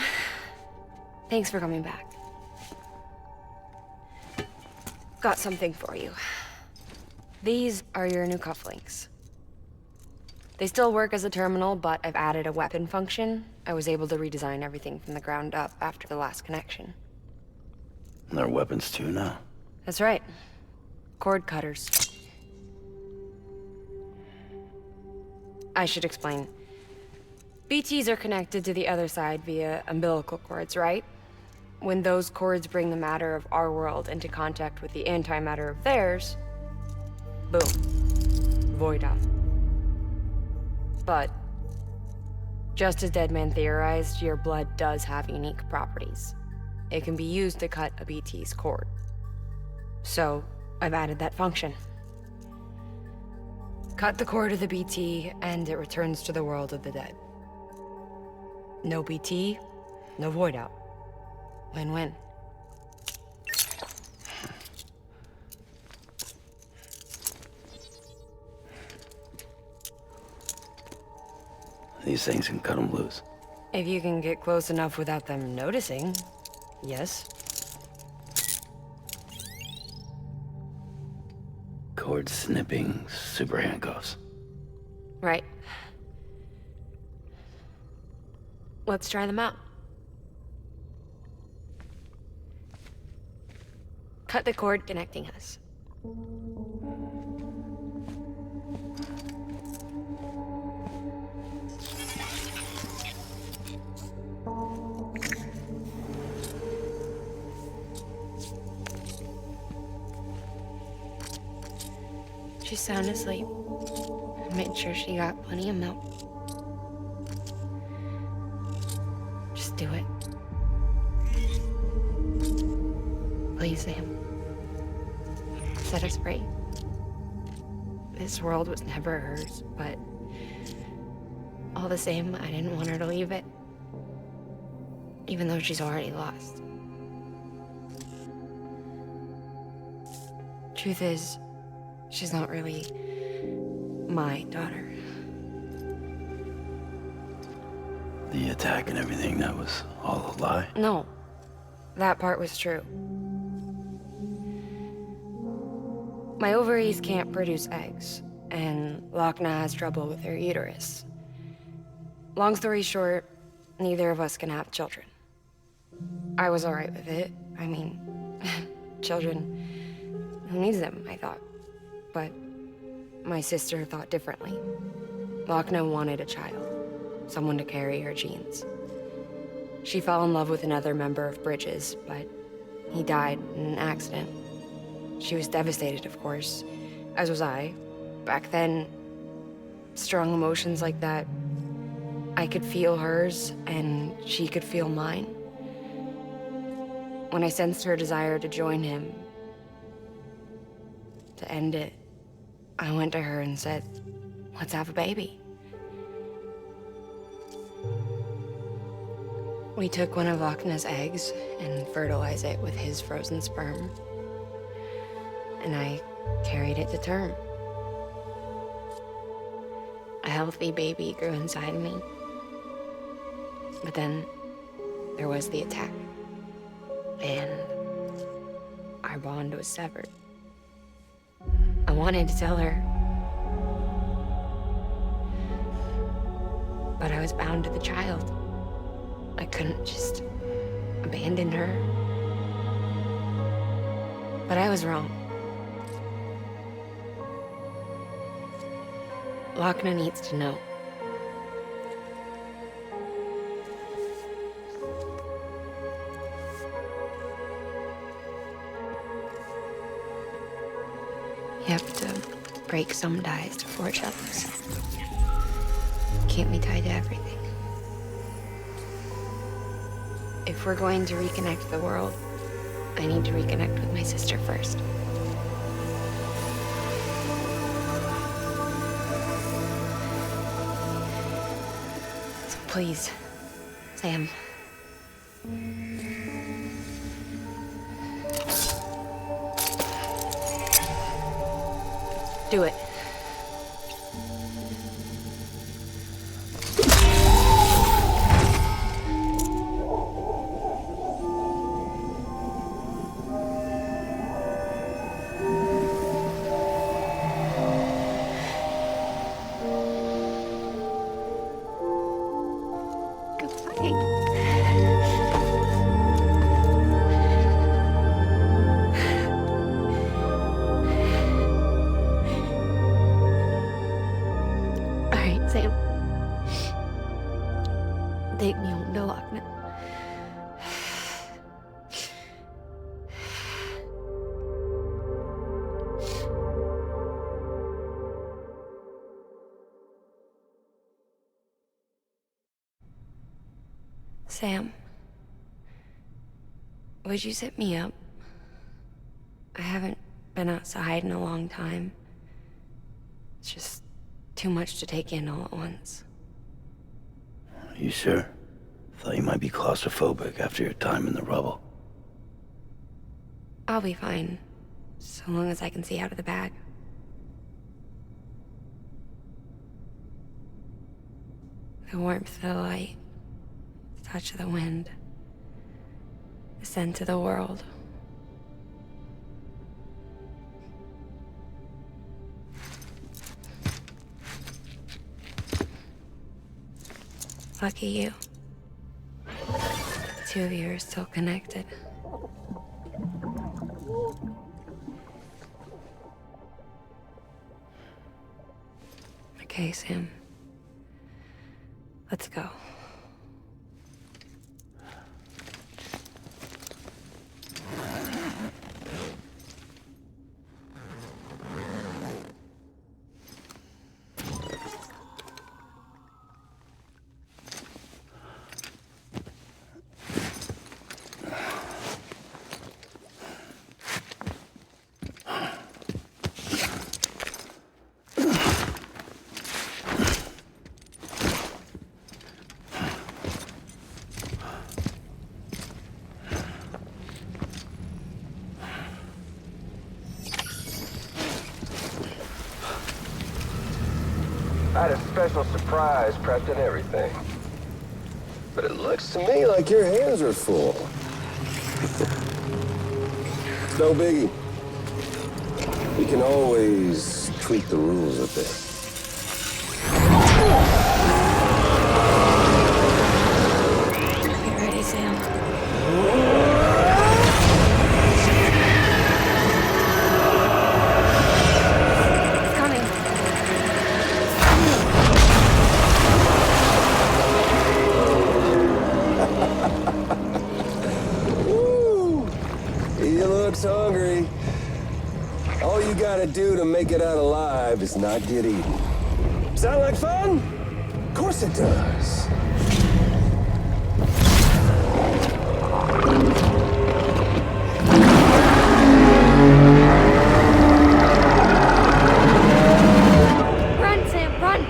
Thanks for coming back. Got something for you. These are your new cufflinks. They still work as a terminal, but I've added a weapon function. I was able to redesign everything from the ground up after the last connection.
And they're weapons too now.
That's right. Cord cutters. I should explain. BTs are connected to the other side via umbilical cords, right? When those cords bring the matter of our world into contact with the antimatter of theirs, boom, void out. But, just as Deadman theorized, your blood does have unique properties. It can be used to cut a BT's cord. So, I've added that function. Cut the cord of the BT, and it returns to the world of the dead. No BT, no void out. Win-win.
These things can cut them loose.
If you can get close enough without them noticing, yes.
Cord snipping, super handcuffs.
Right. Let's try them out. Cut the cord connecting us. She's sound asleep. I made sure she got plenty of milk. Just do it. Please, Sam. Set us free. This world was never hers, but all the same, I didn't want her to leave it. Even though she's already lost. Truth is, she's not really my daughter.
The attack and everything, that was all a lie?
No, that part was true. My ovaries can't produce eggs, and Lochna has trouble with her uterus. Long story short, neither of us can have children. I was alright with it. I mean, children, who needs them, I thought. But my sister thought differently. Lochna wanted a child, someone to carry her genes. She fell in love with another member of Bridges, but he died in an accident. She was devastated, of course, as was I. Back then, strong emotions like that, I could feel hers, and she could feel mine. When I sensed her desire to join him, to end it, I went to her and said, let's have a baby. We took one of Lochna's eggs and fertilized it with his frozen sperm. And I carried it to term. A healthy baby grew inside me. But then there was the attack. And our bond was severed. I wanted to tell her. But I was bound to the child. I couldn't just abandon her. But I was wrong. Lochna needs to know. You have to break some ties to forge others. Can't be tied to everything. If we're going to reconnect the world, I need to reconnect with my sister first. So please, Sam. Do it. Sam. Take me home to Lochna. Sam, would you sit me up? I haven't been outside in a long time. It's just too much to take in all at once.
You sure? Thought you might be claustrophobic after your time in the rubble.
I'll be fine, so long as I can see out of the bag. The warmth of the light, the touch of the wind, the scent of the world. Lucky you. The two of you are still connected. Okay, Sam. Let's go.
I had a special surprise prepped and everything. But it looks to me like your hands are full. No biggie. We can always tweak the rules a bit.
You ready, Sam? It's coming.
Woo! He looks hungry. All you gotta do to make it out alive is not get eaten. Sound like fun? Of course it does.
Run, Sam, run!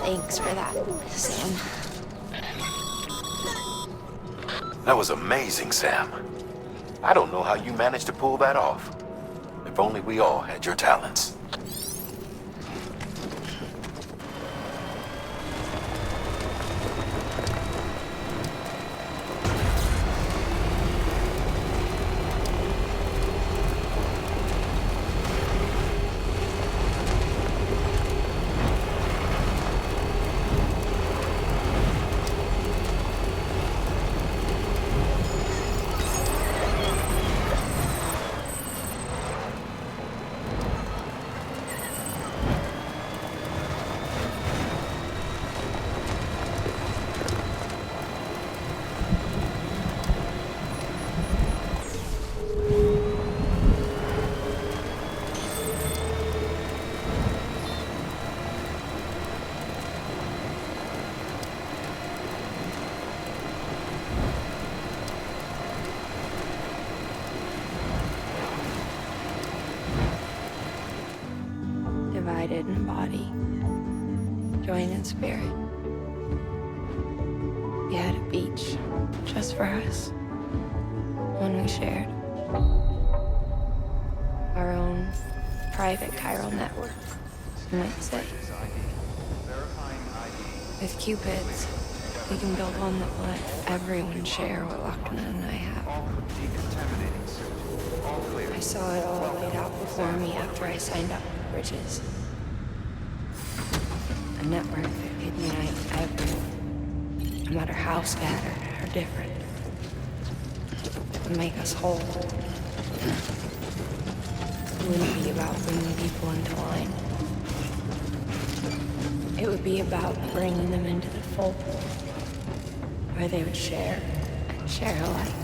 Thanks for that, Sam.
That was amazing, Sam. I don't know how you managed to pull that off. If only we all had your talents.
Divided in body, joined in spirit. We had a beach just for us, one we shared. Our own private chiral network, you might say. With Cupids, we can build one that will let everyone share what Lockton and I have. I saw it all laid out before me after I signed up for Bridges. A network that could unite everyone, no matter how scattered or different. It would make us whole. It wouldn't be about bringing people into line. It would be about bringing them into the fold, where they would share and share alike.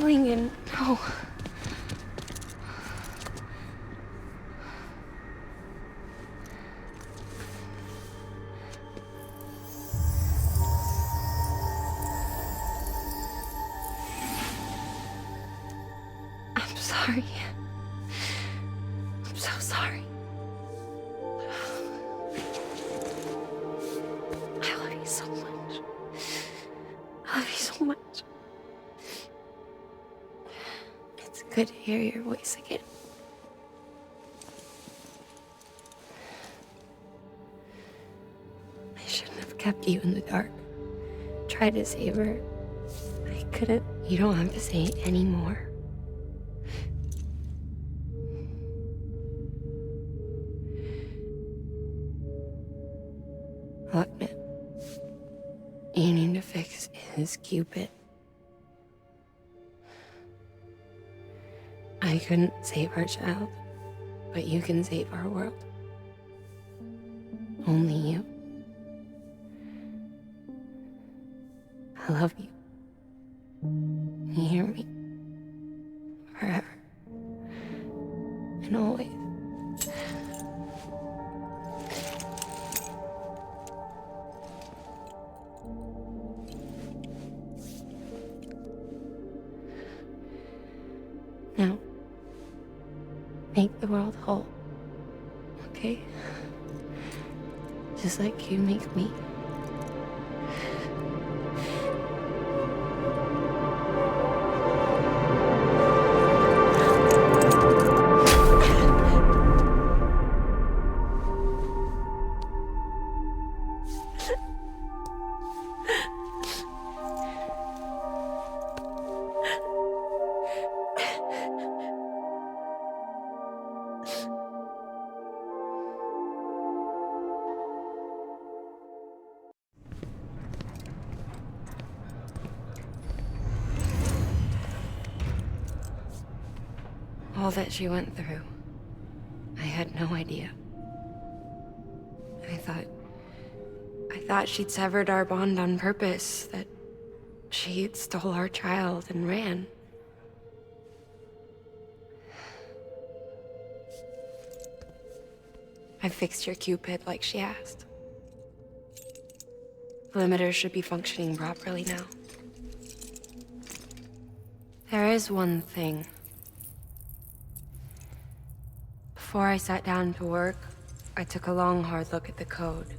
Lingen, no. I'm sorry. I'm so sorry. I love you so much. I love you so much. It's good to hear your voice again. I shouldn't have kept you in the dark. Tried to save her. I couldn't. You don't have to say it anymore. Look, man. You need to fix his Cupid. I couldn't save our child, but you can save our world. Only you. I love you. You hear me? Forever. And always. Now, make the world whole, okay? Just like you make me. All that she went through, I had no idea. I thought she'd severed our bond on purpose, that she stole our child and ran. I fixed your Cupid like she asked. The limiter should be functioning properly now. There is one thing. Before I sat down to work, I took a long, hard look at the code.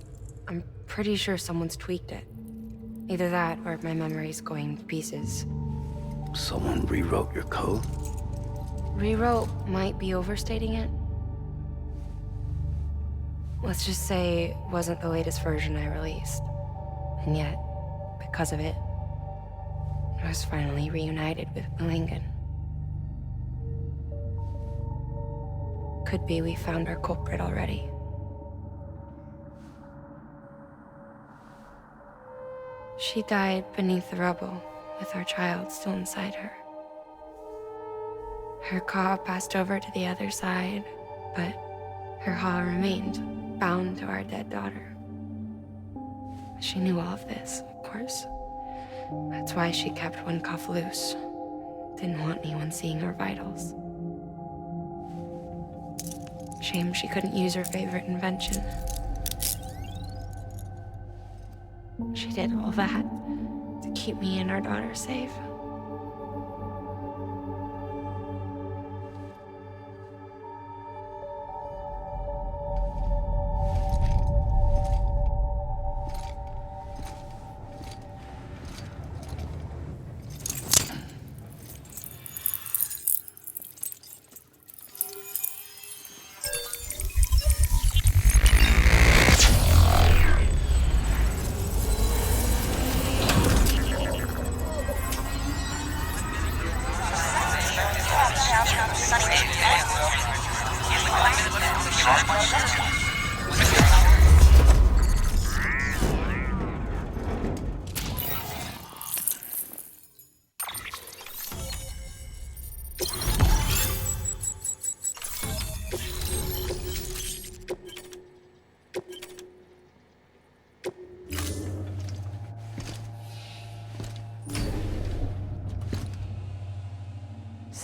I'm pretty sure someone's tweaked it. Either that, or my memory's going to pieces.
Someone rewrote your code?
Rewrote might be overstating it. Let's just say it wasn't the latest version I released. And yet, because of it, I was finally reunited with Lingen. Could be we found our culprit already. She died beneath the rubble, with our child still inside her. Her Ka passed over to the other side, but her Ha remained, bound to our dead daughter. She knew all of this, of course. That's why she kept one cuff loose. Didn't want anyone seeing her vitals. Shame she couldn't use her favorite invention. She did all that to keep me and our daughter safe.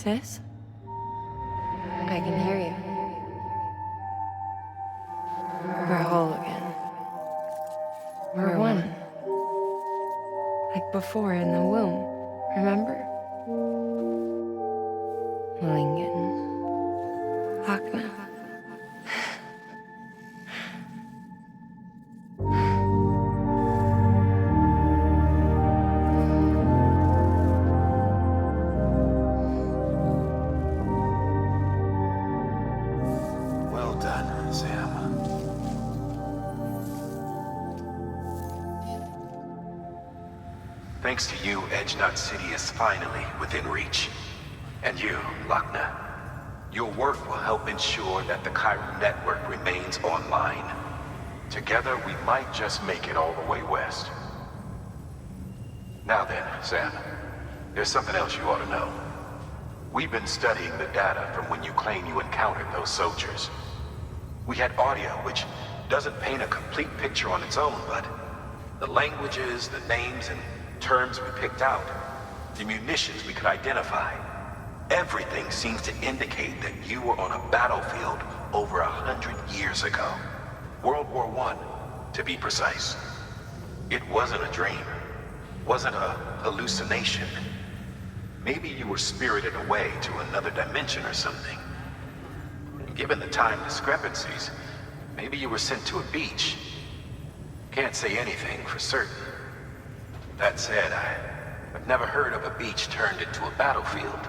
Sis? I can hear you. We're whole again. We're one. Like before in the womb, remember? Lingen. Hakna.
Well done, Sam. Thanks to you, Edgenut City is finally within reach. And you, Lochner. Your work will help ensure that the chiral network remains online. Together, we might just make it all the way west. Now then, Sam, there's something else you ought to know. We've been studying the data from when you claim you encountered those soldiers. We had audio, which doesn't paint a complete picture on its own, but the languages, the names, and terms we picked out, the munitions we could identify, everything seems to indicate that you were on a battlefield over 100 years ago. World War I, to be precise. It wasn't a dream. Wasn't a hallucination. Maybe you were spirited away to another dimension or something. Given the time discrepancies, maybe you were sent to a beach. Can't say anything for certain. That said, I've never heard of a beach turned into a battlefield.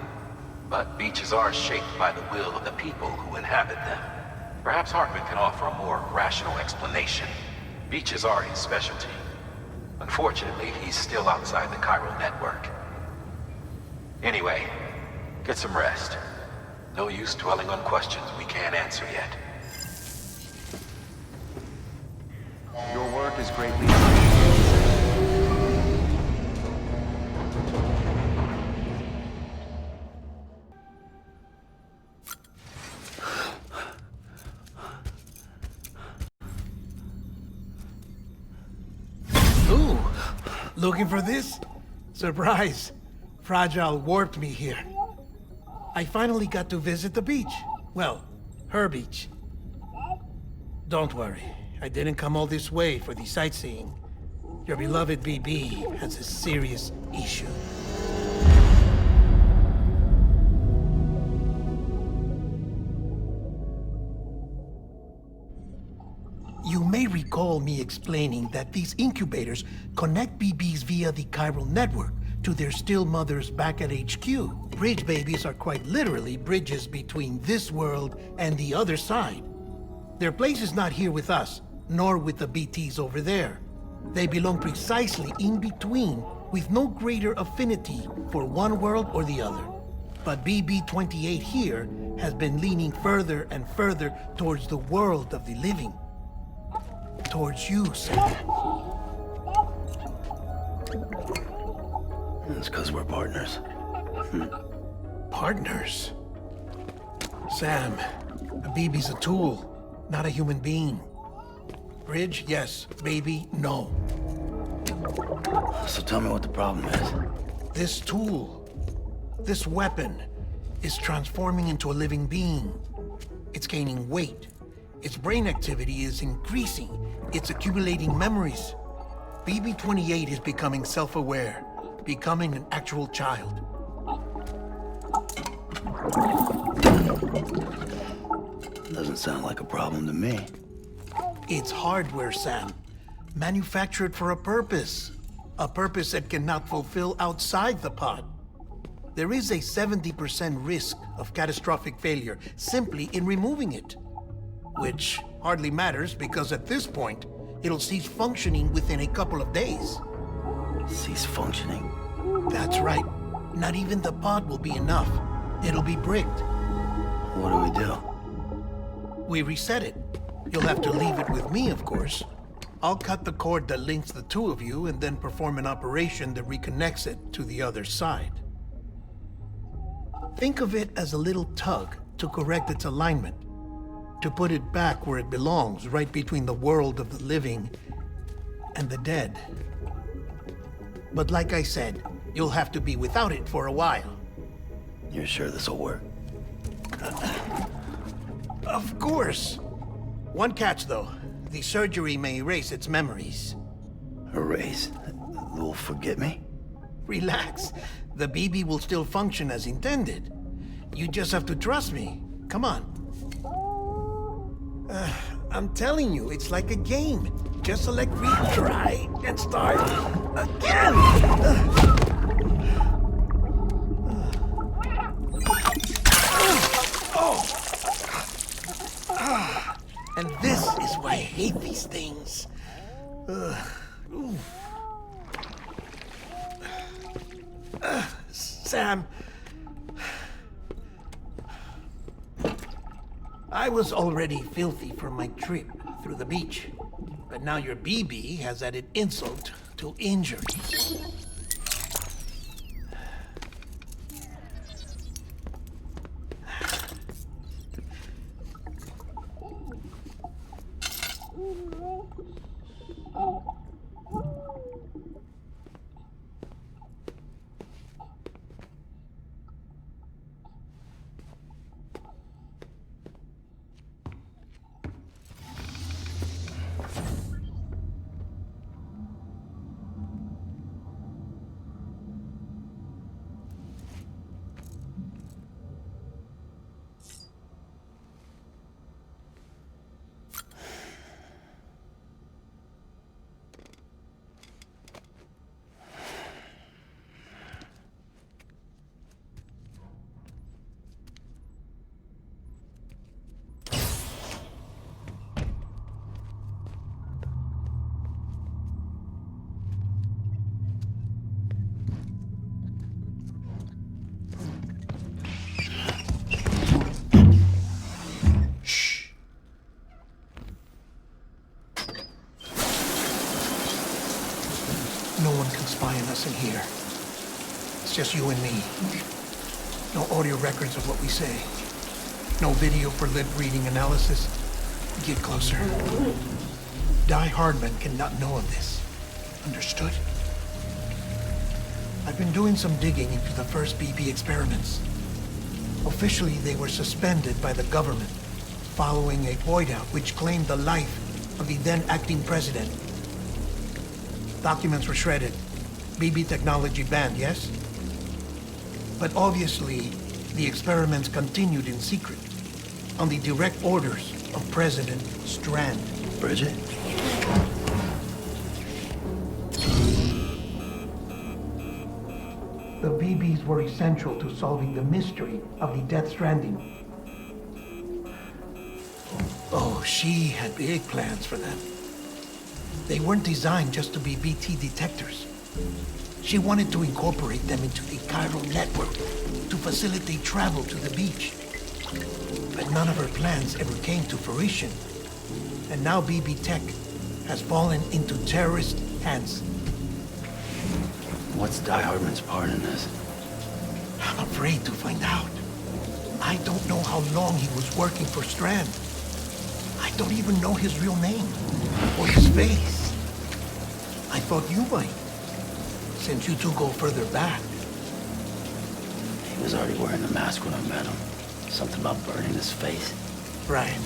But beaches are shaped by the will of the people who inhabit them. Perhaps Hartman can offer a more rational explanation. Beaches are his specialty. Unfortunately, he's still outside the chiral network. Anyway, get some rest. No use dwelling on questions we can't answer yet.
Your work is greatly appreciated.
Ooh, looking for this? Surprise. Fragile warped me here. I finally got to visit the beach. Well, her beach. Don't worry, I didn't come all this way for the sightseeing. Your beloved BB has a serious issue. You may recall me explaining that these incubators connect BBs via the chiral network to their still mothers back at HQ. Bridge babies are quite literally bridges between this world and the other side. Their place is not here with us, nor with the BTs over there. They belong precisely in between, with no greater affinity for one world or the other. But BB-28 here has been leaning further and further towards the world of the living. Towards you, Sam.
It's because we're partners.
Partners? Sam, a baby's a tool, not a human being. Bridge, yes. Baby, no.
So tell me what the problem is.
This tool, this weapon, is transforming into a living being. It's gaining weight. Its brain activity is increasing. It's accumulating memories. BB-28 is becoming self-aware, becoming an actual child.
Doesn't sound like a problem to me.
It's hardware, Sam. Manufactured for a purpose. A purpose that cannot fulfill outside the pod. There is a 70% risk of catastrophic failure simply in removing it. Which hardly matters because at this point, it'll cease functioning within a couple of days.
Cease functioning?
That's right. Not even the pod will be enough. It'll be bricked.
What do we do?
We reset it. You'll have to leave it with me, of course. I'll cut the cord that links the two of you and then perform an operation that reconnects it to the other side. Think of it as a little tug to correct its alignment, to put it back where it belongs, right between the world of the living and the dead. But like I said, you'll have to be without it for a while.
You're sure this'll work?
Of course. One catch, though. The surgery may erase its memories.
Erase? They'll forget me?
Relax. The BB will still function as intended. You just have to trust me. Come on. I'm telling you, it's like a game. Just select retry and start again. And this is why I hate these things. Sam. I was already filthy from my trip through the beach. But now your BB has added insult to injury. No one can spy on us in here. It's just you and me. No audio records of what we say. No video for lip-reading analysis. Get closer. Die Hardman cannot know of this. Understood? I've been doing some digging into the first BB experiments. Officially, they were suspended by the government following a void-out which claimed the life of the then-acting president. Documents were shredded. BB technology banned, yes? But obviously, the experiments continued in secret, on the direct orders of President Strand.
Bridget?
The BBs were essential to solving the mystery of the Death Stranding. Oh, she had big plans for them. They weren't designed just to be BT detectors. She wanted to incorporate them into the chiral network to facilitate travel to the beach. But none of her plans ever came to fruition. And now BB Tech has fallen into terrorist hands.
What's Die Hardman's part in this?
I'm afraid to find out. I don't know how long he was working for Strand. I don't even know his real name or his face. I thought you might, since you two go further back.
He was already wearing the mask when I met him. Something about burning his face.
Right.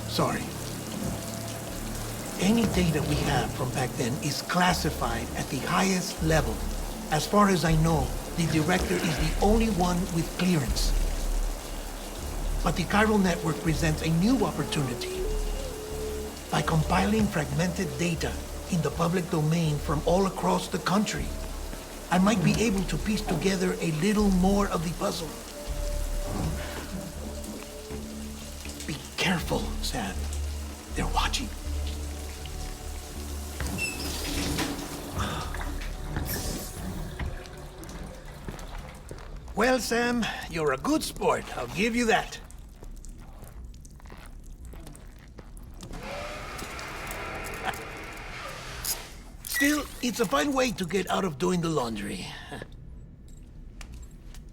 Sorry. Any data we have from back then is classified at the highest level. As far as I know, the director is the only one with clearance. But the chiral network presents a new opportunity. By compiling fragmented data in the public domain from all across the country, I might be able to piece together a little more of the puzzle. Be careful, Sam. They're watching. Well, Sam, you're a good sport. I'll give you that. Still, it's a fine way to get out of doing the laundry.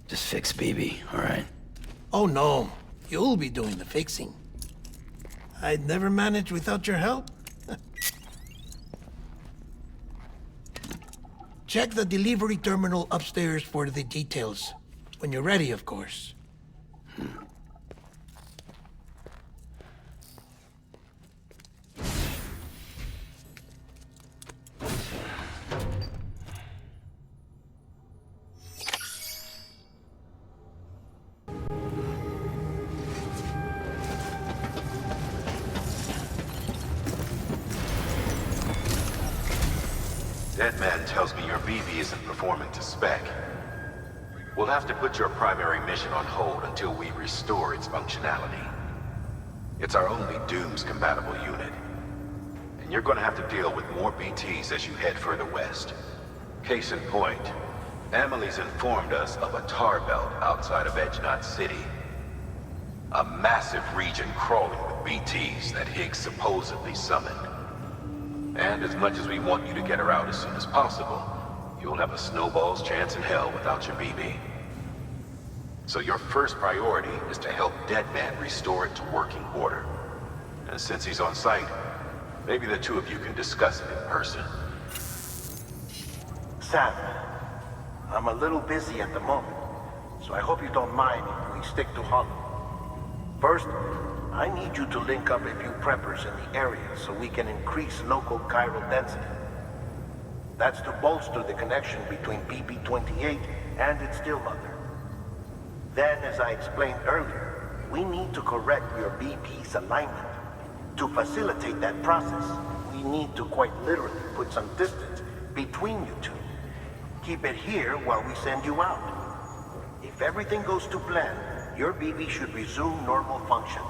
Just fix BB, all right?
Oh, no. You'll be doing the fixing. I'd never manage without your help. Check the delivery terminal upstairs for the details. When you're ready, of course.
Deadman tells me your BB isn't performing to spec. We'll have to put your primary mission on hold until we restore its functionality. It's our only Dooms-compatible unit. And you're gonna have to deal with more BTs as you head further west. Case in point, Amelie's informed us of a tar belt outside of Edgenot City. A massive region crawling with BTs that Higgs supposedly summoned. And as much as we want you to get her out as soon as possible, you'll have a snowball's chance in hell without your BB. So your first priority is to help Deadman restore it to working order. And since he's on site, maybe the two of you can discuss it in person.
Sam, I'm a little busy at the moment, so I hope you don't mind if we stick to Hollow. First, I need you to link up a few preppers in the area so we can increase local chiral density. That's to bolster the connection between BB-28 and its still mother. Then, as I explained earlier, we need to correct your BP's alignment. To facilitate that process, we need to quite literally put some distance between you two. Keep it here while we send you out. If everything goes to plan, your BB should resume normal function.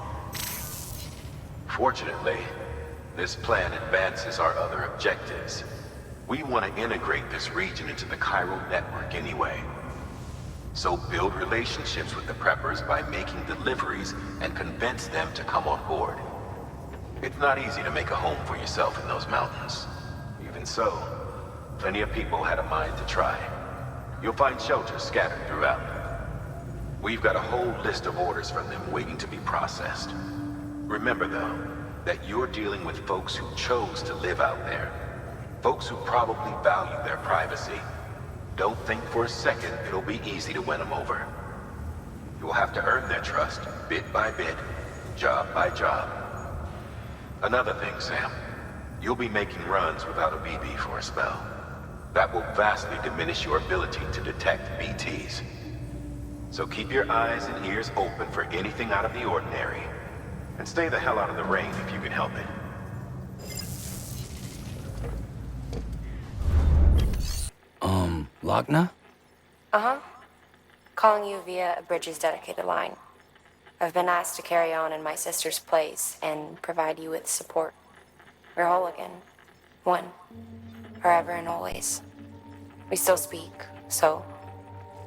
Fortunately, this plan advances our other objectives. We want to integrate this region into the chiral network anyway. So build relationships with the preppers by making deliveries and convince them to come on board. It's not easy to make a home for yourself in those mountains. Even so, plenty of people had a mind to try. You'll find shelters scattered throughout. We've got a whole list of orders from them waiting to be processed. Remember, though, that you're dealing with folks who chose to live out there. Folks who probably value their privacy. Don't think for a second it'll be easy to win them over. You'll have to earn their trust, bit by bit, job by job. Another thing, Sam. You'll be making runs without a BB for a spell. That will vastly diminish your ability to detect BTs. So keep your eyes and ears open for anything out of the ordinary. And stay the hell out of the rain if you can help it.
Lochna?
Uh-huh. Calling you via a Bridges dedicated line. I've been asked to carry on in my sister's place and provide you with support. We're whole again. One. Forever and always. We still speak, so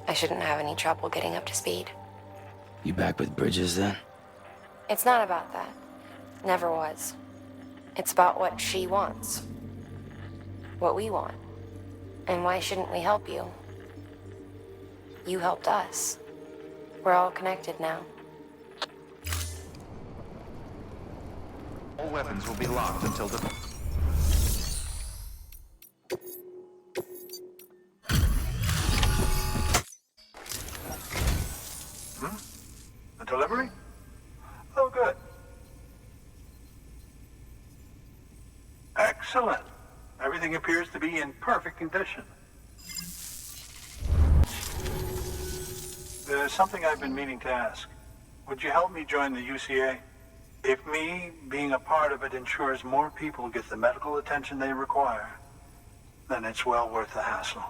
I shouldn't have any trouble getting up to speed.
You back with Bridges then?
It's not about that. Never was. It's about what she wants. What we want. And why shouldn't we help you? You helped us. We're all connected now.
All weapons will be locked until the...
A delivery? Oh, good. Excellent. Everything appears to be in perfect condition. There's something I've been meaning to ask. Would you help me join the UCA? If me being a part of it ensures more people get the medical attention they require, then it's well worth the hassle.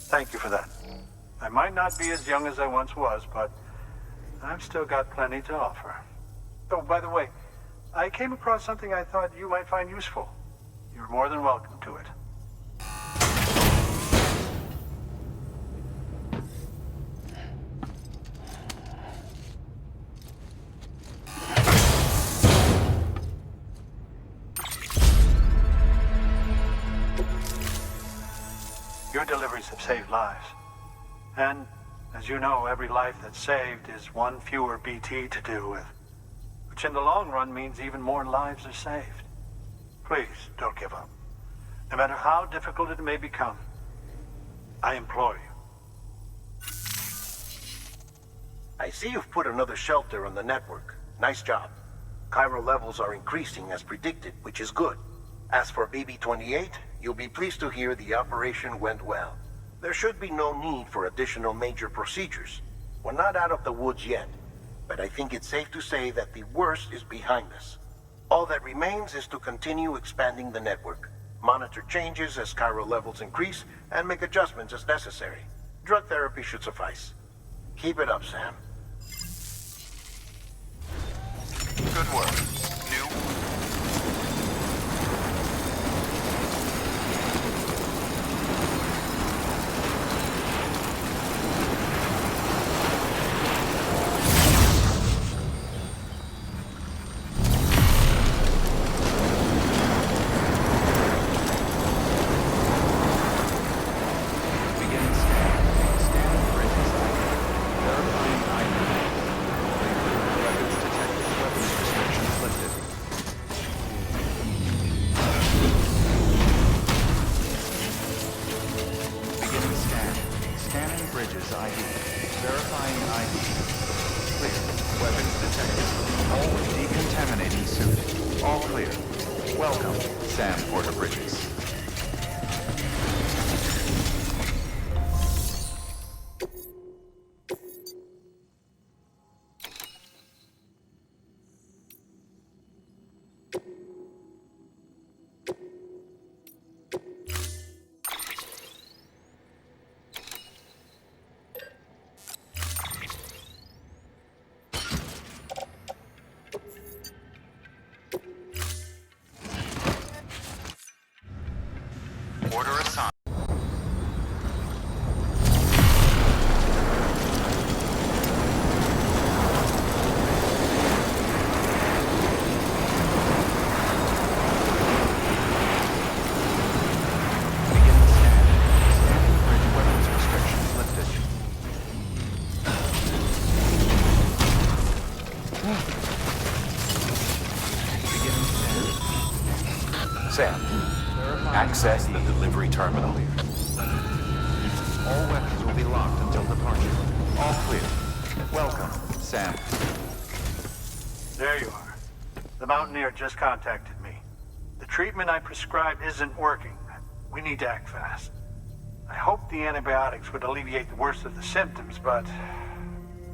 Thank you for that. I might not be as young as I once was, but I've still got plenty to offer. Oh, by the way,
I came across something I thought you might find useful. You're more than welcome to it. Your deliveries have saved lives. And, as you know, every life that's saved is one fewer BT to deal with. Which in the long run means even more lives are saved. Please, don't give up. No matter how difficult it may become, I implore you.
I see you've put another shelter on the network. Nice job. Chiral levels are increasing as predicted, which is good. As for BB-28, you'll be pleased to hear the operation went well. There should be no need for additional major procedures. We're not out of the woods yet, but I think it's safe to say that the worst is behind us. All that remains is to continue expanding the network, monitor changes as chiral levels increase, and make adjustments as necessary. Drug therapy should suffice. Keep it up, Sam.
Good work. New. Beginning scan. Scanning bridges ID. Verifying ID. Weapons detected. Weapons restrictions lifted. Beginning scan. Scanning bridges ID. Verifying ID. Clear. Weapons detected. Always decontaminating suit. All clear. Welcome, Sam Porter Bridges. Order assigned. Beginning scan. Scanning bridge weapons restrictions lifted. Beginning scan.
Sam, access the delivery terminal.
All weapons will be locked until departure. All clear. Welcome, Sam.
There you are. The Mountaineer just contacted me. The treatment I prescribed isn't working. We need to act fast. I hoped the antibiotics would alleviate the worst of the symptoms, but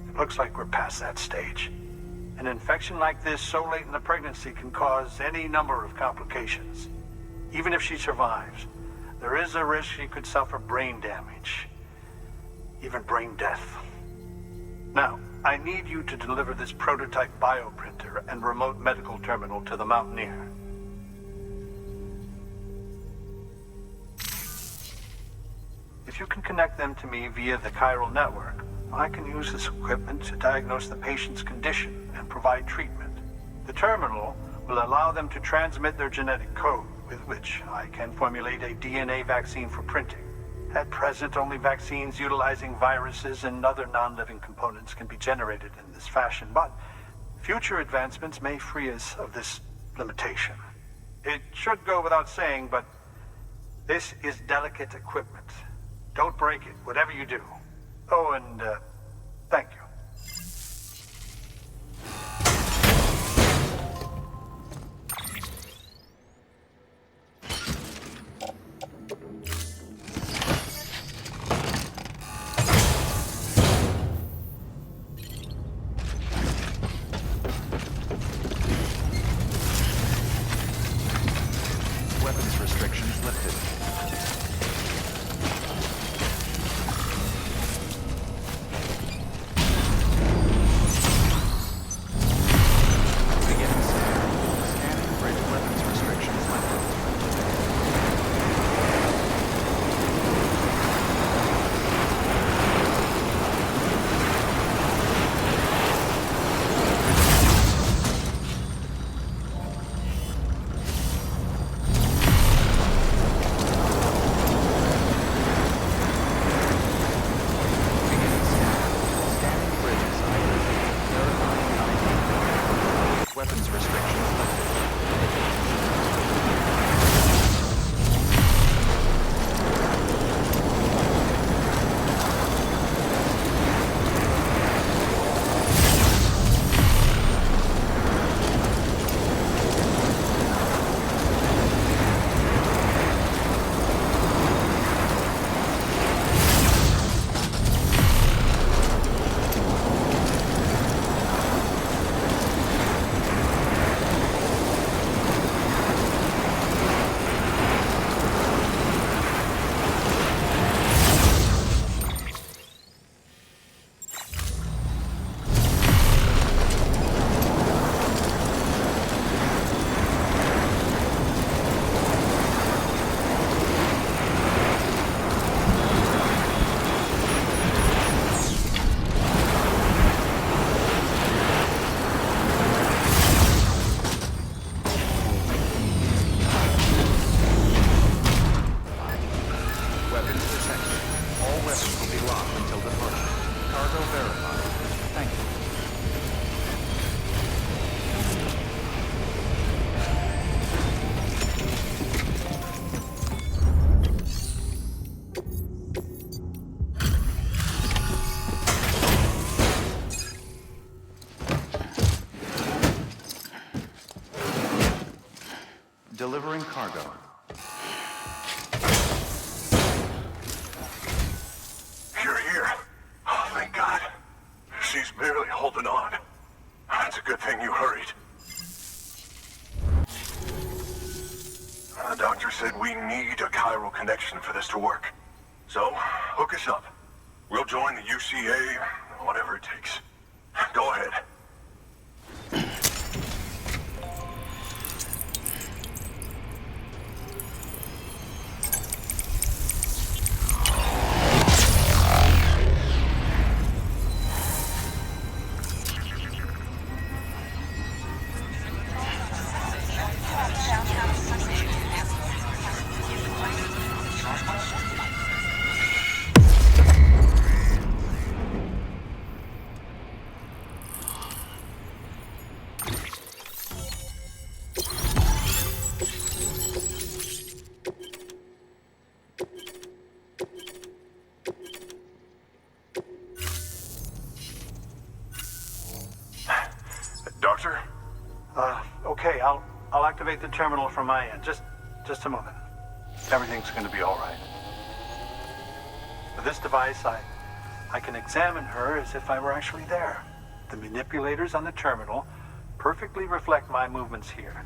it looks like we're past that stage. An infection like this so late in the pregnancy can cause any number of complications. Even if she survives, there is a risk she could suffer brain damage, even brain death. Now, I need you to deliver this prototype bioprinter and remote medical terminal to the Mountaineer. If you can connect them to me via the chiral network, I can use this equipment to diagnose the patient's condition and provide treatment. The terminal will allow them to transmit their genetic code, with which I can formulate a DNA vaccine for printing. At present, only vaccines utilizing viruses and other non-living components can be generated in this fashion, but future advancements may free us of this limitation. It should go without saying, but this is delicate equipment. Don't break it, whatever you do. Oh, and thank you.
Weapons restrictions lifted. Weapons detected. All weapons will be locked until departure. Cargo verified. Thank you. Delivering cargo.
You're here. Oh, thank God. She's barely holding on. It's a good thing you hurried. The doctor said we need a chiral connection for this to work. So, hook us up. We'll join the UCA, whatever it takes. Go ahead. Doctor?
Okay, I'll activate the terminal from my end. Just a moment. Everything's gonna be all right. With this device, I can examine her as if I were actually there. The manipulators on the terminal perfectly reflect my movements here.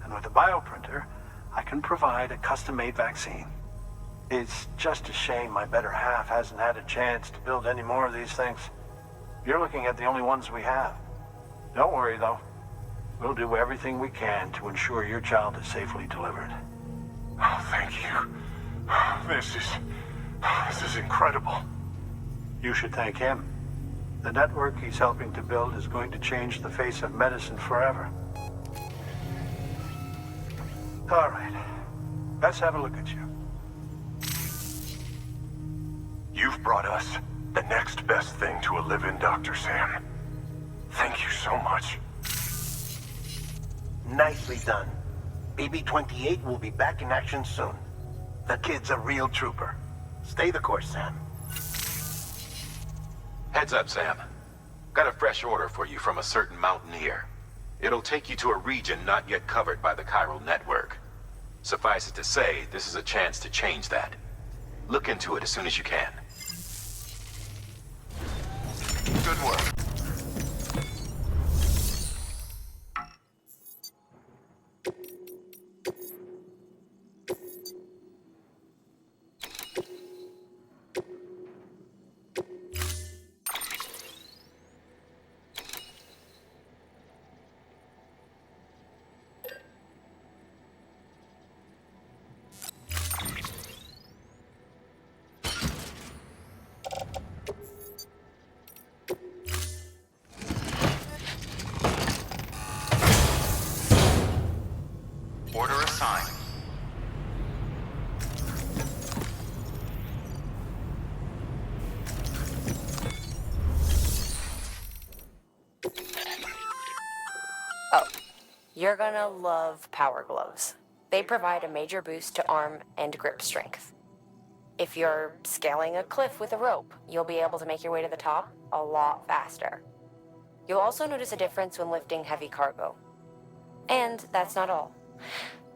And with the bioprinter, I can provide a custom-made vaccine. It's just a shame my better half hasn't had a chance to build any more of these things. You're looking at the only ones we have. Don't worry, though. We'll do everything we can to ensure your child is safely delivered.
Oh, thank you. This is incredible.
You should thank him. The network he's helping to build is going to change the face of medicine forever. All right. Let's have a look at you.
You've brought us the next best thing to a live-in Dr. Sam. Thank you so much.
Nicely done. BB-28 will be back in action soon. The kid's a real trooper. Stay the course, Sam.
Heads up, Sam. Got a fresh order for you from a certain mountaineer. It'll take you to a region not yet covered by the chiral network. Suffice it to say, this is a chance to change that. Look into it as soon as you can.
Good work. Order assigned.
Oh, you're gonna love power gloves. They provide a major boost to arm and grip strength. If you're scaling a cliff with a rope, you'll be able to make your way to the top a lot faster. You'll also notice a difference when lifting heavy cargo. And that's not all.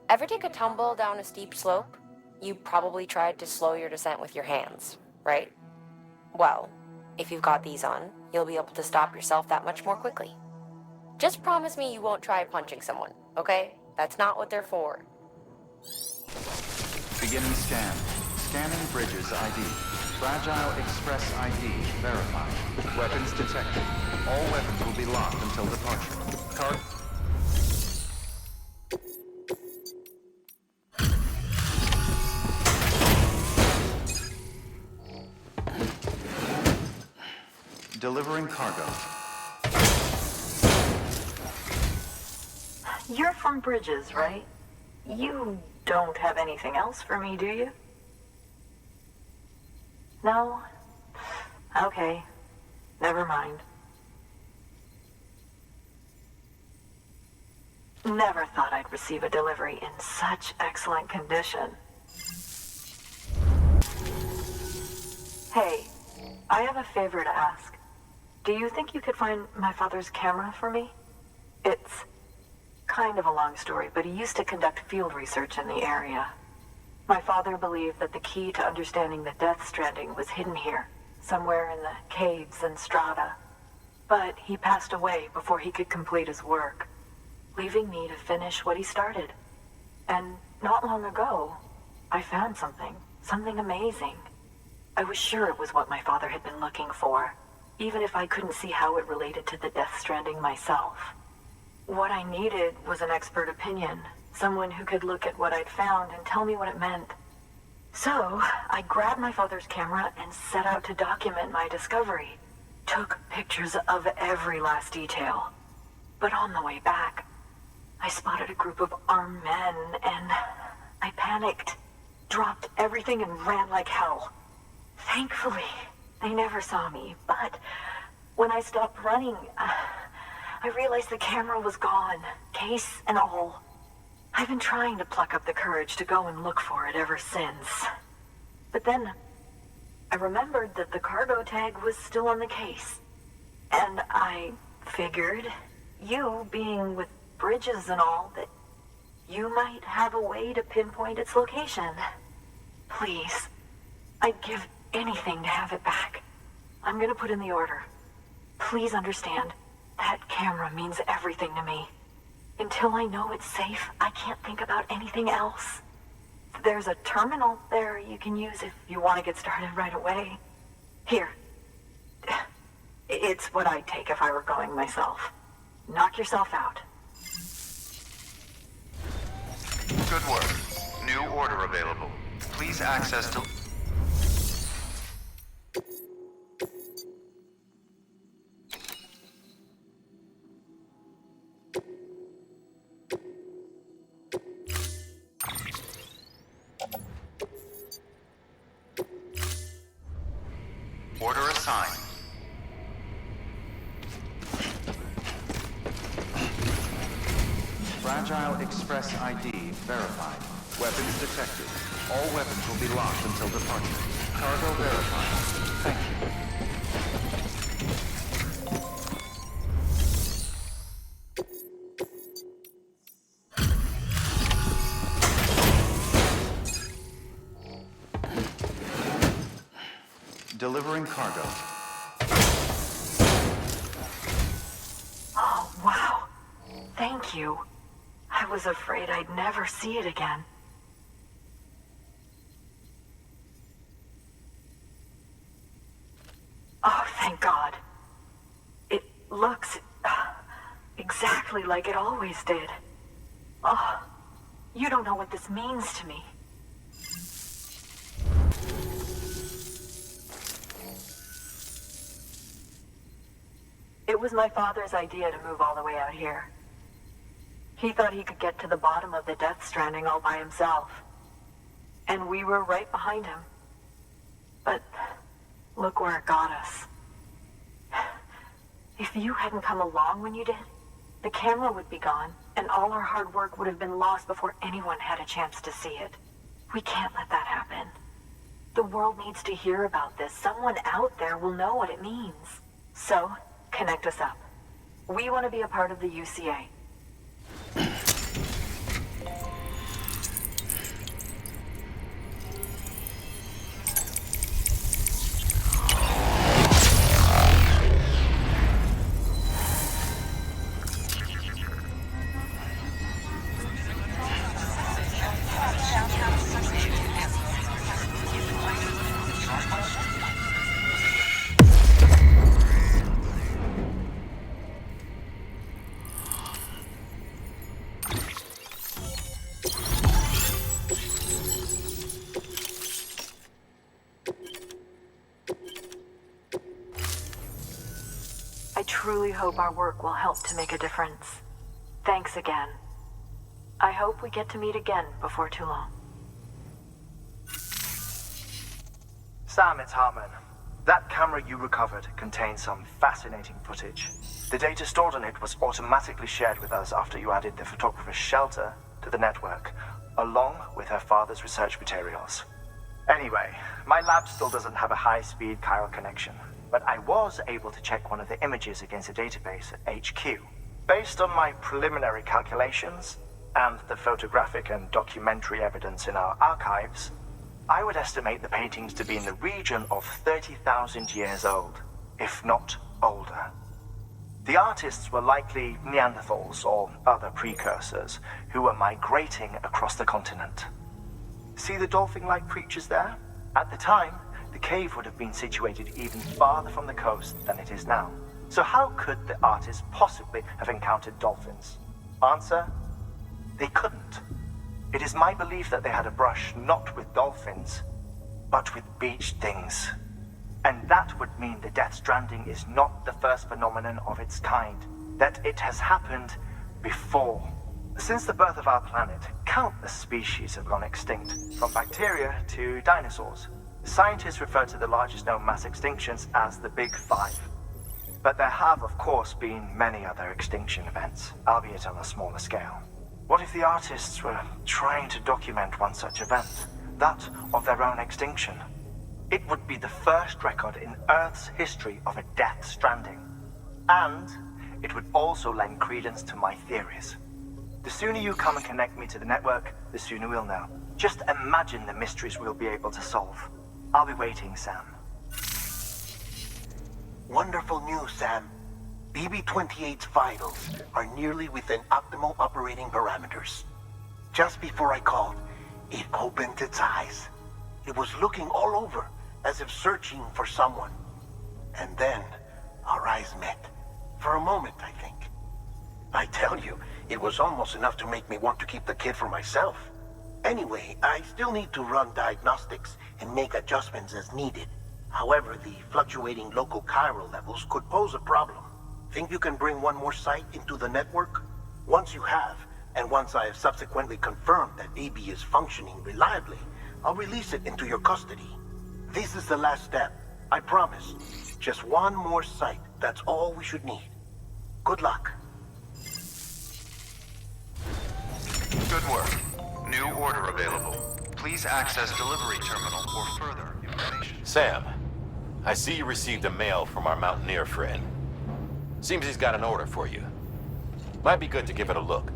Ever take a tumble down a steep slope? You probably tried to slow your descent with your hands, right? Well, if you've got these on, you'll be able to stop yourself that much more quickly. Just promise me you won't try punching someone, okay? That's not what they're for.
Beginning scan. Scanning bridges ID. Fragile Express ID verified. Weapons detected. All weapons will be locked until departure. Delivering cargo.
You're from Bridges, right? You don't have anything else for me, do you?
No? Okay. Never mind. Never thought I'd receive a delivery in such excellent condition. Hey, I have a favor to ask. Do you think you could find my father's camera for me? It's kind of a long story, but he used to conduct field research in the area. My father believed that the key to understanding the Death Stranding was hidden here, somewhere in the caves and strata. But he passed away before he could complete his work, leaving me to finish what he started. And not long ago, I found something amazing. I was sure it was what my father had been looking for, even if I couldn't see how it related to the Death Stranding myself. What I needed was an expert opinion, someone who could look at what I'd found and tell me what it meant. So, I grabbed my father's camera and set out to document my discovery. Took pictures of every last detail. But on the way back, I spotted a group of armed men and I panicked, dropped everything and ran like hell. Thankfully, they never saw me, but when I stopped running, I realized the camera was gone, case and all. I've been trying to pluck up the courage to go and look for it ever since. But then, I remembered that the cargo tag was still on the case. And I figured, you being with Bridges and all, that you might have a way to pinpoint its location. Please, I'd give anything to have it back. I'm gonna put in the order. Please understand, that camera means everything to me. Until I know it's safe, I can't think about anything else. There's a terminal there you can use if you want to get started right away. Here. It's what I'd take if I were going myself. Knock yourself out.
Good work. New order available. Please access to... Order assigned. Fragile Express ID verified. Weapons detected. All weapons will be locked until departure. Cargo verified. Thank you. Delivering cargo.
Oh, wow. Thank you. I was afraid I'd never see it again. Oh, thank God. It looks exactly like it always did. Oh, you don't know what this means to me. It was my father's idea to move all the way out here. He thought he could get to the bottom of the Death Stranding all by himself. And we were right behind him. But look where it got us. If you hadn't come along when you did, the camera would be gone, and all our hard work would have been lost before anyone had a chance to see it. We can't let that happen. The world needs to hear about this. Someone out there will know what it means. So, connect us up. We want to be a part of the UCA. I truly hope our work will help to make a difference. Thanks again. I hope we get to meet again before too long.
Sam, it's Hartman. That camera you recovered contains some fascinating footage. The data stored on it was automatically shared with us after you added the photographer's shelter to the network, along with her father's research materials. Anyway, my lab still doesn't have a high-speed chiral connection, but I was able to check one of the images against a database at HQ. Based on my preliminary calculations, and the photographic and documentary evidence in our archives, I would estimate the paintings to be in the region of 30,000 years old, if not older. The artists were likely Neanderthals or other precursors who were migrating across the continent. See the dolphin-like creatures there? At the time, the cave would have been situated even farther from the coast than it is now. So how could the artists possibly have encountered dolphins? Answer: they couldn't. It is my belief that they had a brush not with dolphins, but with beach things. And that would mean the Death Stranding is not the first phenomenon of its kind, that it has happened before. Since the birth of our planet, countless species have gone extinct, from bacteria to dinosaurs. Scientists refer to the largest known mass extinctions as the Big Five. But there have, of course, been many other extinction events, albeit on a smaller scale. What if the artists were trying to document one such event, that of their own extinction? It would be the first record in Earth's history of a Death Stranding. And it would also lend credence to my theories. The sooner you come and connect me to the network, the sooner we'll know. Just imagine the mysteries we'll be able to solve. I'll be waiting, Sam.
Wonderful news, Sam. BB-28's vitals are nearly within optimal operating parameters. Just before I called, it opened its eyes. It was looking all over, as if searching for someone. And then, our eyes met. For a moment, I think. I tell you, it was almost enough to make me want to keep the kid for myself. Anyway, I still need to run diagnostics and make adjustments as needed. However, the fluctuating local chiral levels could pose a problem. Think you can bring one more site into the network? Once you have, and once I have subsequently confirmed that AB is functioning reliably, I'll release it into your custody. This is the last step, I promise. Just one more site, that's all we should need. Good luck.
Good work. New order available. Please access delivery terminal for further information.
Sam, I see you received a mail from our mountaineer friend. Seems he's got an order for you. Might be good to give it a look.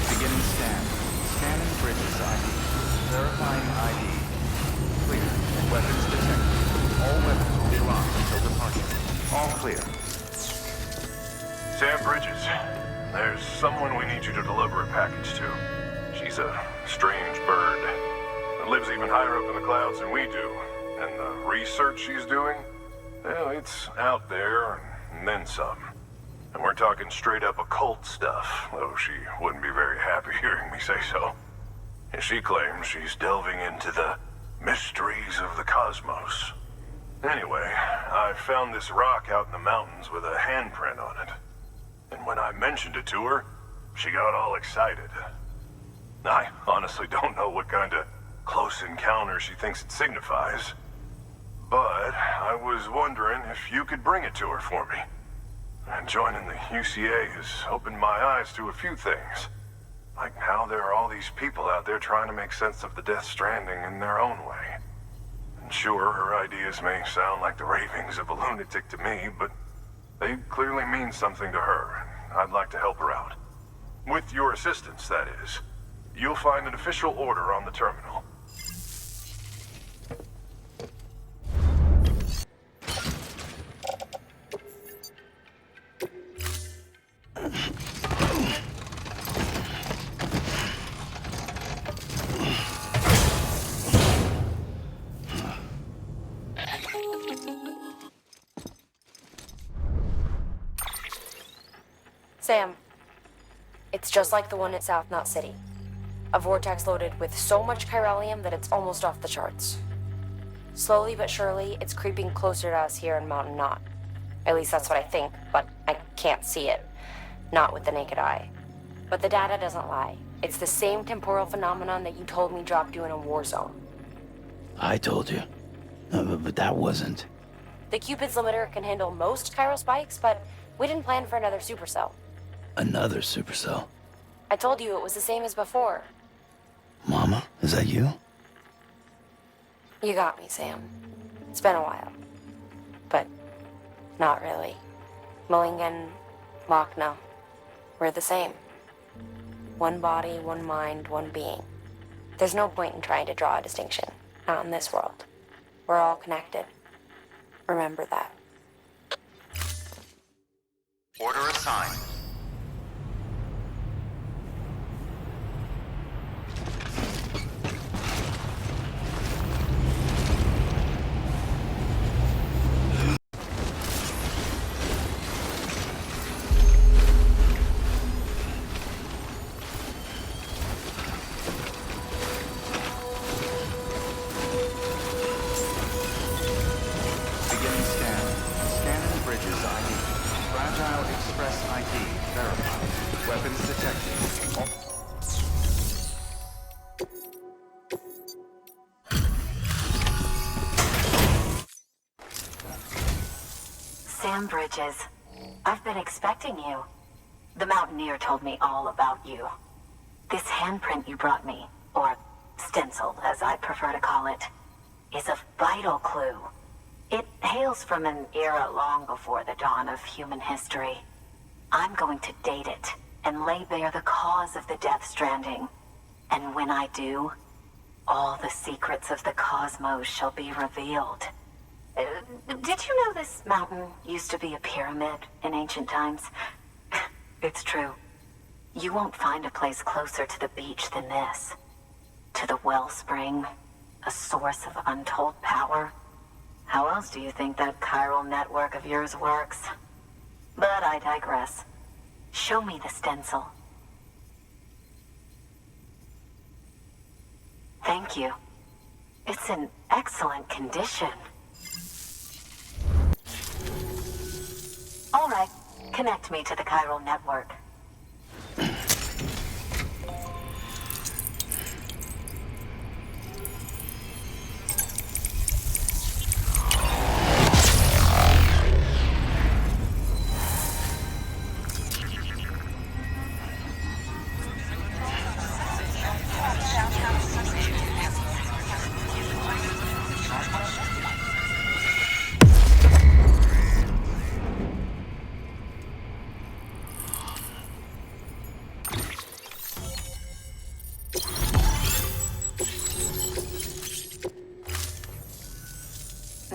Beginning scan. Scanning bridges ID. Verifying ID. Clear. Weapons detected. All weapons will be locked until departure. All clear.
Sam Bridges, there's someone we need you to deliver a package to. She's a strange bird that lives even higher up in the clouds than we do. And the research she's doing, well, it's out there and then some. And we're talking straight up occult stuff, though she wouldn't be very happy hearing me say so. And she claims she's delving into the mysteries of the cosmos. Anyway, I found this rock out in the mountains with a handprint on it. And when I mentioned it to her, she got all excited. I honestly don't know what kind of close encounter she thinks it signifies. But I was wondering if you could bring it to her for me. And joining the UCA has opened my eyes to a few things. Like how there are all these people out there trying to make sense of the Death Stranding in their own way. And sure, her ideas may sound like the ravings of a lunatic to me, but they clearly mean something to her, and I'd like to help her out. With your assistance, that is. You'll find an official order on the terminal.
Sam, it's just like the one at South Knot City. A vortex loaded with so much chiralium that it's almost off the charts. Slowly but surely, it's creeping closer to us here in Mountain Knot. At least that's what I think, but I can't see it. Not with the naked eye. But the data doesn't lie. It's the same temporal phenomenon that you told me dropped you in a war zone.
I told you. But that wasn't.
The Cupid's limiter can handle most chiral spikes, but we didn't plan for another supercell.
Another supercell.
I told you it was the same as before.
Mama, is that you?
You got me, Sam. It's been a while. But not really. Mulligan, Lochna, we're the same. One body, one mind, one being. There's no point in trying to draw a distinction. Not in this world. We're all connected. Remember that.
Order assigned. Beginning scan. Scanning bridges ID. Fragile Express ID verified. Weapons detected.
Sam Bridges, I've been expecting you. The Mountaineer told me all about you. This handprint you brought me, or stencil as I prefer to call it, is a vital clue. It hails from an era long before the dawn of human history. I'm going to date it and lay bare the cause of the Death Stranding. And when I do, all the secrets of the cosmos shall be revealed. Did you know this mountain used to be a pyramid in ancient times? It's true. You won't find a place closer to the beach than this. To the wellspring, a source of untold power. How else do you think that chiral network of yours works? But I digress. Show me the stencil. Thank you. It's in excellent condition. All right, connect me to the chiral network.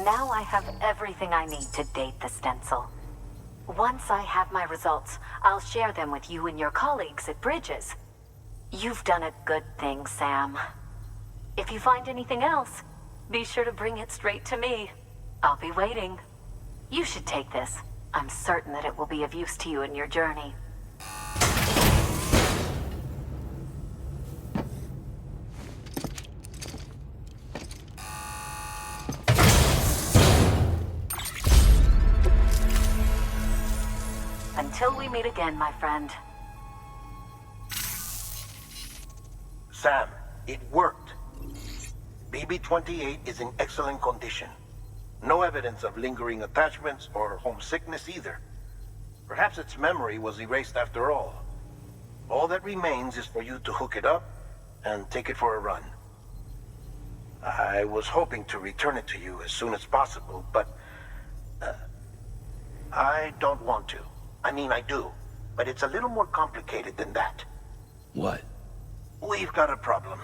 Now I have everything I need to date the stencil. Once I have my results, I'll share them with you and your colleagues at Bridges. You've done a good thing, Sam. If you find anything else, be sure to bring it straight to me. I'll be waiting. You should take this. I'm certain that it will be of use to you in your journey. Until we meet again, my friend.
Sam, it worked. BB-28 is in excellent condition. No evidence of lingering attachments or homesickness either. Perhaps its memory was erased after all. All that remains is for you to hook it up and take it for a run. I was hoping to return it to you as soon as possible, but I don't want to. I mean, I do, but it's a little more complicated than that.
What?
We've got a problem.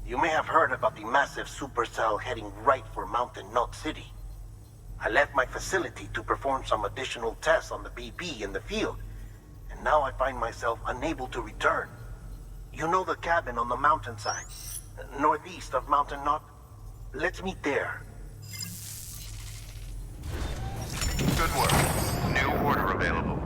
You may have heard about the massive supercell heading right for Mountain Knot City. I left my facility to perform some additional tests on the BB in the field, and now I find myself unable to return. You know the cabin on the mountainside, northeast of Mountain Knot? Let's meet there.
Good work. New order available.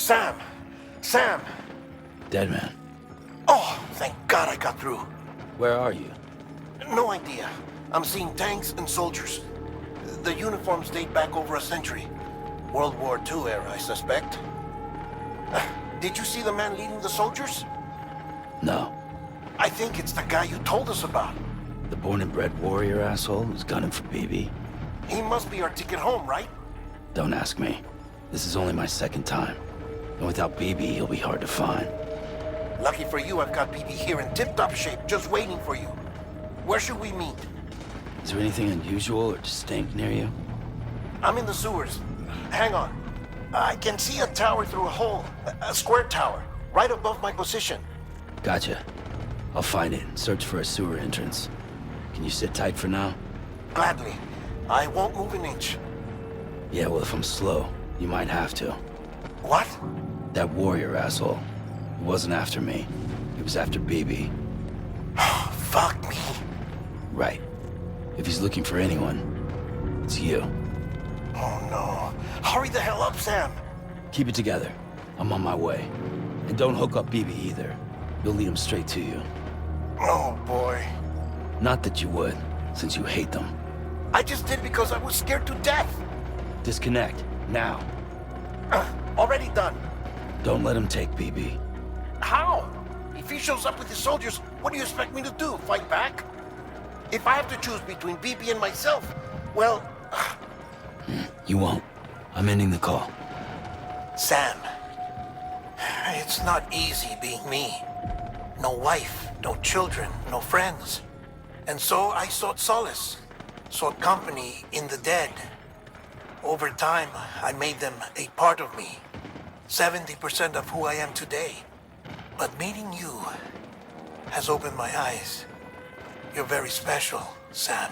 Sam! Sam!
Dead man.
Oh, thank God I got through.
Where are you?
No idea. I'm seeing tanks and soldiers. The uniforms date back over a century. World War II era, I suspect. Did you see the man leading the soldiers?
No.
I think it's the guy you told us about.
The born and bred warrior asshole who's gunning for BB?
He must be our ticket home, right?
Don't ask me. This is only my second time. And without BB, he'll be hard to find.
Lucky for you, I've got BB here in tip-top shape, just waiting for you. Where should we meet?
Is there anything unusual or distinct near you?
I'm in the sewers. Hang on. I can see a tower through a hole. A square tower, right above my position.
Gotcha. I'll find it and search for a sewer entrance. Can you sit tight for now?
Gladly. I won't move an inch.
Yeah, well, if I'm slow, you might have to.
What?
That warrior asshole. He wasn't after me. He was after BB.
Fuck me.
Right. If he's looking for anyone, it's you.
Oh no. Hurry the hell up, Sam.
Keep it together. I'm on my way. And don't hook up BB either. You'll lead him straight to you.
Oh boy.
Not that you would, since you hate them.
I just did because I was scared to death.
Disconnect, now.
Already done.
Don't let him take BB.
How? If he shows up with his soldiers, what do you expect me to do? Fight back? If I have to choose between BB and myself, well...
You won't. I'm ending the call.
Sam, it's not easy being me. No wife, no children, no friends. And so I sought solace, sought company in the dead. Over time, I made them a part of me. 70% of who I am today. But meeting you has opened my eyes. You're very special, Sam.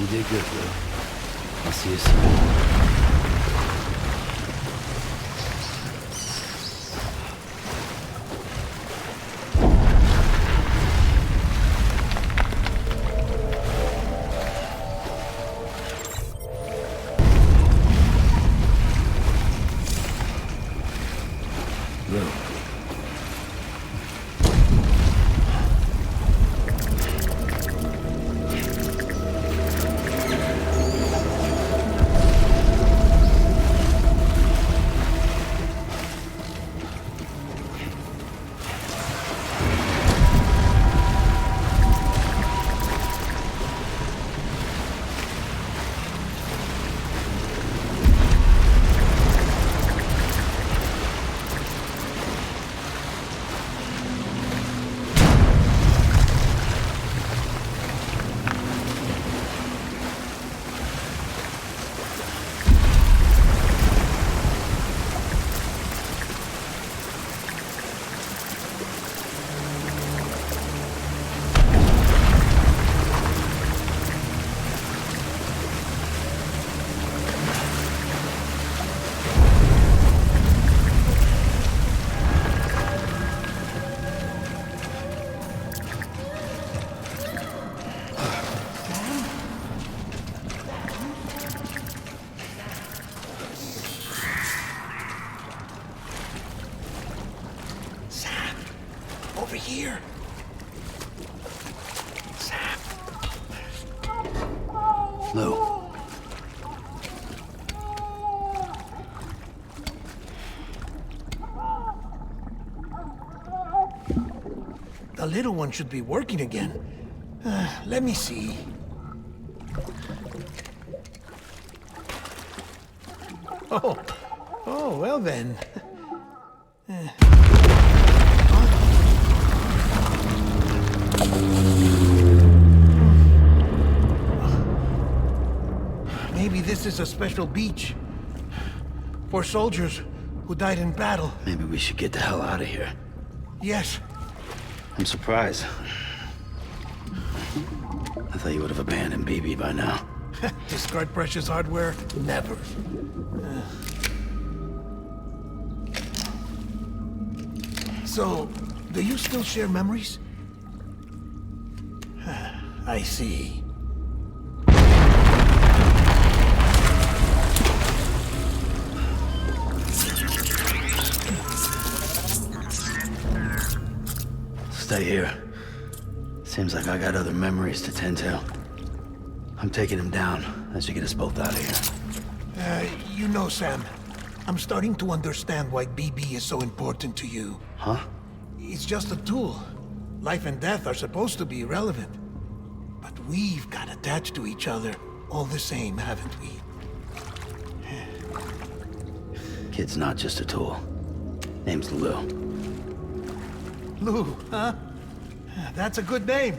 You did good, Lou. I'll see you soon.
Over here. Sam.
Lou.
The little one should be working again. Let me see. Oh, well then. Maybe this is a special beach for soldiers who died in battle.
Maybe we should get the hell out of here.
Yes.
I'm surprised. I thought you would have abandoned BB by now.
Discard precious hardware? Never. So, do you still share memories? I see.
Stay here. Seems like I got other memories to tend to. I'm taking him down. That should get us both out of here.
You know, Sam, I'm starting to understand why BB is so important to you.
Huh?
It's just a tool. Life and death are supposed to be irrelevant. But we've got attached to each other all the same, haven't we?
Kid's not just a tool. Name's Lou.
Lou, huh? That's a good name.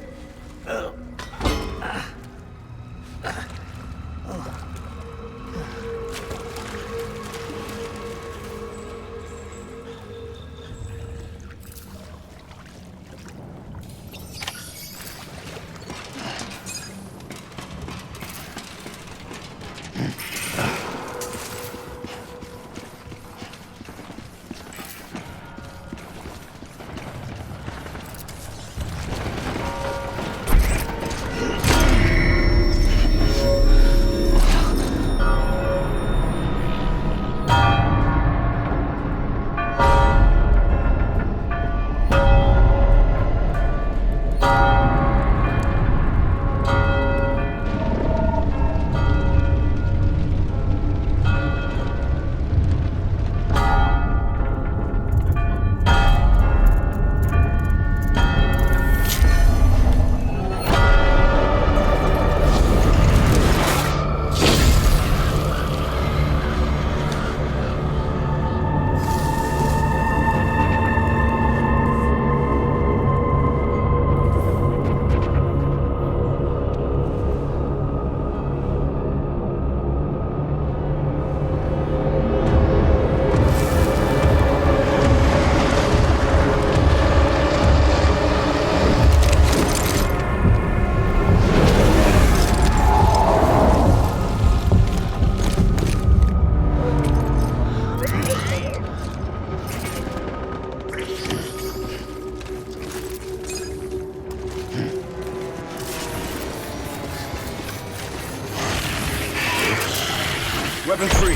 Weapons free.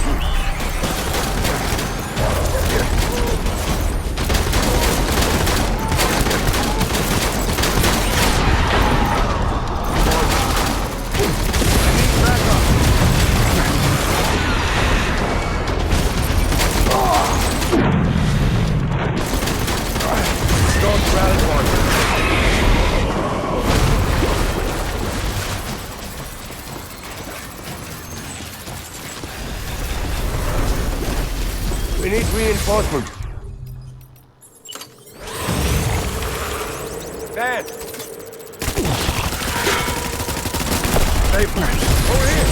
We need reinforcements. Dan! Hey, over here!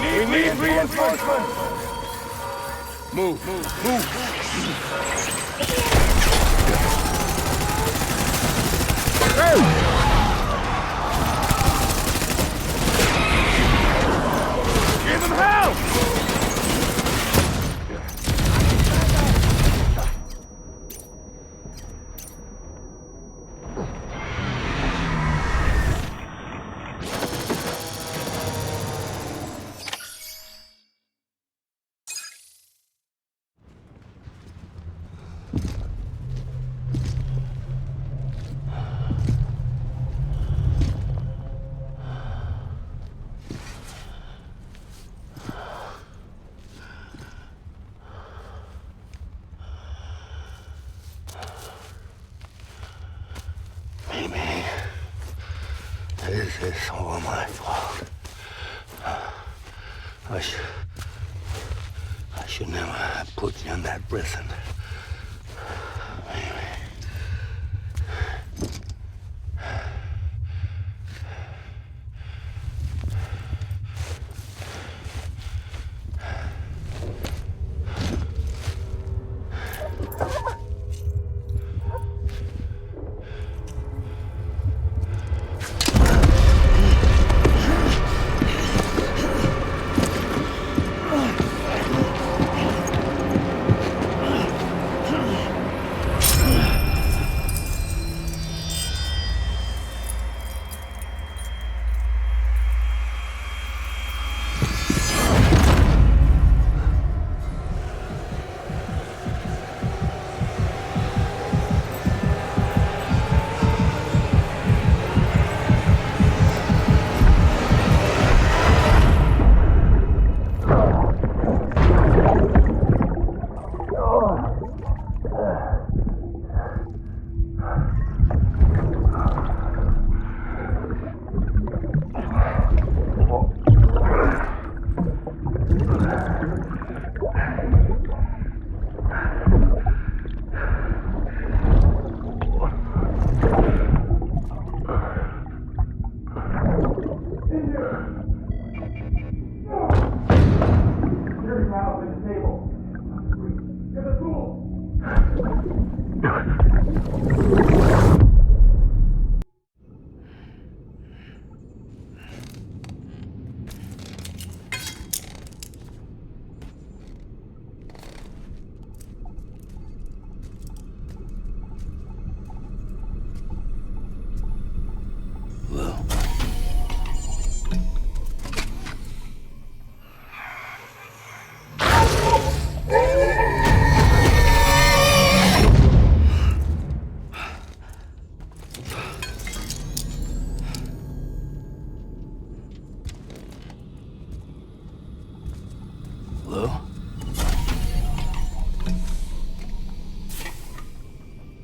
We need reinforcements!
Move, move, move!
Give him hell!
Maybe this is all my fault. I should never have put you in that prison. Maybe.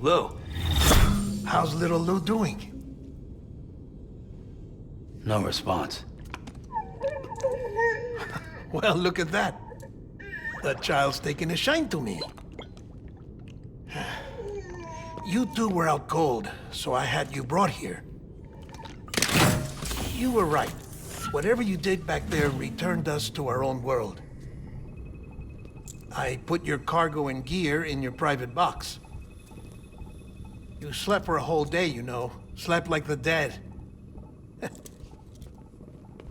Lou, how's little Lou doing?
No response.
Well, look at that. That child's taking a shine to me. You two were out cold, so I had you brought here. You were right. Whatever you did back there returned us to our own world. I put your cargo and gear in your private box. You slept for a whole day, you know. Slept like the dead.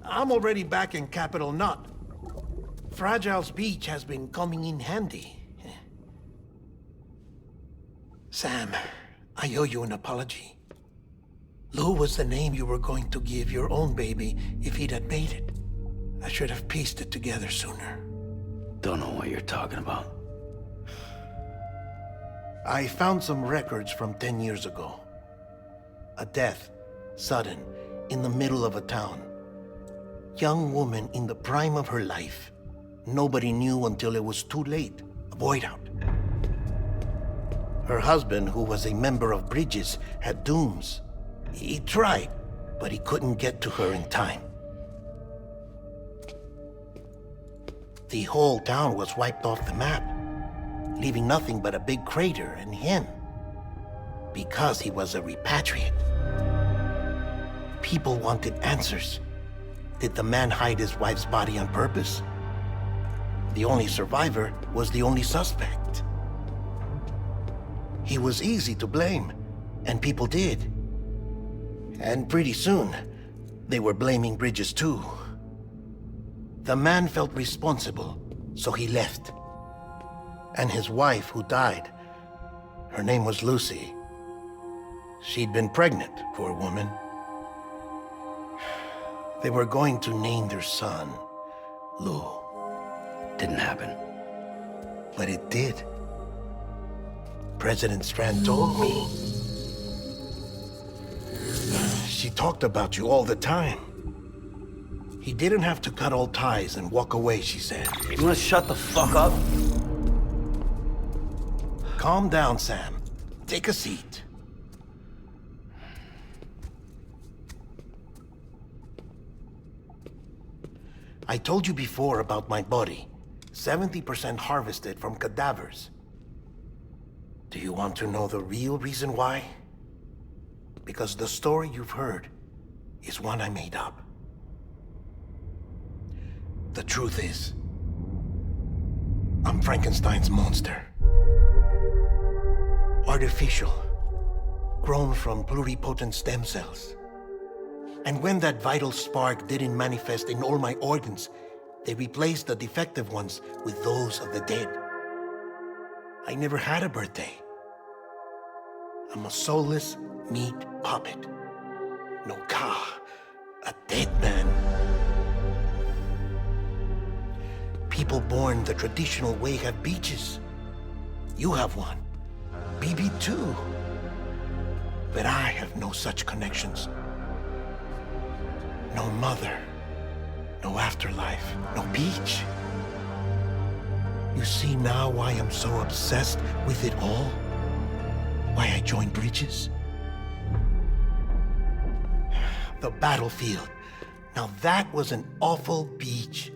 I'm already back in Capital Knot. Fragile's beach has been coming in handy. Sam, I owe you an apology. Lou was the name you were going to give your own baby if he'd had made it. I should have pieced it together sooner.
Don't know what you're talking about.
I found some records from 10 years ago. A death, sudden, in the middle of a town. Young woman in the prime of her life. Nobody knew until it was too late. A void out. Her husband, who was a member of Bridges, had dooms. He tried, but he couldn't get to her in time. The whole town was wiped off the map, leaving nothing but a big crater and him, because he was a repatriate. People wanted answers. Did the man hide his wife's body on purpose? The only survivor was the only suspect. He was easy to blame, and people did. And pretty soon, they were blaming Bridges too. The man felt responsible, so he left. And his wife, who died, her name was Lucy. She'd been pregnant, poor woman. They were going to name their son Lou.
Didn't happen.
But it did. President Strand told me. She talked about you all the time. He didn't have to cut all ties and walk away, she said.
You wanna shut the fuck up?
Calm down, Sam. Take a seat. I told you before about my body. 70% harvested from cadavers. Do you want to know the real reason why? Because the story you've heard is one I made up. The truth is, I'm Frankenstein's monster. Artificial, grown from pluripotent stem cells. And when that vital spark didn't manifest in all my organs, they replaced the defective ones with those of the dead. I never had a birthday. I'm a soulless meat puppet. No ka, a dead man. People born the traditional way have beaches. You have one. BB too. But I have no such connections. No mother, no afterlife, no beach. You see now why I'm so obsessed with it all? Why I joined Bridges? The battlefield. Now that was an awful beach.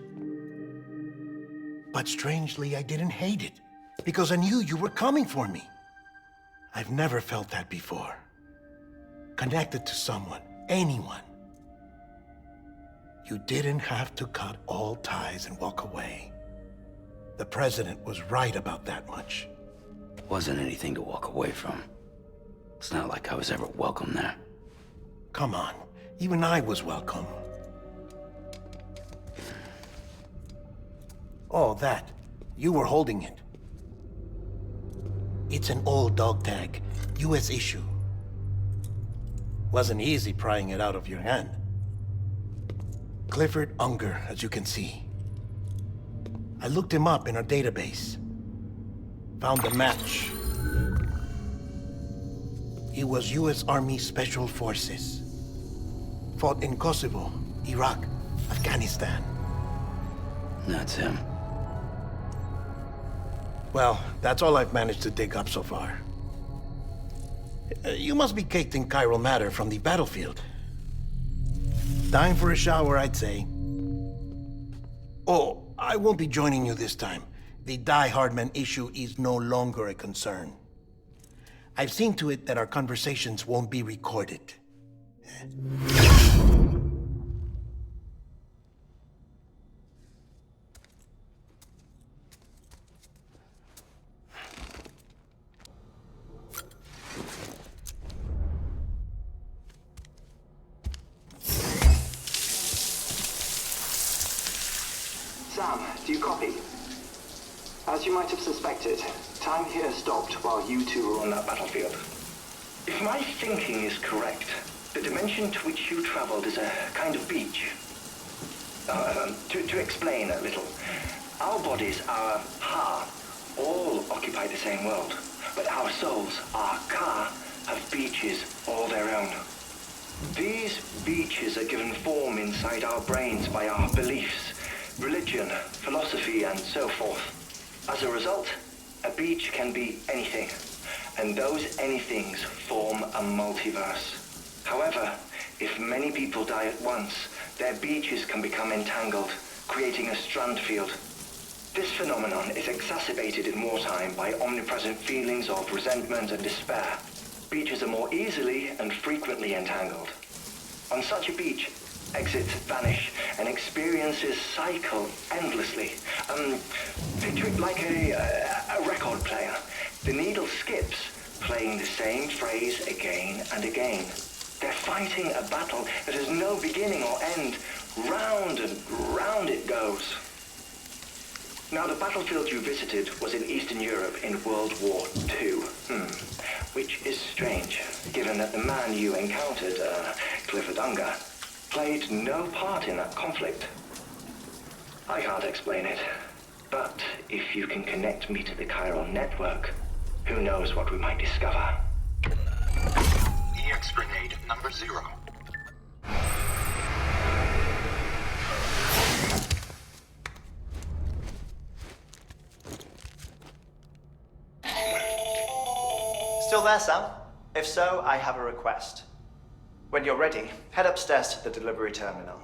But strangely, I didn't hate it, because I knew you were coming for me. I've never felt that before. Connected to someone, anyone. You didn't have to cut all ties and walk away. The president was right about that much.
Wasn't anything to walk away from. It's not like I was ever welcome there.
Come on, even I was welcome. Oh, that. You were holding it. It's an old dog tag, US issue. Wasn't easy prying it out of your hand. Clifford Unger, as you can see. I looked him up in our database. Found a match. He was US Army Special Forces. Fought in Kosovo, Iraq, Afghanistan.
That's him.
Well, that's all I've managed to dig up so far. You must be caked in chiral matter from the battlefield. Time for a shower, I'd say. Oh, I won't be joining you this time. The Die Hardman issue is no longer a concern. I've seen to it that our conversations won't be recorded.
Sam, do you copy? As you might have suspected, time here stopped while you two were on that battlefield.
If my thinking is correct, the dimension to which you traveled is a kind of beach. To explain a little, our bodies, our ha, all occupy the same world, but our souls, our ka, have beaches all their own. These beaches are given form inside our brains by our beliefs, religion, philosophy, and so forth. As a result, a beach can be anything, and those anythings form a multiverse. However, if many people die at once, their beaches can become entangled, creating a strand field. This phenomenon is exacerbated in wartime by omnipresent feelings of resentment and despair. Beaches are more easily and frequently entangled. On such a beach, exits vanish, and experiences cycle endlessly. Picture it like a record player. The needle skips, playing the same phrase again and again. They're fighting a battle that has no beginning or end. Round and round it goes. Now, the battlefield you visited was in Eastern Europe in World War II. Which is strange, given that the man you encountered, Clifford Unger, played no part in that conflict. I can't explain it, but if you can connect me to the chiral network, who knows what we might discover.
EX grenade number 0.
Still there, Sam? If so, I have a request. When you're ready, head upstairs to the delivery terminal.